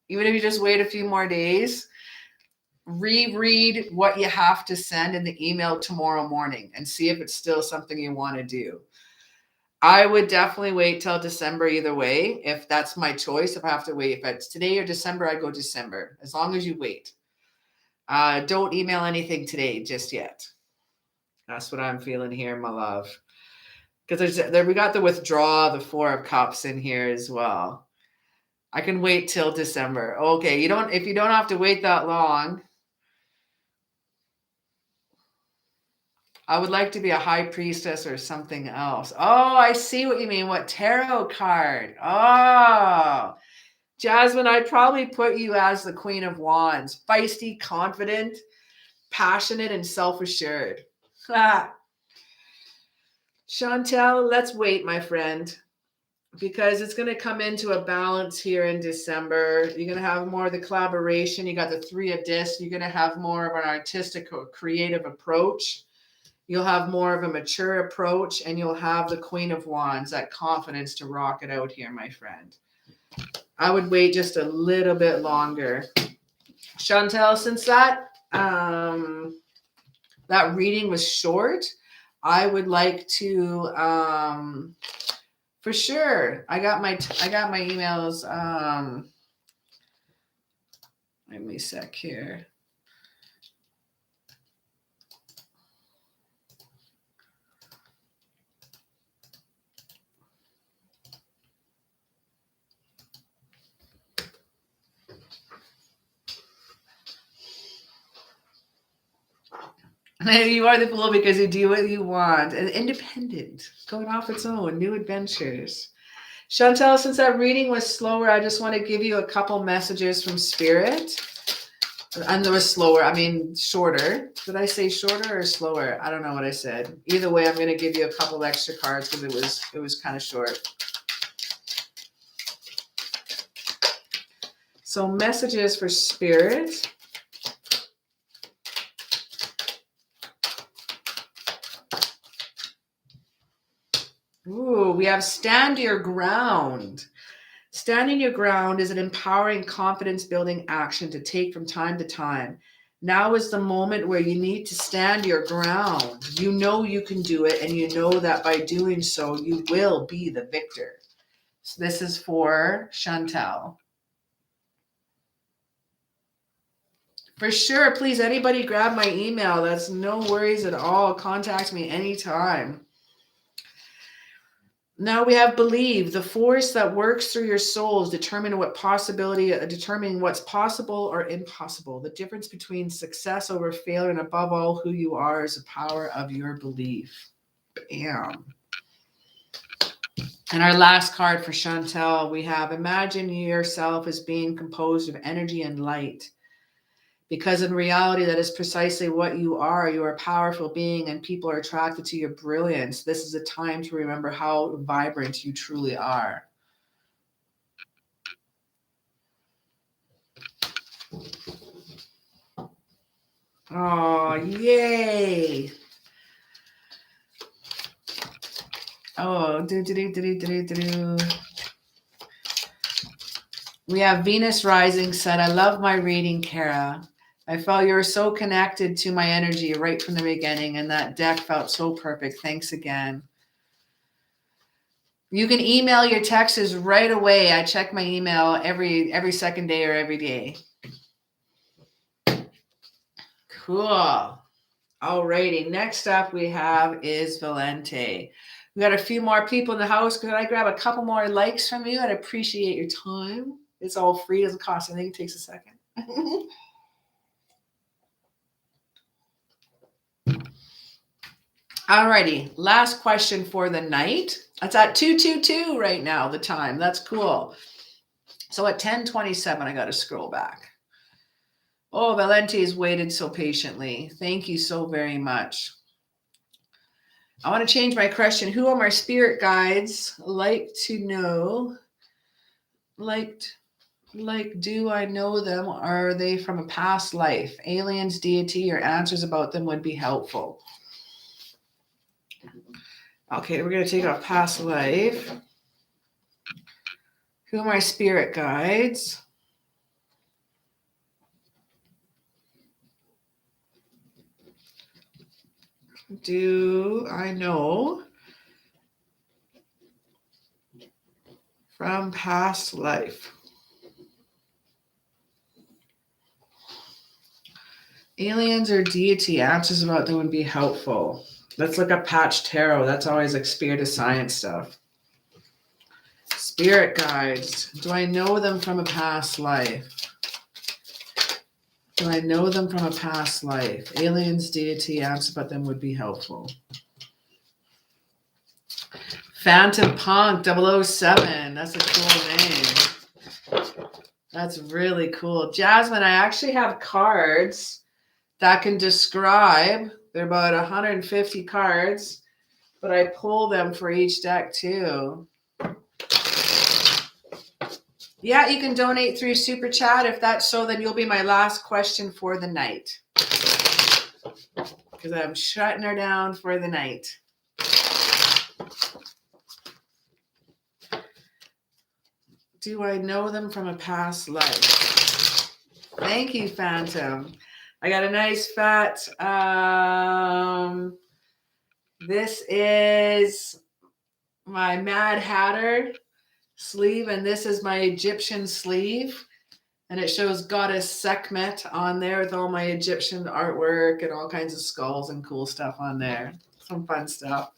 Even if you just wait a few more days, reread what you have to send in the email tomorrow morning and see if it's still something you want to do. I would definitely wait till December either way. If that's my choice, if I have to wait, if it's today or December, I go December, as long as you wait. Don't email anything today just yet. That's what I'm feeling here, my love. Because we got the withdrawal, the 4 of Cups in here as well. I can wait till December. Okay, if you don't have to wait that long. I would like to be a high priestess or something else. Oh, I see what you mean. What tarot card? Oh, Jasmine, I'd probably put you as the Queen of Wands. Feisty, confident, passionate, and self-assured. Chantel, let's wait, my friend, because it's going to come into a balance here in December. You're going to have more of the collaboration. You got the 3 of Discs. You're going to have more of an artistic or creative approach. You'll have more of a mature approach, and you'll have the Queen of Wands, that confidence to rock it out here, my friend. I would wait just a little bit longer. Chantel, since that reading was short, I would like to, for sure. I got my emails. Let me sec here. You are the fool because you do what you want. And independent, going off its own, new adventures. Chantel, since that reading was slower, I just want to give you a couple messages from Spirit. And there was slower, I mean shorter. Did I say shorter or slower? I don't know what I said. Either way, I'm going to give you a couple extra cards because it was kind of short. So messages for Spirit. Ooh, we have stand your ground. Standing your ground is an empowering, confidence-building action to take from time to time. Now is the moment where you need to stand your ground. You know you can do it, and you know that by doing so, you will be the victor. So this is for Chantel. For sure, please, anybody grab my email. That's no worries at all. Contact me anytime. Now we have believe, the force that works through your souls, determining what's possible or impossible. The difference between success over failure and above all who you are is the power of your belief. Bam. And our last card for Chantel, we have imagine yourself as being composed of energy and light. Because in reality, that is precisely what you are. You are a powerful being and people are attracted to your brilliance. This is a time to remember how vibrant you truly are. Oh, yay. Oh, We have Venus Rising said, I love my reading, Cara. I felt you were so connected to my energy right from the beginning, and that deck felt so perfect. Thanks again. You can email your texts right away. I check my email every second day or every day. Cool. Alrighty. Next up we have is Valente. We got a few more people in the house. Could I grab a couple more likes from you? I'd appreciate your time. It's all free. It doesn't cost anything. It takes a second. Alrighty, last question for the night. It's at 2:22 right now, the time. That's cool. So at 10:27, I got to scroll back. Oh, Valente's waited so patiently. Thank you so very much. I want to change my question. Who are my spirit guides like to know? Do I know them? Are they from a past life? Aliens, deity, or answers about them would be helpful. Okay, we're going to take off past life. Who are my spirit guides? Do I know from past life? Aliens or deity, answers about them would be helpful. Let's look up Patch Tarot. That's always like spirit of science stuff. Spirit guides. Do I know them from a past life? Do I know them from a past life? Aliens, deity, answers about them would be helpful. Phantom Punk 007. That's a cool name. That's really cool. Jasmine, I actually have cards that can describe. They're about 150 cards, but I pull them for each deck too. Yeah, you can donate through Super Chat. If that's so, then you'll be my last question for the night. Because I'm shutting her down for the night. Do I know them from a past life? Thank you, Phantom. I got a nice fat, this is my Mad Hatter sleeve, and this is my Egyptian sleeve. And it shows Goddess Sekhmet on there with all my Egyptian artwork and all kinds of skulls and cool stuff on there. Some fun stuff.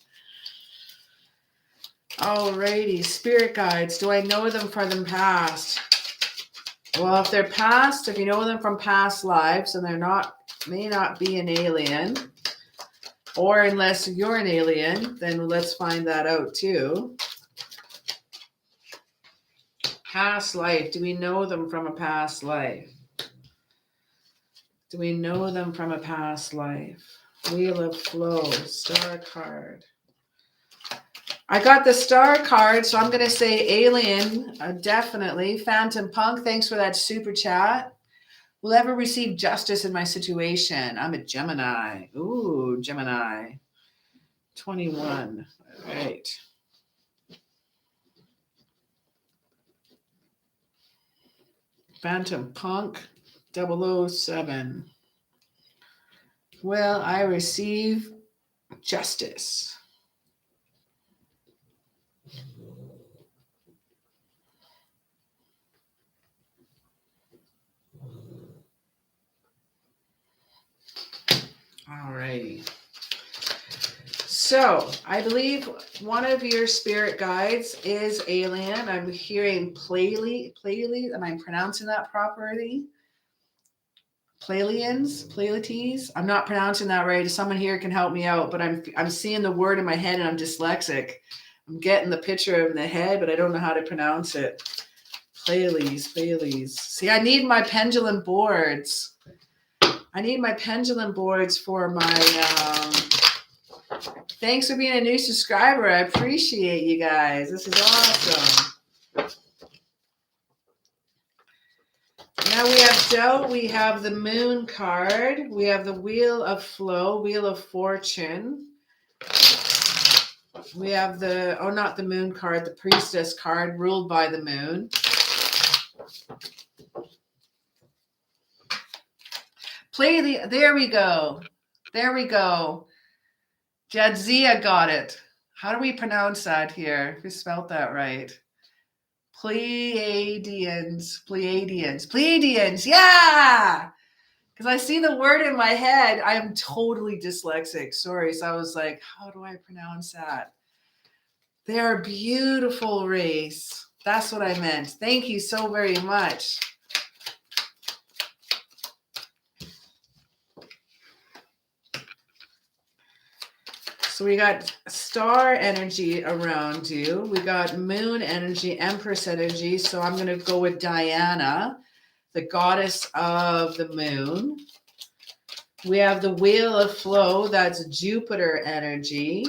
Alrighty, spirit guides. Do I know them from the past? Well, if they're past, if you know them from past lives, and they're not, may not be an alien. Or unless you're an alien, then let's find that out too. Past life. Do we know them from a past life? Do we know them from a past life? Wheel of Flow, Star card. I got the Star card, so I'm going to say alien, definitely. Phantom Punk, thanks for that super chat. Will ever receive justice in my situation? I'm a Gemini. Ooh, Gemini. 21. All right. Phantom Punk, 007. Will I receive justice? All righty. So I believe one of your spirit guides is alien. I'm hearing Pleiades. Am I pronouncing that properly? Pleiades. I'm not pronouncing that right. If someone here can help me out, but I'm seeing the word in my head and I'm dyslexic. I'm getting the picture in the head, but I don't know how to pronounce it. Pleiades. See, I need my pendulum boards. I need my pendulum boards for my thanks for being a new subscriber. I appreciate you guys. This is awesome. Now we have Doe. We have the Moon card. We have the Wheel of Flow, Wheel of Fortune. We have the, oh, not the Moon card, the Priestess card, ruled by the Moon. There we go. Jadzia got it. How do we pronounce that here? Who spelled that right? Pleiadians. Yeah! Because I see the word in my head. I am totally dyslexic. Sorry. So I was like, how do I pronounce that? They're a beautiful race. That's what I meant. Thank you so very much. So we got star energy around you. We got moon energy, empress energy. So I'm going to go with Diana, the goddess of the moon. We have the Wheel of Flow. That's Jupiter energy.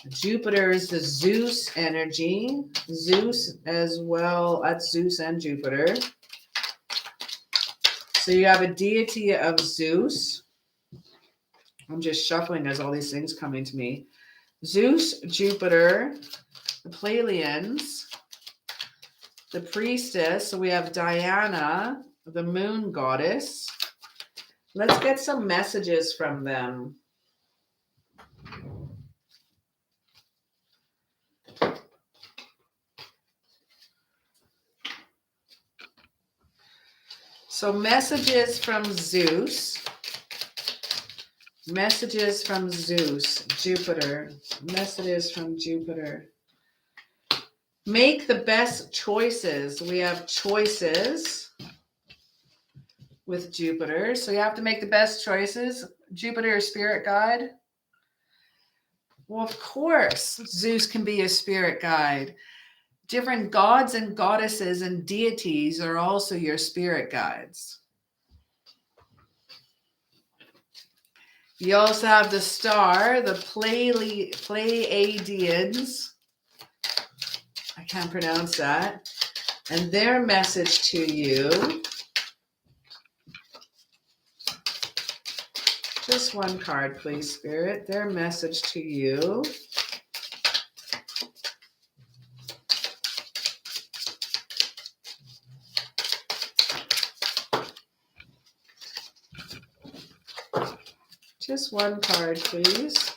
Jupiter is the Zeus energy. Zeus as well. That's Zeus and Jupiter. So you have a deity of Zeus. I'm just shuffling as all these things coming to me. Zeus, Jupiter, the Pleiadians, the Priestess. So we have Diana, the moon goddess. Let's get some messages from them. So messages from Zeus. Messages from Zeus, Jupiter. Messages from Jupiter. Make the best choices. We have choices with Jupiter. So you have to make the best choices. Jupiter, spirit guide. Well, of course, Zeus can be a spirit guide. Different gods and goddesses and deities are also your spirit guides. You also have the star, the Pleiadians. I can't pronounce that. And their message to you. Just one card, please, Spirit. Their message to you. Just one card, please.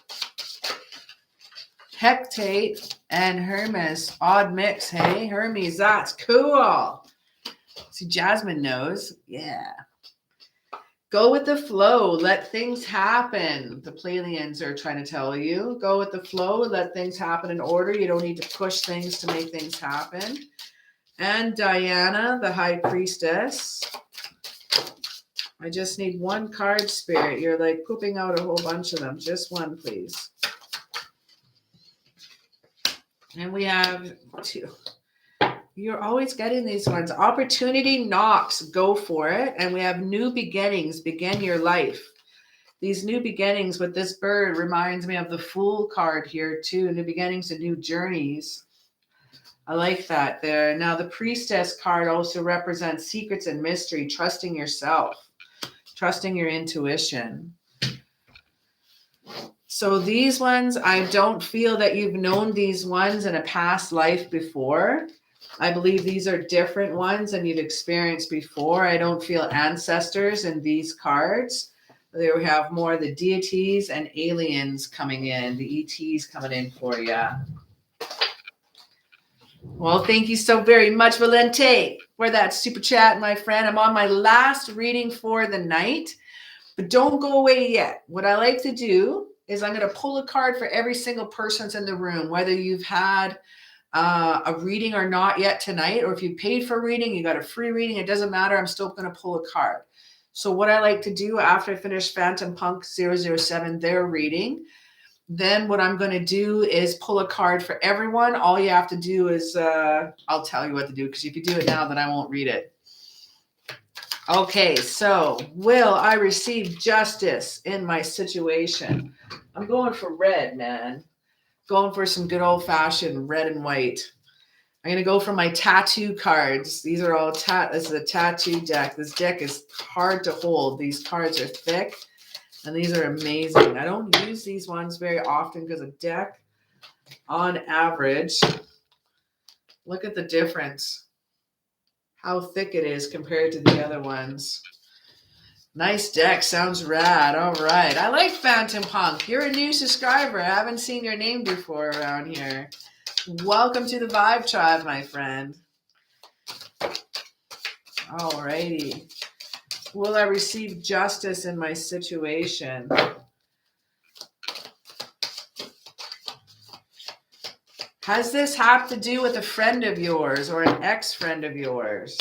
Hecate and Hermes. Odd mix, hey? Hermes, that's cool. See, Jasmine knows. Yeah. Go with the flow. Let things happen. The Pleiadians are trying to tell you. Go with the flow. Let things happen in order. You don't need to push things to make things happen. And Diana, the High Priestess. I just need one card, Spirit. You're like pooping out a whole bunch of them. Just one, please. And we have 2. You're always getting these ones. Opportunity knocks. Go for it. And we have new beginnings. Begin your life. These new beginnings with this bird reminds me of the Fool card here too. New beginnings and new journeys. I like that there. Now the Priestess card also represents secrets and mystery, trusting yourself, trusting your intuition. So these ones, I don't feel that you've known these ones in a past life before. I believe these are different ones than you've experienced before. I don't feel ancestors in these cards. There we have more of the deities and aliens coming in, the ETs coming in for you. Well, thank you so very much, Valente, for that super chat, my friend. I'm on my last reading for the night, but don't go away yet. What I like to do is I'm going to pull a card for every single person that's in the room, whether you've had a reading or not yet tonight, or if you paid for a reading, you got a free reading, it doesn't matter. I'm still going to pull a card. So what I like to do after I finish Phantom Punk 007, their reading, then what I'm going to do is pull a card for everyone. All you have to do is, I'll tell you what to do, because if you do it now, then I won't read it. Okay, so will I receive justice in my situation? I'm going for red, man. Going for some good old-fashioned red and white. I'm going to go for my tattoo cards. These are all this is a tattoo deck. This deck is hard to hold. These cards are thick, and these are amazing. I don't use these ones very often because a deck, on average, look at the difference. How thick it is compared to the other ones. Nice deck. Sounds rad. All right. I like Phantom Punk. You're a new subscriber. I haven't seen your name before around here. Welcome to the Vibe Tribe, my friend. Alrighty. Will I receive justice in my situation? Has this have to do with a friend of yours or an ex-friend of yours?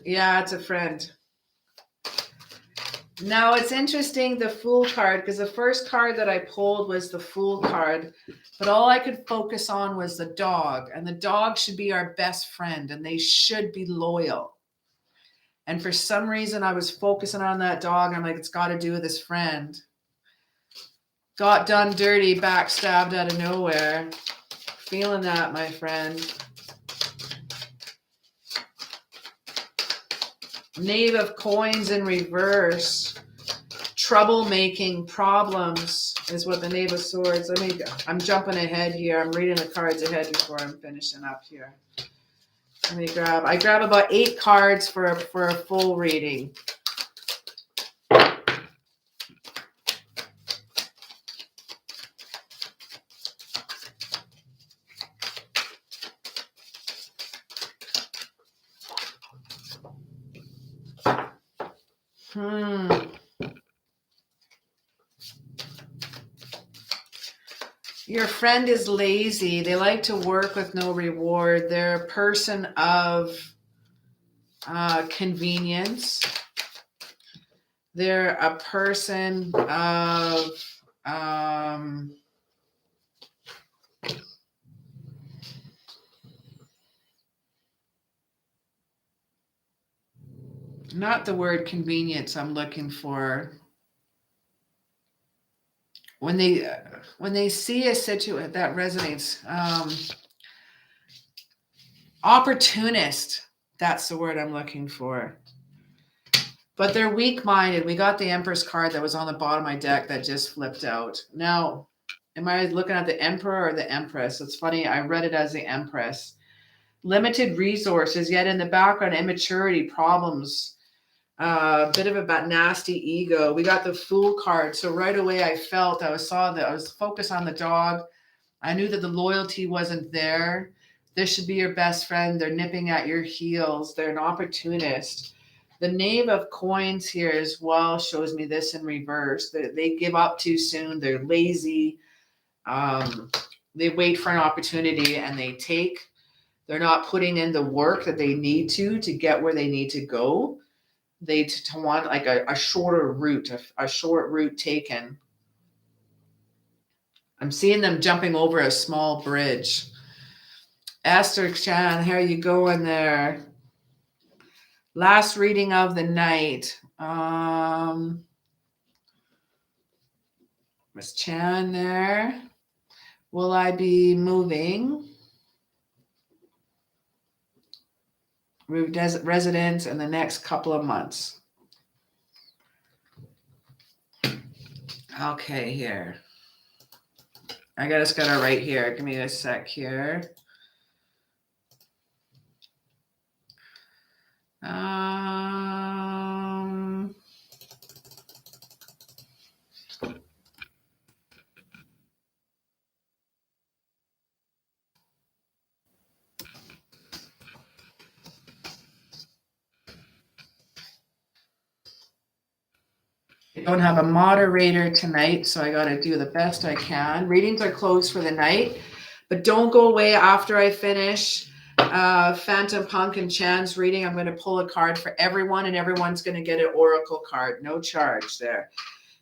Yeah, it's a friend. Now it's interesting, the Fool card, because the first card that I pulled was the Fool card, but all I could focus on was the dog, and the dog should be our best friend, and they should be loyal. And for some reason, I was focusing on that dog. I'm like, it's got to do with his friend. Got done dirty, backstabbed out of nowhere. Feeling that, my friend. Knave of Coins in reverse. Troublemaking, problems is what the Knave of Swords. I'm jumping ahead here. I'm reading the cards ahead before I'm finishing up here. I grab about 8 cards for a full reading. Your friend is lazy. They like to work with no reward. They're a person of convenience. They're a person of not the word convenience I'm looking for. When they see a situation that resonates, opportunist, that's the word I'm looking for. But they're weak-minded. We got the Empress card that was on the bottom of my deck that just flipped out. Now, am I looking at the Emperor or the Empress? It's funny, I read it as the Empress. Limited resources, yet in the background, immaturity, problems, a bit of a nasty ego. We got the Fool card. So right away I was focused on the dog. I knew that the loyalty wasn't there. This should be your best friend. They're nipping at your heels. They're an opportunist. The Knave of Coins here as well shows me this in reverse. They give up too soon. They're lazy. They wait for an opportunity and they take. They're not putting in the work that they need to get where they need to go. They to want like a shorter route, a short route taken. I'm seeing them jumping over a small bridge. Esther Chan, how are you going there? Last reading of the night. Miss Chan there. Will I be moving? Residence in the next couple of months. Okay, here. I just got it right here. Give me a sec here. I don't have a moderator tonight, so I got to do the best I can. Readings are closed for the night, but don't go away after I finish Phantom Punk and Chan's reading. I'm going to pull a card for everyone, and everyone's going to get an oracle card. No charge there.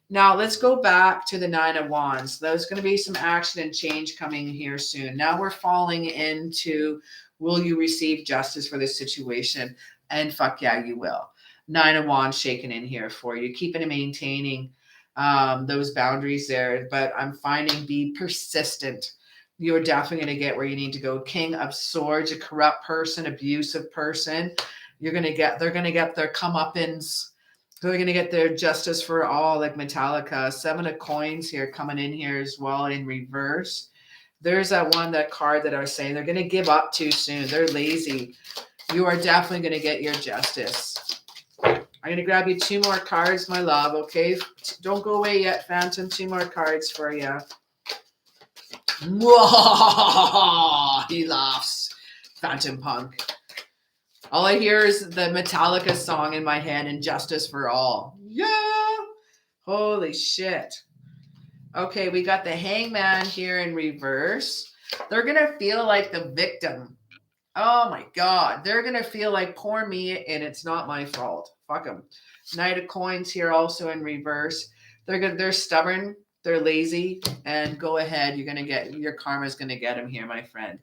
Now, let's go back to the Nine of Wands. There's going to be some action and change coming here soon. Now we're falling into, will you receive justice for this situation? And fuck yeah, you will. Nine of Wands shaking in here for you, keeping and maintaining those boundaries there. But I'm finding be persistent. You're definitely going to get where you need to go. King of Swords, a corrupt person, abusive person. They're going to get their comeuppance. They're going to get their justice for all, like Metallica. Seven of Coins here coming in here as well in reverse. There's that card that I was saying. They're going to give up too soon. They're lazy. You are definitely going to get your justice. I'm going to grab you two more cards, my love, okay? Don't go away yet, Phantom. Two more cards for you. He laughs. Phantom Punk. All I hear is the Metallica song in my head, and Justice for All. Yeah. Holy shit. Okay, we got the Hangman here in reverse. They're going to feel like the victim. Oh my God. They're going to feel like poor me and it's not my fault. Fuck them. Knight of Coins here also in reverse. They're stubborn. They're lazy. And go ahead. Your karma's going to get them here, my friend.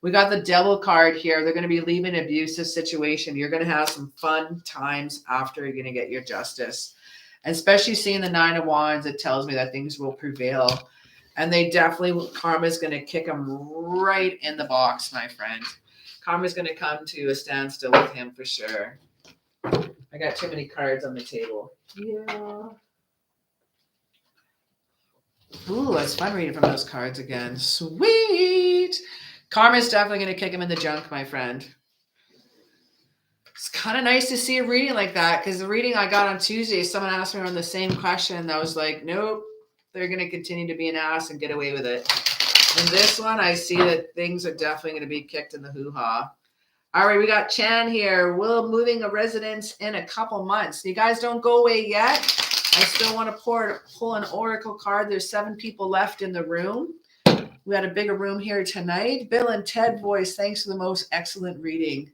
We got the Devil card here. They're going to be leaving an abusive situation. You're going to have some fun times after you're going to get your justice. And especially seeing the Nine of Wands, it tells me that things will prevail. And karma's going to kick them right in the box, my friend. Karma's going to come to a standstill with him for sure. I got too many cards on the table. Yeah. Ooh, it's fun reading from those cards again. Sweet. Karma's definitely going to kick him in the junk, my friend. It's kind of nice to see a reading like that, because the reading I got on Tuesday, someone asked me on the same question, and I was like, nope, they're going to continue to be an ass and get away with it. And this one, I see that things are definitely going to be kicked in the hoo-ha. All right, we got Chan here. Will moving a residence in a couple months. You guys don't go away yet. I still want to pull an oracle card. There's 7 people left in the room. We had a bigger room here tonight. Bill and Ted voice, thanks for the most excellent reading.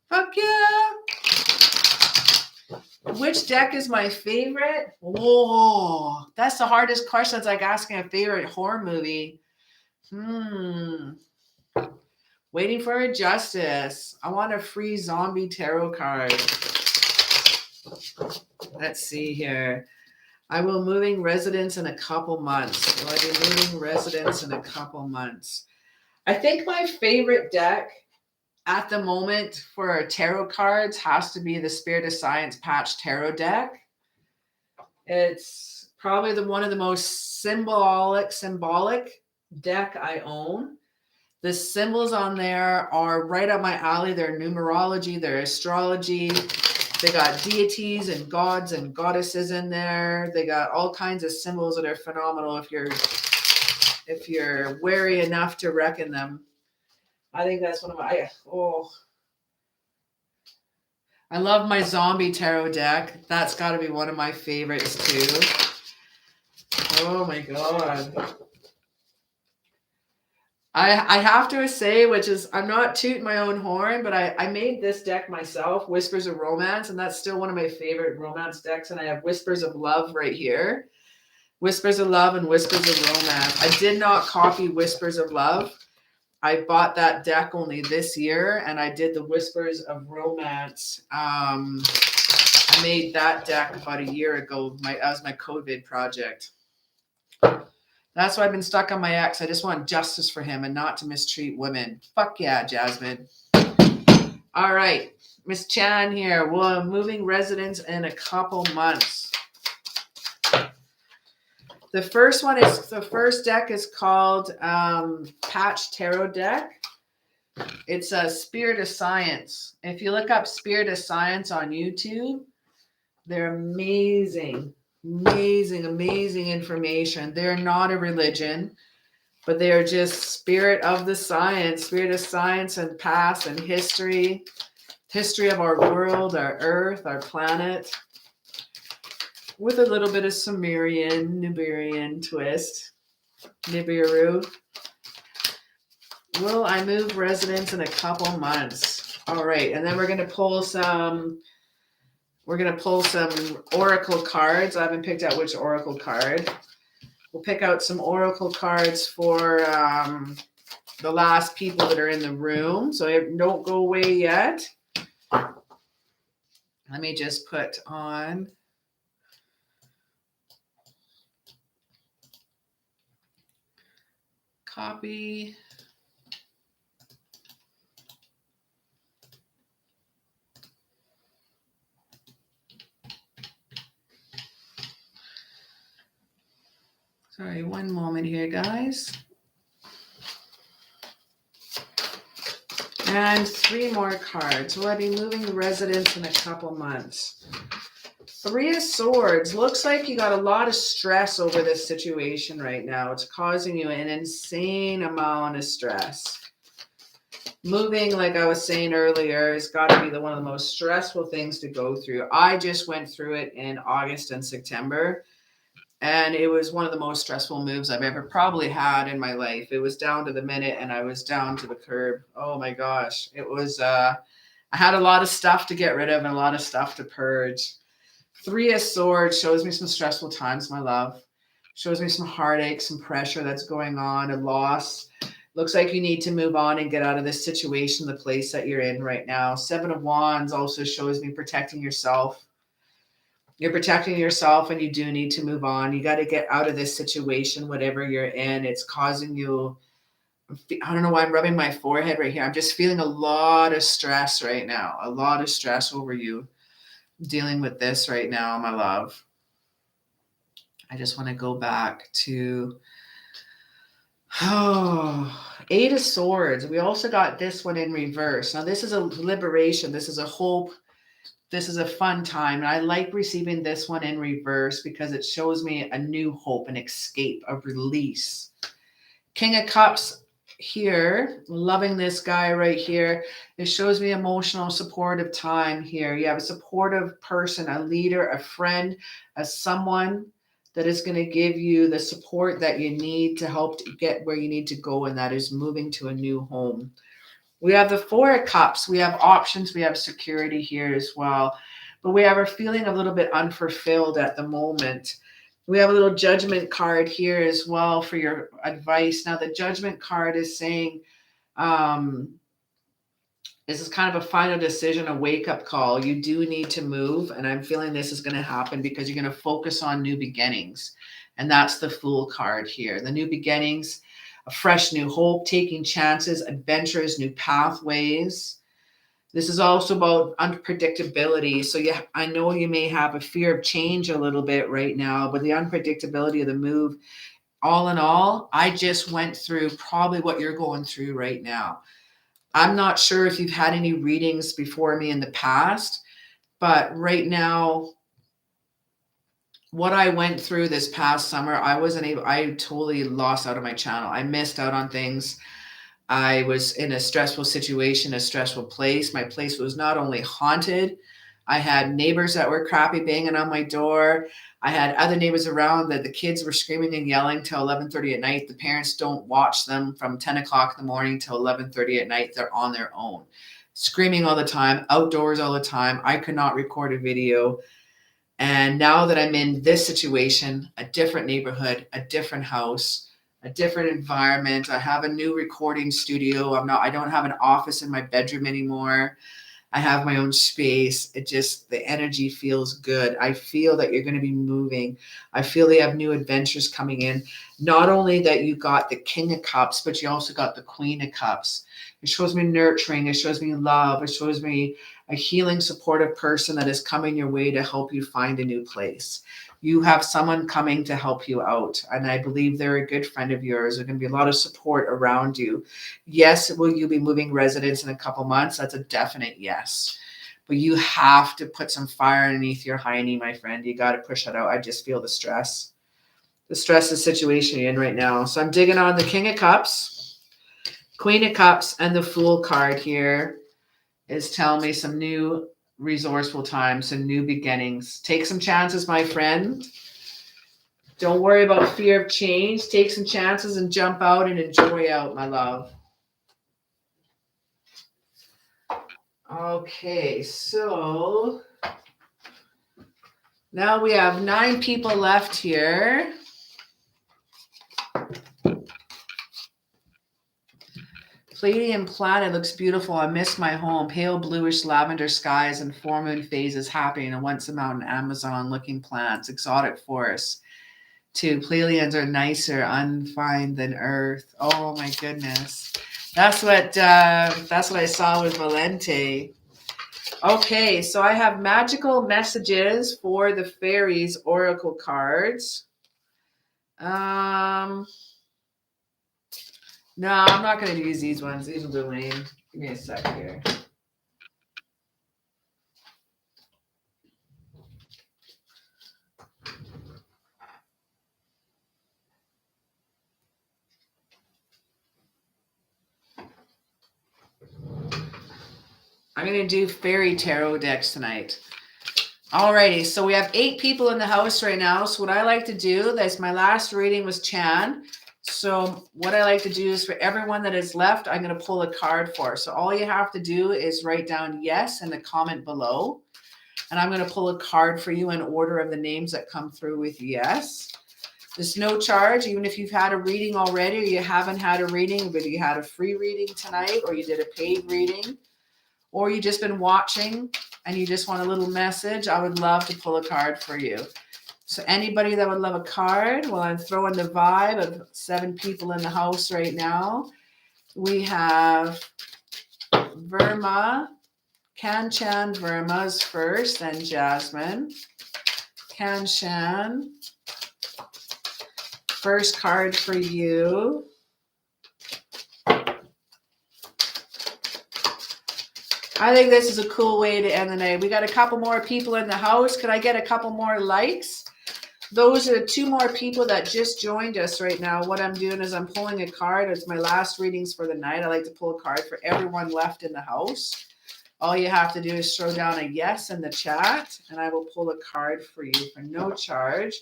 Fuck yeah. Which deck is my favorite? Whoa, that's the hardest question. It's like asking a favorite horror movie. Waiting for a justice. I want a free zombie tarot card. Let's see here. I will moving residence in a couple months. Will I be moving residence in a couple months? I think my favorite deck at the moment for tarot cards has to be the Spirit of Science Patch Tarot deck. It's probably one of the most symbolic deck I own. The symbols on there are right up my alley. They're numerology, they're astrology. They got deities and gods and goddesses in there. They got all kinds of symbols that are phenomenal if you're wary enough to reckon them. I think that's one of my I love my zombie tarot deck. That's got to be one of my favorites too. Oh my God. I have to say, which is, I'm not tooting my own horn, but I made this deck myself, Whispers of Romance, and that's still one of my favorite romance decks. And I have Whispers of Love right here. Whispers of Love and Whispers of Romance. I did not copy Whispers of Love. I bought that deck only this year, and I did the Whispers of Romance. I made that deck about a year ago. That was my COVID project. That's why I've been stuck on my ex. I just want justice for him and not to mistreat women. Fuck yeah, Jasmine. All right, Miss Chan here. Well, moving residence in a couple months. The first deck is called Patch Tarot Deck. It's a Spirit of Science. If you look up Spirit of Science on YouTube, they're amazing. Amazing information. They're not a religion, but they are just spirit of the science, spirit of science and past and history of our world, our earth, our planet, with a little bit of Sumerian, Nubarian twist. Nibiru. Will I move residence in a couple months? All right, and then we're going to pull some oracle cards. I haven't picked out which oracle card. We'll pick out some oracle cards for the last people that are in the room. So don't go away yet. Let me just put on. Copy. Sorry, one moment here, guys. And 3 more cards. Will I be moving the residence in a couple months? 3 of Swords. Looks like you got a lot of stress over this situation right now. It's causing you an insane amount of stress. Moving, like I was saying earlier, has got to be one of the most stressful things to go through. I just went through it in August and September. And it was one of the most stressful moves I've ever probably had in my life. It was down to the minute and I was down to the curb. Oh my gosh. It was, I had a lot of stuff to get rid of and a lot of stuff to purge. 3 of Swords shows me some stressful times, my love. Shows me some heartache, some pressure that's going on, a loss. Looks like you need to move on and get out of this situation, the place that you're in right now. 7 of Wands also shows me protecting yourself. You're protecting yourself and you do need to move on. You got to get out of this situation, whatever you're in. It's causing you, I don't know why I'm rubbing my forehead right here. I'm just feeling a lot of stress right now. A lot of stress over you dealing with this right now, my love. I just want to go back to, 8 of Swords. We also got this one in reverse. Now this is a liberation. This is a hope. This is a fun time. And I like receiving this one in reverse because it shows me a new hope, an escape, a release. King of Cups here, loving this guy right here. It shows me emotional, supportive time here. You have a supportive person, a leader, a friend, as someone that is going to give you the support that you need to help to get where you need to go, and that is moving to a new home. We have the 4 of Cups. We have options. We have security here as well. But we have a feeling a little bit unfulfilled at the moment. We have a little Judgment card here as well for your advice. Now, the Judgment card is saying this is kind of a final decision, a wake-up call. You do need to move, and I'm feeling this is going to happen because you're going to focus on new beginnings. And that's the Fool card here. The new beginnings, a fresh new hope, taking chances, adventures, new pathways. This is also about unpredictability. So I know you may have a fear of change a little bit right now, but the unpredictability of the move, all in all, I just went through probably what you're going through right now. I'm not sure if you've had any readings before me in the past, but right now, what I went through this past summer, I totally lost out on my channel. I missed out on things. I was in a stressful situation, a stressful place. My place was not only haunted, I had neighbors that were crappy banging on my door. I had other neighbors around that the kids were screaming and yelling till 11:30 at night. The parents don't watch them from 10 o'clock in the morning till 11:30 at night. They're on their own, screaming all the time, outdoors all the time. I could not record a video. And now that I'm in this situation, a different neighborhood, a different house, a different environment, I have a new recording studio. I don't have an office in my bedroom anymore. I have my own space. The energy feels good. I feel that you're going to be moving. I feel they have new adventures coming in. Not only that you got the King of Cups, but you also got the Queen of Cups. It shows me nurturing. It shows me love. It shows me a healing, supportive person that is coming your way to help you find a new place. You have someone coming to help you out. And I believe they're a good friend of yours. There's going to be a lot of support around you. Yes, will you be moving residence in a couple months? That's a definite yes. But you have to put some fire underneath your hiney, my friend. You got to push that out. I just feel the stress. The stress of the situation you're in right now. So I'm digging on the King of Cups, Queen of Cups, and the Fool card here is telling me some new resourceful times, some new beginnings. Take some chances, my friend. Don't worry about fear of change. Take some chances and jump out and enjoy out, my love. Okay, so now we have 9 people left here. Palladium planet looks beautiful. I miss my home. Pale bluish lavender skies and full moon phases happening. And once a mountain, Amazon looking plants, exotic forests. 2 Pleiadians are nicer, unfined than Earth. Oh my goodness. That's what I saw with Valente. Okay, so I have magical messages for the fairies oracle cards. No, I'm not going to use these ones. These will be lame. Give me a sec here. I'm going to do fairy tarot decks tonight. Alrighty, so we have 8 people in the house right now. So what I like to do, that's my last reading was Chan. So what I like to do is for everyone that is left, I'm going to pull a card for. So all you have to do is write down yes in the comment below. And I'm going to pull a card for you in order of the names that come through with yes. There's no charge, even if you've had a reading already or you haven't had a reading, but you had a free reading tonight or you did a paid reading or you just been watching and you just want a little message, I would love to pull a card for you. So anybody that would love a card, well, I'm throwing the vibe of 7 people in the house right now. We have Verma, Kanchan Verma's first, then Jasmine. Kanchan, first card for you. I think this is a cool way to end the night. We got a couple more people in the house. Could I get a couple more likes? Those are the 2 more people that just joined us right now. What I'm doing is I'm pulling a card. It's my last readings for the night. I like to pull a card for everyone left in the house. All you have to do is throw down a yes in the chat, and I will pull a card for you for no charge.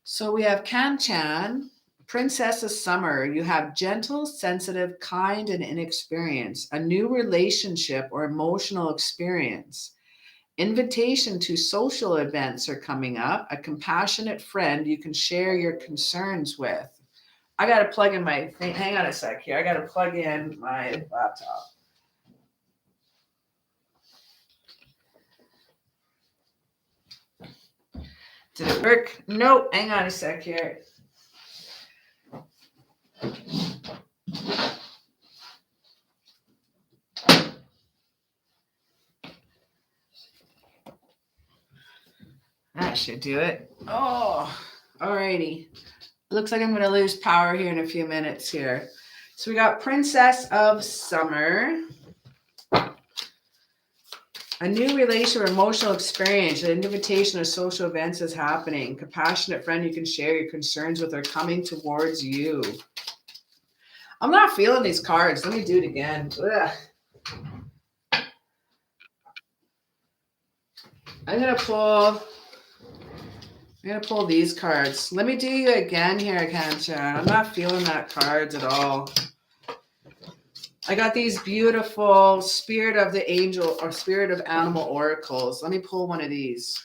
So we have Kanchan, Princess of Summer. You have gentle, sensitive, kind, and inexperienced. A new relationship or emotional experience. Invitation to social events are coming up. A compassionate friend you can share your concerns with. I got to plug in my thing. Hang on a sec here. I got to plug in my laptop. Did it work? Nope. Hang on a sec here. That should do it. Oh, alrighty. Looks like I'm going to lose power here in a few minutes here. So we got Princess of Summer. A new relation or emotional experience, an invitation to social events is happening. Compassionate friend you can share your concerns with are coming towards you. I'm not feeling these cards. Let me do it again. Ugh. I'm gonna pull these cards. Let me do you again here, Cancer. I'm not feeling that cards at all. I got these beautiful Spirit of the Angel or Spirit of Animal oracles. Let me pull one of these.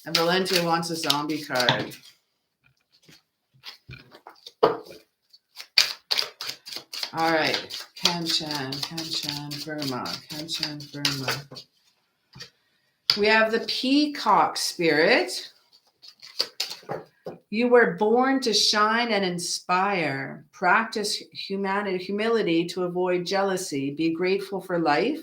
And Valente wants a zombie card. All right. Kanchan, Burma. We have the Peacock Spirit. You were born to shine and inspire. Practice humility to avoid jealousy. Be grateful for life,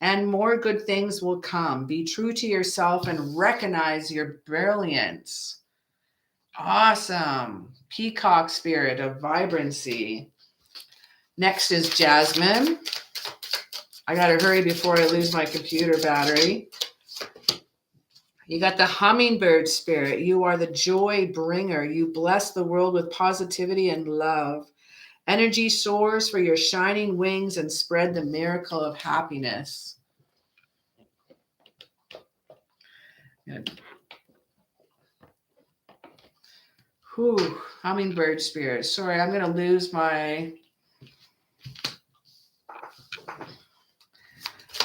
and more good things will come. Be true to yourself and recognize your brilliance. Awesome. Peacock Spirit of vibrancy. Next is Jasmine. I got to hurry before I lose my computer battery. You got the Hummingbird Spirit. You are the joy bringer. You bless the world with positivity and love. Energy soars for your shining wings and spread the miracle of happiness. Whew, Hummingbird Spirit. Sorry, I'm going to lose my...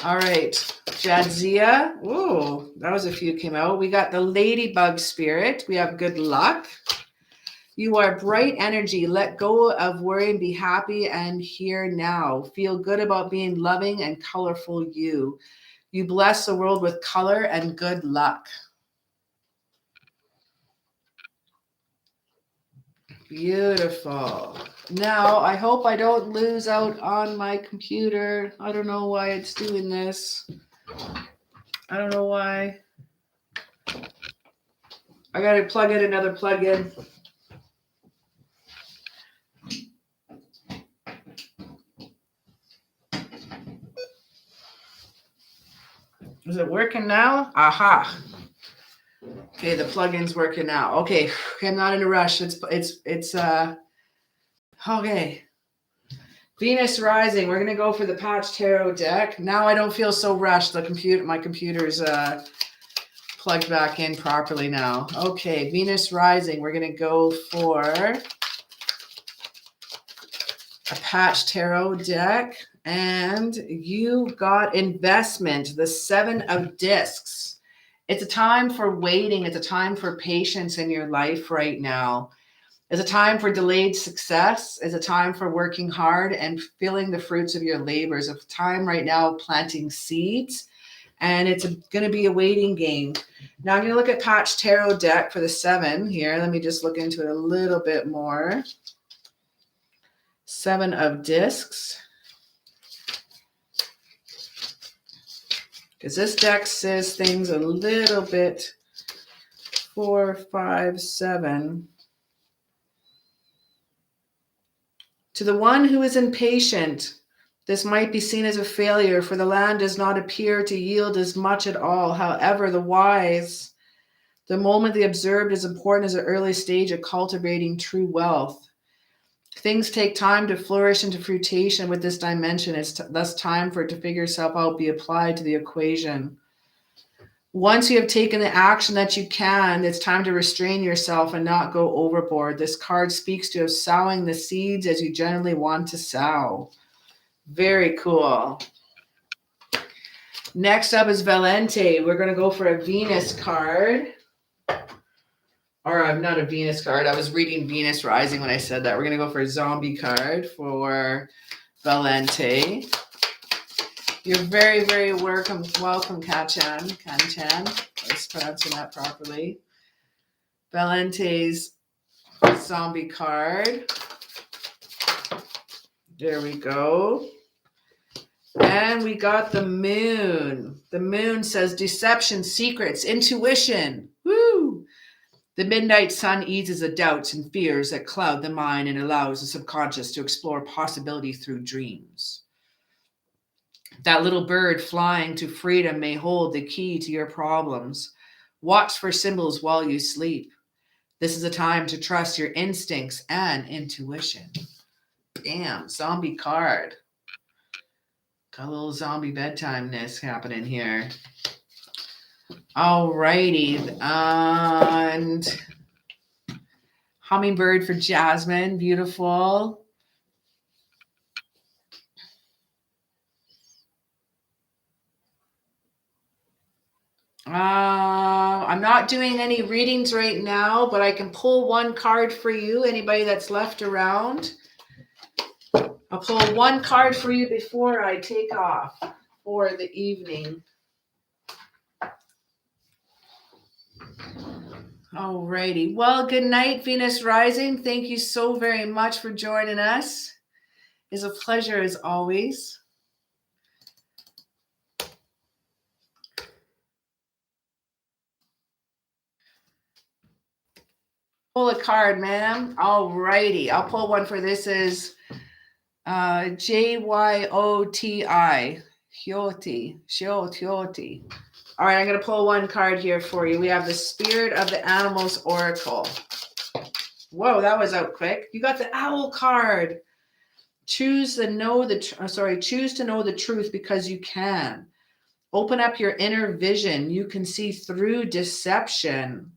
All right, Jadzia. Ooh, that was a few came out. We got the Ladybug Spirit. We have good luck. You are bright energy. Let go of worry and be happy and here now. Feel good about being loving and colorful you. You bless the world with color and good luck. Beautiful. Now, I hope I don't lose out on my computer. I don't know why it's doing this. I don't know why. I got to plug in another plug-in. Is it working now? Aha. Okay, the plugin's working now. Okay, I'm not in a rush. It's okay. Venus Rising. We're gonna go for the Patch Tarot deck. Now I don't feel so rushed. My computer's plugged back in properly now. Okay, Venus Rising. We're gonna go for a Patch Tarot deck, and you got investment. The 7 of Discs. It's a time for waiting. It's a time for patience in your life right now. It's a time for delayed success. It's a time for working hard and feeling the fruits of your labors. It's a time right now planting seeds, and it's going to be a waiting game. Now I'm going to look at Patch Tarot deck for the 7 here. Let me just look into it a little bit more. 7 of Discs. Because this deck says things a little bit 4, 5, 7. To the one who is impatient, this might be seen as a failure, for the land does not appear to yield as much at all. However, the wise, the moment they observed is important as an early stage of cultivating true wealth. Things take time to flourish into fruition with this dimension. It's thus time for it to figure itself out, be applied to the equation. Once you have taken the action that you can, it's time to restrain yourself and not go overboard. This card speaks to sowing the seeds as you generally want to sow. Very cool. Next up is Valente. We're going to go for a Venus card. Or I'm not a Venus card. I was reading Venus Rising when I said that. We're going to go for a zombie card for Valente. You're very, very welcome, Kanchan. I was pronouncing that properly. Valente's zombie card. There we go. And we got the moon. The moon says deception, secrets, intuition. Woo! The midnight sun eases the doubts and fears that cloud the mind and allows the subconscious to explore possibilities through dreams. That little bird flying to freedom may hold the key to your problems. Watch for symbols while you sleep. This is a time to trust your instincts and intuition. Bam, zombie card. Got a little zombie bedtime-ness happening here. All righty. And hummingbird for Jasmine. Beautiful. I'm not doing any readings right now, but I can pull one card for you. Anybody that's left around. I'll pull one card for you before I take off for the evening. Alrighty. Well, good night, Venus Rising. Thank you so very much for joining us. It's a pleasure as always. Pull a card, ma'am. Alrighty. I'll pull one for this is Jyoti. Hyoti. All right, I'm going to pull one card here for you. We have the Spirit of the Animals Oracle. Whoa, that was out quick. You got the Owl card. Choose to know the truth because you can. Open up your inner vision. You can see through deception.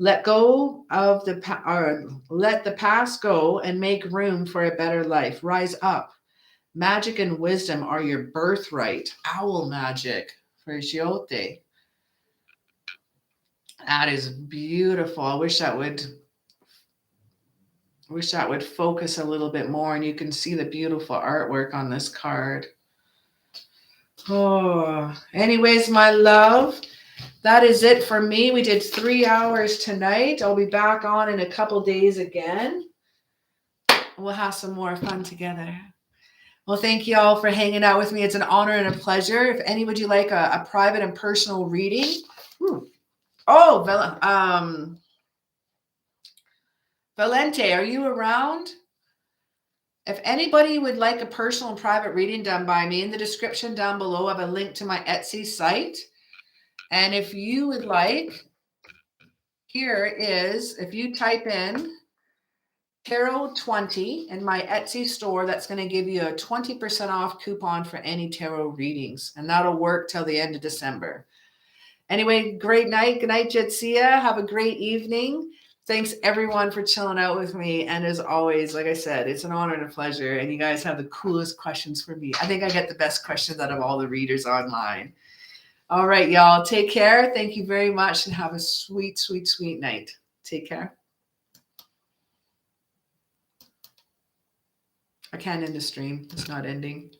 Let go of let the past go and make room for a better life. Rise up. Magic and wisdom are your birthright. Owl magic for Jyoti. That is beautiful. I wish that would focus a little bit more, and you can see the beautiful artwork on this card. Oh, anyways, my love, that is it for me. We did 3 hours tonight. I'll be back on in a couple days again. We'll have some more fun together. Well, thank you all for hanging out with me. It's an honor and a pleasure. If any would you like a private and personal reading? Oh, Valente, are you around? If anybody would like a personal and private reading done by me, in the description down below, I have a link to my Etsy site. And if you would like, here is, if you type in Tarot 20 in my Etsy store, that's going to give you a 20% off coupon for any tarot readings. And that'll work till the end of December. Anyway, great night. Good night, Jetsia. Have a great evening. Thanks everyone for chilling out with me. And as always, like I said, it's an honor and a pleasure. And you guys have the coolest questions for me. I think I get the best questions out of all the readers online. All right, y'all. Take care. Thank you very much and have a sweet, sweet, sweet night. Take care. I can't end the stream. It's not ending.